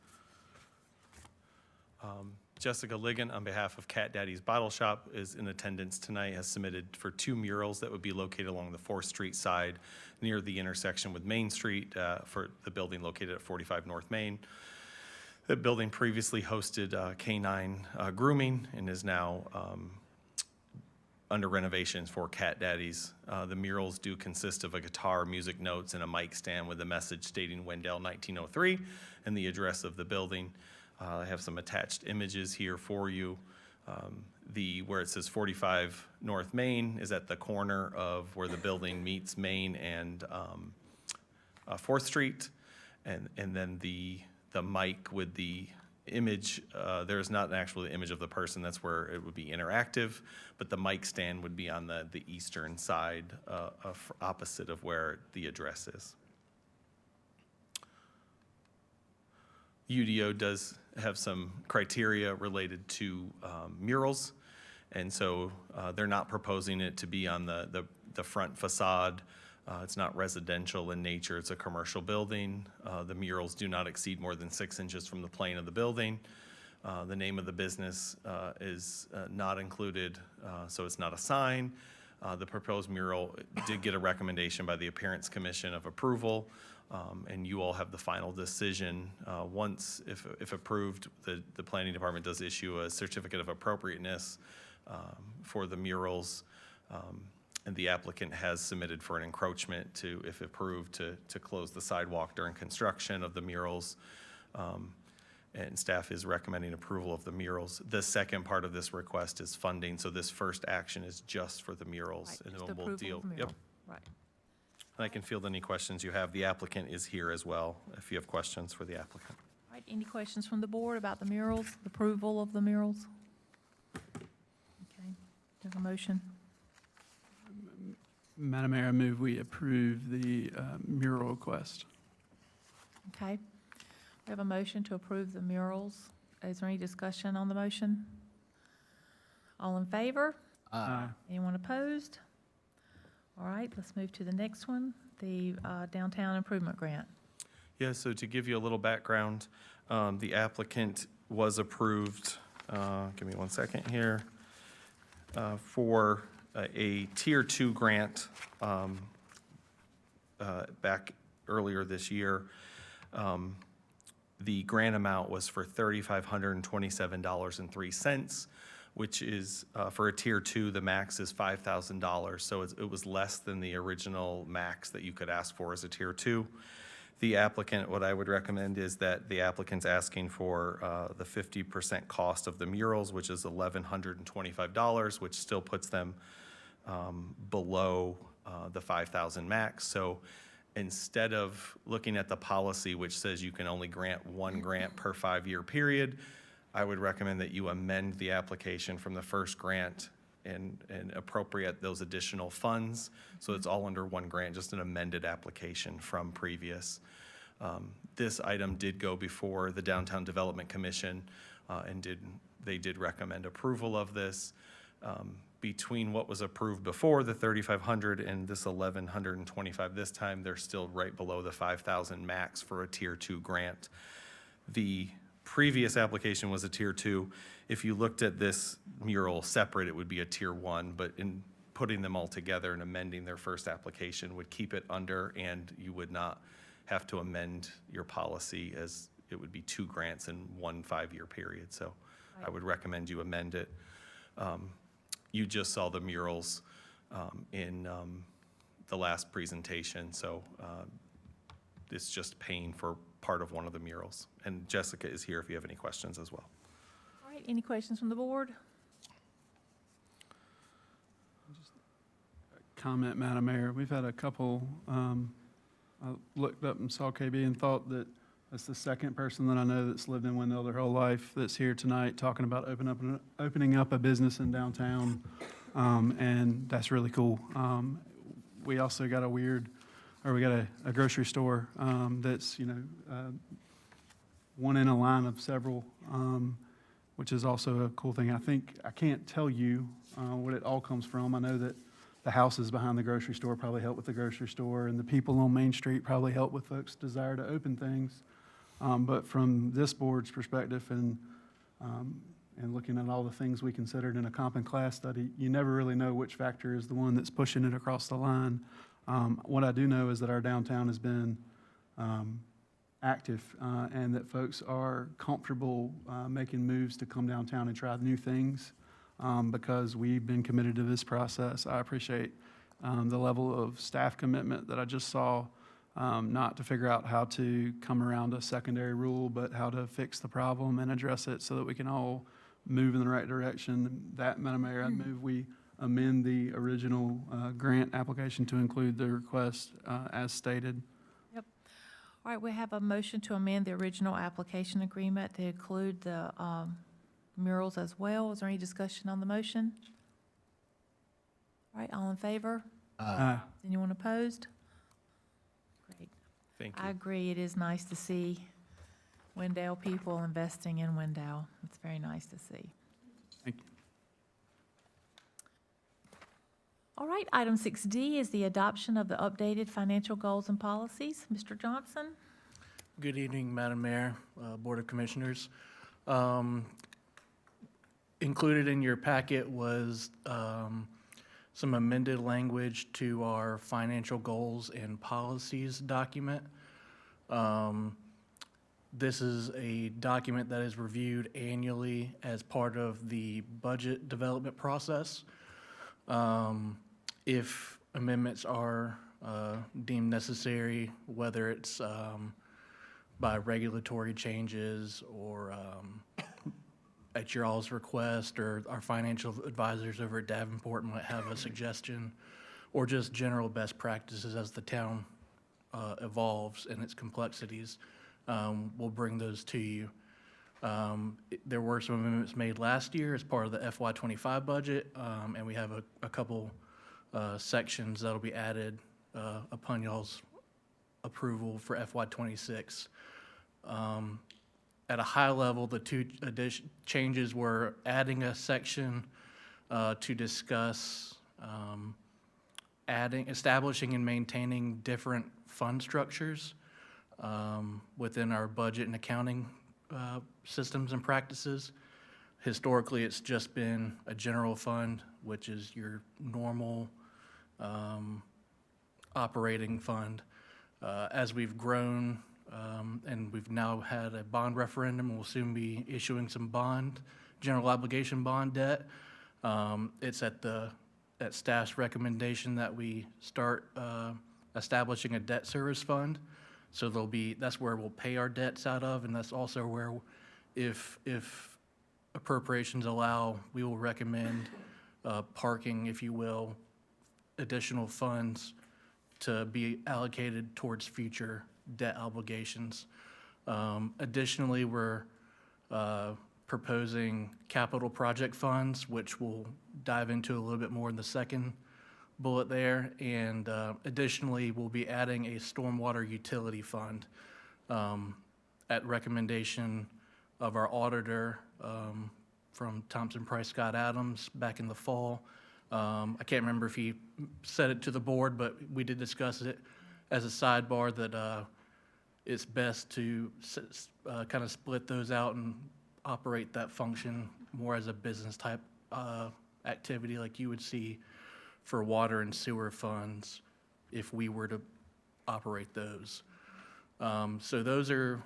Jessica Ligon, on behalf of Cat Daddy's Bottle Shop, is in attendance tonight, has submitted for 2 murals that would be located along the 4th Street side near the intersection with Main Street for the building located at 45 North Main. The building previously hosted canine grooming and is now under renovations for Cat Daddy's. The murals do consist of a guitar, music notes, and a mic stand with a message stating Wendell 1903 and the address of the building. I have some attached images here for you. Where it says 45 North Main is at the corner of where the building meets Main and 4th Street. And then the mic with the image, there is not an actual image of the person, that's where it would be interactive, but the mic stand would be on the eastern side, opposite of where the address is. UDO does have some criteria related to murals, and so they're not proposing it to be on the front facade. It's not residential in nature, it's a commercial building. The murals do not exceed more than 6 inches from the plane of the building. The name of the business is not included, so it's not a sign. The proposed mural did get a recommendation by the Appearance Commission of approval, and you all have the final decision. Once, if approved, the Planning Department does issue a certificate of appropriateness for the murals, and the applicant has submitted for an encroachment to, if approved, to close the sidewalk during construction of the murals. And staff is recommending approval of the murals. The second part of this request is funding, so this first action is just for the murals. Right, And just then we'll approval deal. of mural. Yep. Right. And I can field any questions you have. The applicant is here as well, if you have questions for the applicant. All right, any questions from the board about the murals, the approval of the murals? Okay, there's a motion. Madam Mayor, I move we approve the mural request. Okay. We have a motion to approve the murals. Is there any discussion on the motion? All in favor? Aye. Anyone opposed? All right, let's move to the next one, the downtown improvement grant. Yeah, so to give you a little background, the applicant was approved, give me 1 second here, for a Tier 2 grant back earlier this year. The grant amount was for $3,527.03, which is, for a Tier 2, the max is $5,000. So it was less than the original max that you could ask for as a Tier 2. The applicant, what I would recommend is that the applicant's asking for the 50% cost of the murals, which is $1,125, which still puts them below the 5,000 max. So instead of looking at the policy, which says you can only grant 1 grant per 5-year period, I would recommend that you amend the application from the first grant and appropriate those additional funds. So it's all under 1 grant, just an amended application from previous. This item did go before the Downtown Development Commission, and they did recommend approval of this. Between what was approved before, the $3,500, and this $1,125 this time, they're still right below the 5,000 max for a Tier 2 grant. The previous application was a Tier 2. If you looked at this mural separate, it would be a Tier 1, but in putting them all together and amending their first application would keep it under, and you would not have to amend your policy, as it would be 2 grants in 1 5-year period. So I would recommend you amend it. You just saw the murals in the last presentation, so it's just paying for part of one of the murals. And Jessica is here if you have any questions as well. All right, any questions from the board? Comment, Madam Mayor. We've had a couple, I looked up and saw KB and thought that that's the second person that I know that's lived in Wendell their whole life that's here tonight talking about opening up a business in downtown, and that's really cool. We also got we got a grocery store that's, one in a line of several, which is also a cool thing. I can't tell you what it all comes from. I know that the houses behind the grocery store probably help with the grocery store, and the people on Main Street probably help with folks' desire to open things. But from this board's perspective and looking at all the things we considered in a comp and class study, you never really know which factor is the one that's pushing it across the line. What I do know is that our downtown has been active and that folks are comfortable making moves to come downtown and try new things because we've been committed to this process. I appreciate the level of staff commitment that I just saw, not to figure out how to come around a secondary rule, but how to fix the problem and address it so that we can all move in the right direction. That, Madam Mayor, I move we amend the original grant application to include the request as stated. Yep. All right, we have a motion to amend the original application agreement to include the murals as well. Is there any discussion on the motion? All right, all in favor? Aye. Anyone opposed? Great. Thank I you. agree, it is nice to see Wendell people investing in Wendell. It's very nice to see. Thank you. All right, item 6D is the adoption of the updated financial goals and policies. Mr. Johnson? Good evening, Madam Mayor, Board of Commissioners. Included in your packet was some amended language to our financial goals and policies document. This is a document that is reviewed annually as part of the budget development process. If amendments are deemed necessary, whether it's by regulatory changes or at your all's request, or our financial advisors over at Davenport might have a suggestion, or just general best practices as the town evolves in its complexities, we'll bring those to you. There were some amendments made last year as part of the FY25 budget, and we have a couple sections that'll be added upon y'all's approval for FY26. At a high level, the two changes were adding a section to discuss establishing and maintaining different fund structures within our budget and accounting systems and practices. Historically, it's just been a general fund, which is your normal operating fund. As we've grown, and we've now had a bond referendum, we'll soon be issuing some general obligation bond debt. It's at staff's recommendation that we start establishing a debt service fund. So that's where we'll pay our debts out of, and that's also where, if appropriations allow, we will recommend parking, if you will, additional funds to be allocated towards future debt obligations. Additionally, we're proposing capital project funds, which we'll dive into a little bit more in the second bullet there. And additionally, we'll be adding a stormwater utility fund at recommendation of our auditor from Thompson Price Scott Adams back in the fall. I can't remember if he said it to the board, but we did discuss it as a sidebar that it's best to kind of split those out and operate that function more as a business type activity like you would see for water and sewer funds if we were to operate those. So those are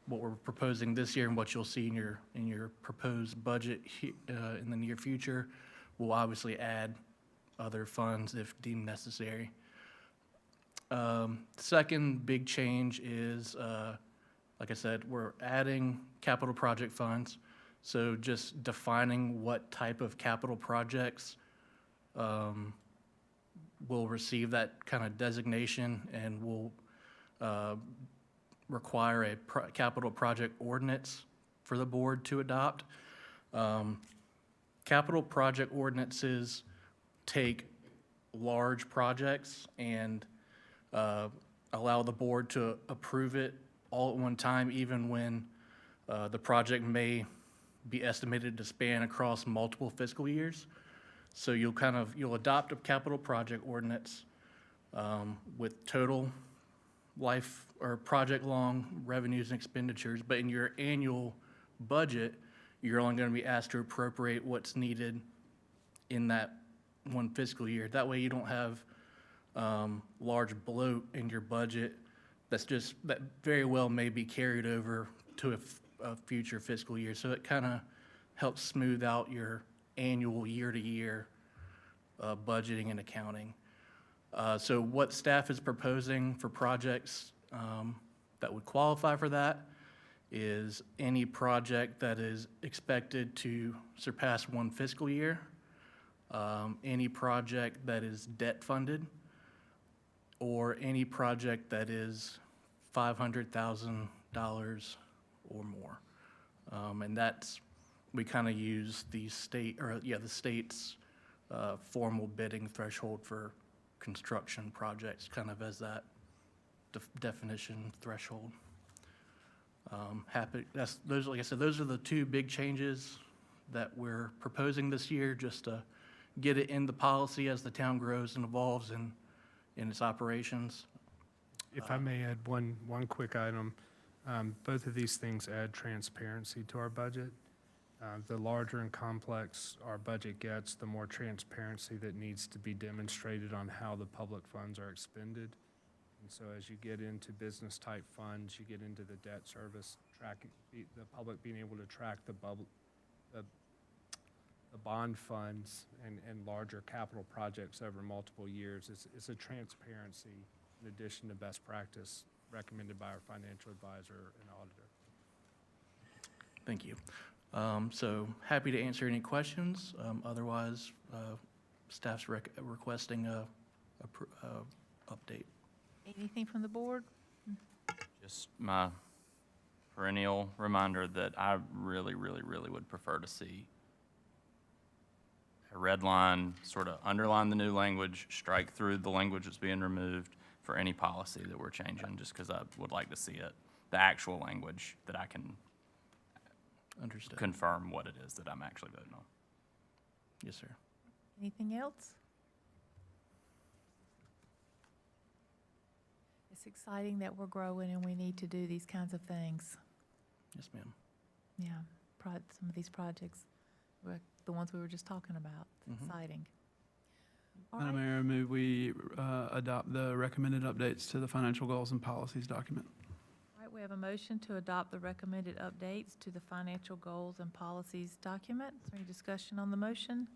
what we're proposing this year and what you'll see in your proposed budget in the near future. We'll obviously add other funds if deemed necessary. Second big change is, like I said, we're adding capital project funds. So just defining what type of capital projects will receive that kind of designation and will require a capital project ordinance for the board to adopt. Capital project ordinances take large projects and allow the board to approve it all at one time, even when the project may be estimated to span across multiple fiscal years. So you'll adopt a capital project ordinance with total life or project-long revenues and expenditures, but in your annual budget, you're only going to be asked to appropriate what's needed in that one fiscal year. That way you don't have large bloat in your budget that very well may be carried over to a future fiscal year. So it kind of helps smooth out your annual year-to-year budgeting and accounting. So what staff is proposing for projects that would qualify for that is any project that is expected to surpass one fiscal year, any project that is debt funded, or any project that is $500,000 or more. And we kind of use the state's formal bidding threshold for construction projects, kind of as that definition threshold. Like I said, those are the two big changes that we're proposing this year, just to get it in the policy as the town grows and evolves in its operations. If I may add one quick item, both of these things add transparency to our budget. The larger and complex our budget gets, the more transparency that needs to be demonstrated on how the public funds are expended. And so as you get into business-type funds, you get into the debt service, the public being able to track the bond funds and larger capital projects over multiple years. It's a transparency in addition to best practice recommended by our financial advisor and auditor. Thank you. So happy to answer any questions. Otherwise, staff's requesting a update. Anything from the board? Just my perennial reminder that I really, really, really would prefer to see a red line, sort of underline the new language, strike through the language that's being removed for any policy that we're changing, just because I would like to see it, the actual language that I can Understood. confirm what it is that I'm actually voting on. Yes, sir. Anything else? It's exciting that we're growing and we need to do these kinds of things. Yes, ma'am. Yeah, some of these projects, the ones we were just talking about. It's exciting. All Madam right. Mayor, I move we adopt the recommended updates to the financial goals and policies document. All right, we have a motion to adopt the recommended updates to the financial goals and policies document. Is there any discussion on the motion?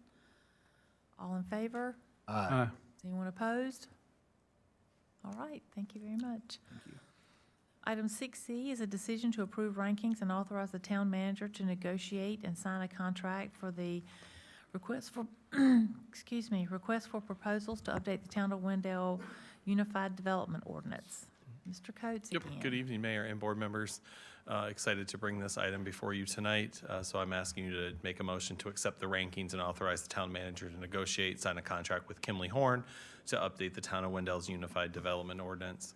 All in favor? Aye. Is anyone opposed? All right, thank you very much. Thank you. Item 6C is a decision to approve rankings and authorize the town manager to negotiate and sign a contract for the request for, request for proposals to update the Town of Wendell Unified Development Ordinance. Mr. Coates again. Yep, good evening, Mayor and board members. Excited to bring this item before you tonight. So I'm asking you to make a motion to accept the rankings and authorize the town manager to negotiate, sign a contract with Kimley Horn to update the Town of Wendell's Unified Development Ordinance.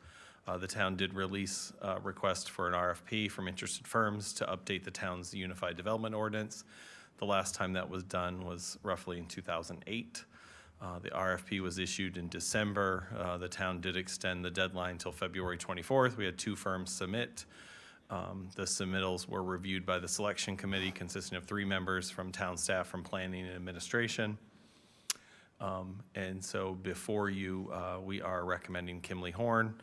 The town did release a request for an RFP from interested firms to update the town's Unified Development Ordinance. The last time that was done was roughly in 2008. The RFP was issued in December. The town did extend the deadline till February 24th. We had 2 firms submit. The submittals were reviewed by the selection committee consisting of 3 members from town staff from planning and administration. And so before you, we are recommending Kimley Horn.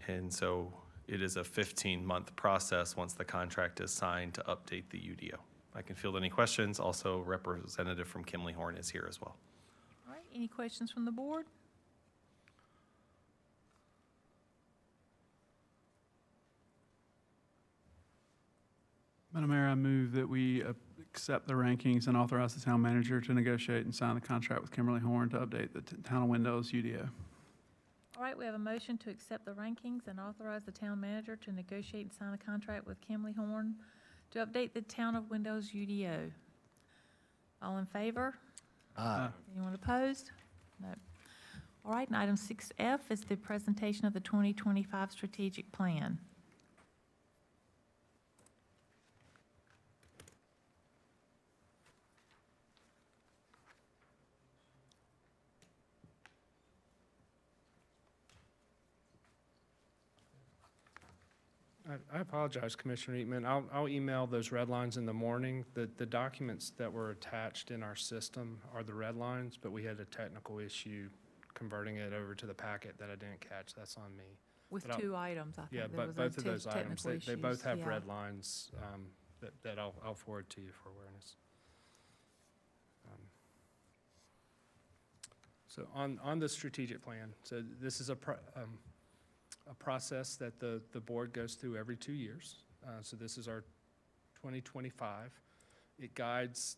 And so it is a 15-month process once the contract is signed to update the UDO. I can field any questions. Also, representative from Kimley Horn is here as well. All right, any questions from the board? Madam Mayor, I move that we accept the rankings and authorize the town manager to negotiate and sign the contract with Kimberly Horn to update the Town of Wendell's UDO. All right, we have a motion to accept the rankings and authorize the town manager to negotiate and sign a contract with Kimley Horn to update the Town of Wendell's UDO. All in favor? Aye. Anyone opposed? No. All right, and item 6F is the presentation of the 2025 strategic plan. I apologize, Commissioner Eatman. I'll email those red lines in the morning. The documents that were attached in our system are the red lines, but we had a technical issue converting it over to the packet that I didn't catch. That's on me. With But I'll- two items, I Yeah, think there but was both of those items, technical they both issues, have yeah. red lines that I'll forward to you for awareness. So on the strategic plan, so this is a process that the board goes through every 2 years. So this is our 2025. It guides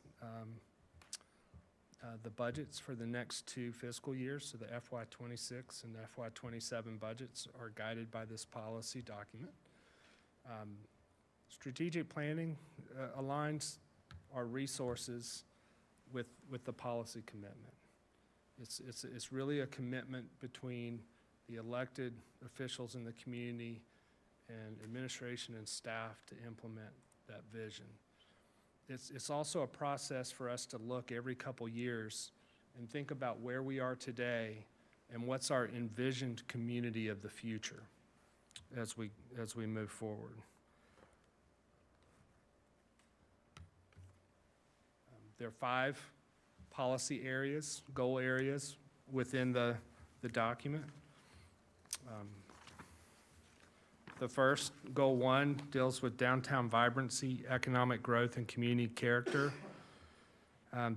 the budgets for the next 2 fiscal years, so the FY '26 and FY '27 budgets are guided by this policy document. Strategic planning aligns our resources with the policy commitment. It's really a commitment between the elected officials in the community and administration and staff to implement that vision. It's also a process for us to look every couple years and think about where we are today and what's our envisioned community of the future as we move forward. There are 5 policy areas, goal areas within the document. The first, Goal 1, deals with downtown vibrancy, economic growth, and community character.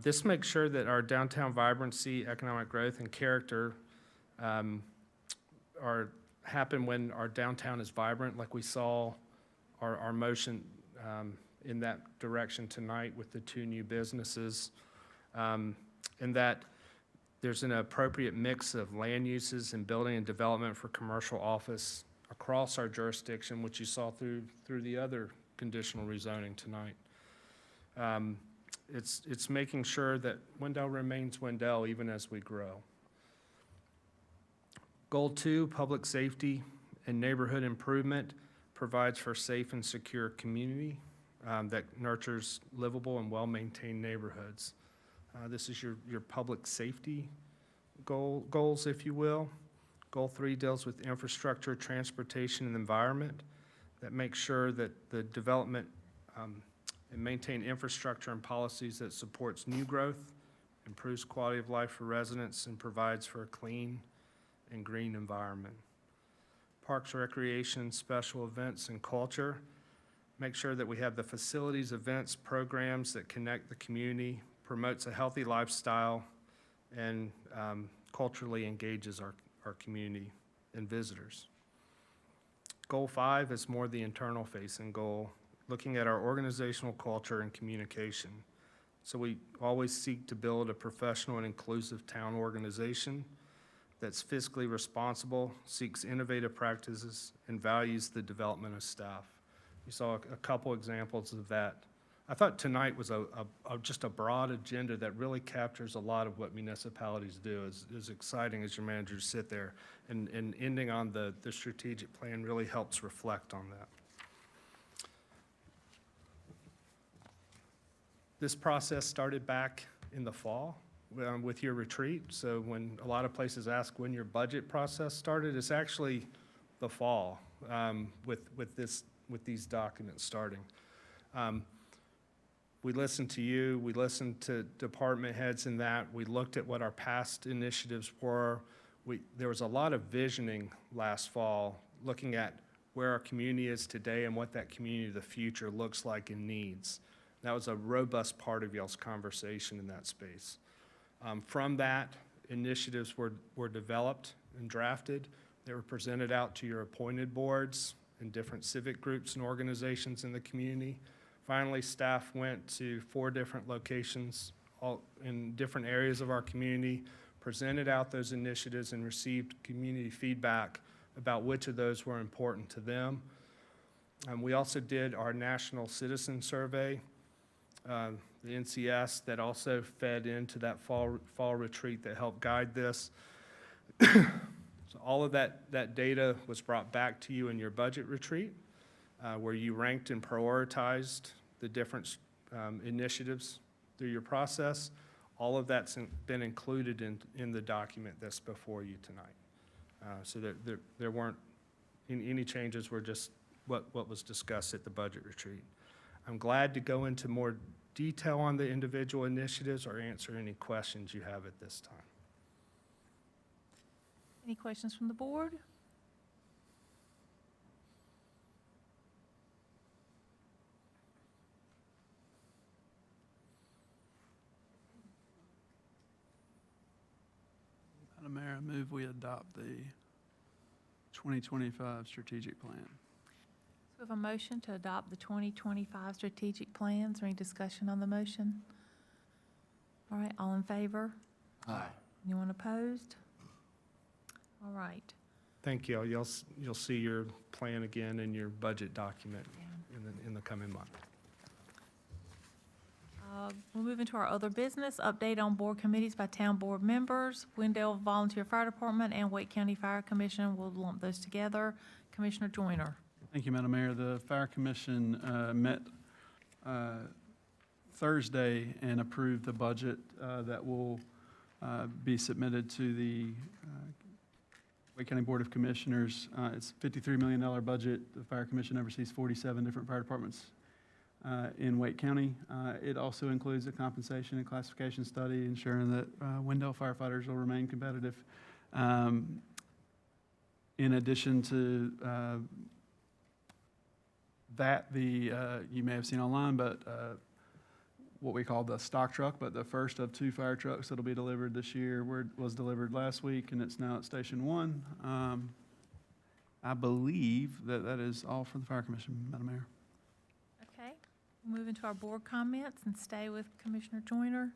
This makes sure that our downtown vibrancy, economic growth, and character happen when our downtown is vibrant, like we saw our motion in that direction tonight with the 2 new businesses. And that there's an appropriate mix of land uses and building and development for commercial office across our jurisdiction, which you saw through the other conditional rezoning tonight. It's making sure that Wendell remains Wendell even as we grow. Goal 2, public safety and neighborhood improvement, provides for safe and secure community that nurtures livable and well-maintained neighborhoods. This is your public safety goals, if you will. Goal 3 deals with infrastructure, transportation, and environment that makes sure that the development and maintain infrastructure and policies that supports new growth, improves quality of life for residents, and provides for a clean and green environment. Parks, recreation, special events, and culture. Make sure that we have the facilities, events, programs that connect the community, promotes a healthy lifestyle, and culturally engages our community and visitors. Goal 5 is more the internal facing goal, looking at our organizational culture and communication. So we always seek to build a professional and inclusive town organization that's fiscally responsible, seeks innovative practices, and values the development of staff. You saw a couple examples of that. I thought tonight was just a broad agenda that really captures a lot of what municipalities do. As exciting as your managers sit there, and ending on the strategic plan really helps reflect on that. This process started back in the fall with your retreat. So when a lot of places ask when your budget process started, it's actually the fall with these documents starting. We listened to you, we listened to department heads in that, we looked at what our past initiatives were. There was a lot of visioning last fall, looking at where our community is today and what that community of the future looks like and needs. That was a robust part of y'all's conversation in that space. From that, initiatives were developed and drafted. They were presented out to your appointed boards and different civic groups and organizations in the community. Finally, staff went to 4 different locations all in different areas of our community, presented out those initiatives, and received community feedback about which of those were important to them. We also did our national citizen survey, the NCS, that also fed into that fall retreat that helped guide this. So all of that data was brought back to you in your budget retreat, where you ranked and prioritized the different initiatives through your process. All of that's been included in the document that's before you tonight. So there weren't any changes, were just what was discussed at the budget retreat. I'm glad to go into more detail on the individual initiatives or answer any questions you have at this time. Any questions from the board? Madam Mayor, I move we adopt the 2025 strategic plan. So we have a motion to adopt the 2025 strategic plans. Any discussion on the motion? All right, all in favor? Aye. Anyone opposed? All right. Thank you. You'll see your plan again in your budget document in the coming month. We'll move into our other business. Update on board committees by town board members. Wendell Volunteer Fire Department and Wake County Fire Commission. We'll lump those together. Commissioner Joyner. Thank you, Madam Mayor. The Fire Commission met Thursday and approved the budget that will be submitted to the Wake County Board of Commissioners. It's a $53 million budget. The Fire Commission oversees 47 different fire departments in Wake County. It also includes a compensation and classification study ensuring that Wendell firefighters will remain competitive. In addition to that, you may have seen online, but what we call the stock truck, but the first of 2 fire trucks that'll be delivered this year was delivered last week, and it's now at Station 1. I believe that is all for the Fire Commission, Madam Mayor. Okay, we'll move into our board comments and stay with Commissioner Joyner.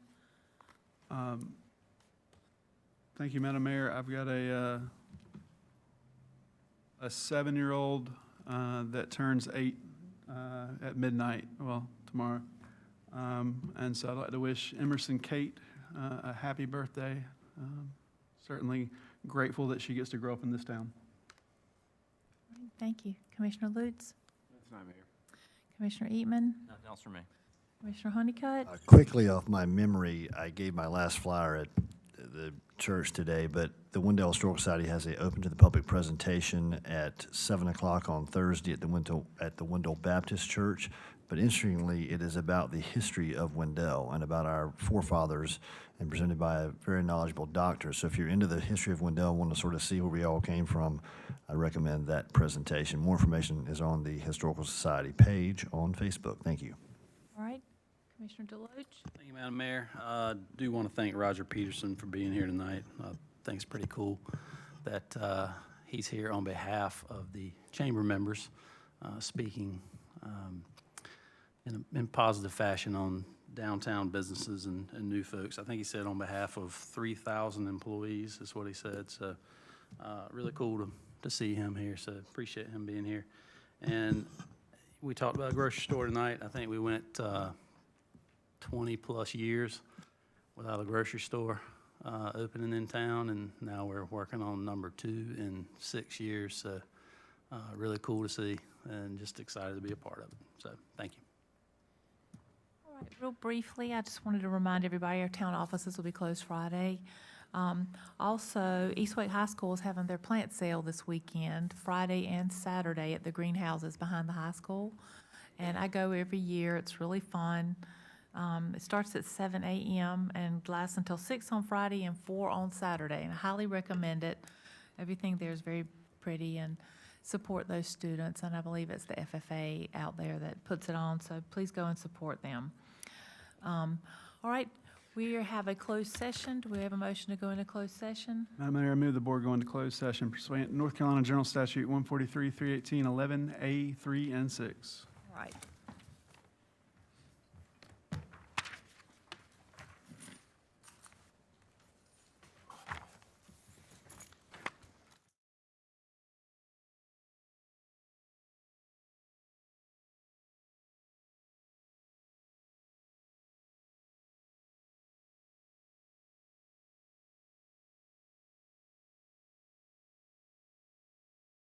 Thank you, Madam Mayor. I've got a 7-year-old that turns 8 at midnight, well, tomorrow. And so I'd like to wish Emerson Kate a happy birthday. Certainly grateful that she gets to grow up in this town. Thank you. Commissioner Lutz. That's not Mayor. Commissioner Eatman. Nothing else from me. Commissioner Honeycutt. Quickly off my memory, I gave my last flyer at the church today, but the Wendell Historical Society has a open to the public presentation at 7 o'clock on Thursday at the Wendell Baptist Church. But interestingly, it is about the history of Wendell and about our forefathers and presented by a very knowledgeable doctor. So if you're into the history of Wendell and want to sort of see where we all came from, I recommend that presentation. More information is on the Historical Society page on Facebook. Thank you. All right. Commissioner Deloach. Thank you, Madam Mayor. Do want to thank Roger Peterson for being here tonight. I think it's pretty cool that he's here on behalf of the chamber members, speaking in positive fashion on downtown businesses and new folks. I think he said on behalf of 3,000 employees is what he said. So really cool to see him here. So appreciate him being here. And we talked about a grocery store tonight. I think we went 20-plus years without a grocery store opening in town, and now we're working on number 2 in 6 years. So really cool to see and just excited to be a part of it. So thank you. All right, real briefly, I just wanted to remind everybody our town offices will be closed Friday. Also, East Wake High School is having their plant sale this weekend, Friday and Saturday at the greenhouses behind the high school. And I go every year. It's really fun. It starts at 7 a.m. and lasts until 6 on Friday and 4 on Saturday. And I highly recommend it. Everything there is very pretty, and support those students. And I believe it's the FFA out there that puts it on, so please go and support them. All right, we have a closed session. Do we have a motion to go into closed session? Madam Mayor, I move the board go into closed session pursuant to North Carolina General Statute 143, 318, 11A, 3, and 6. All right.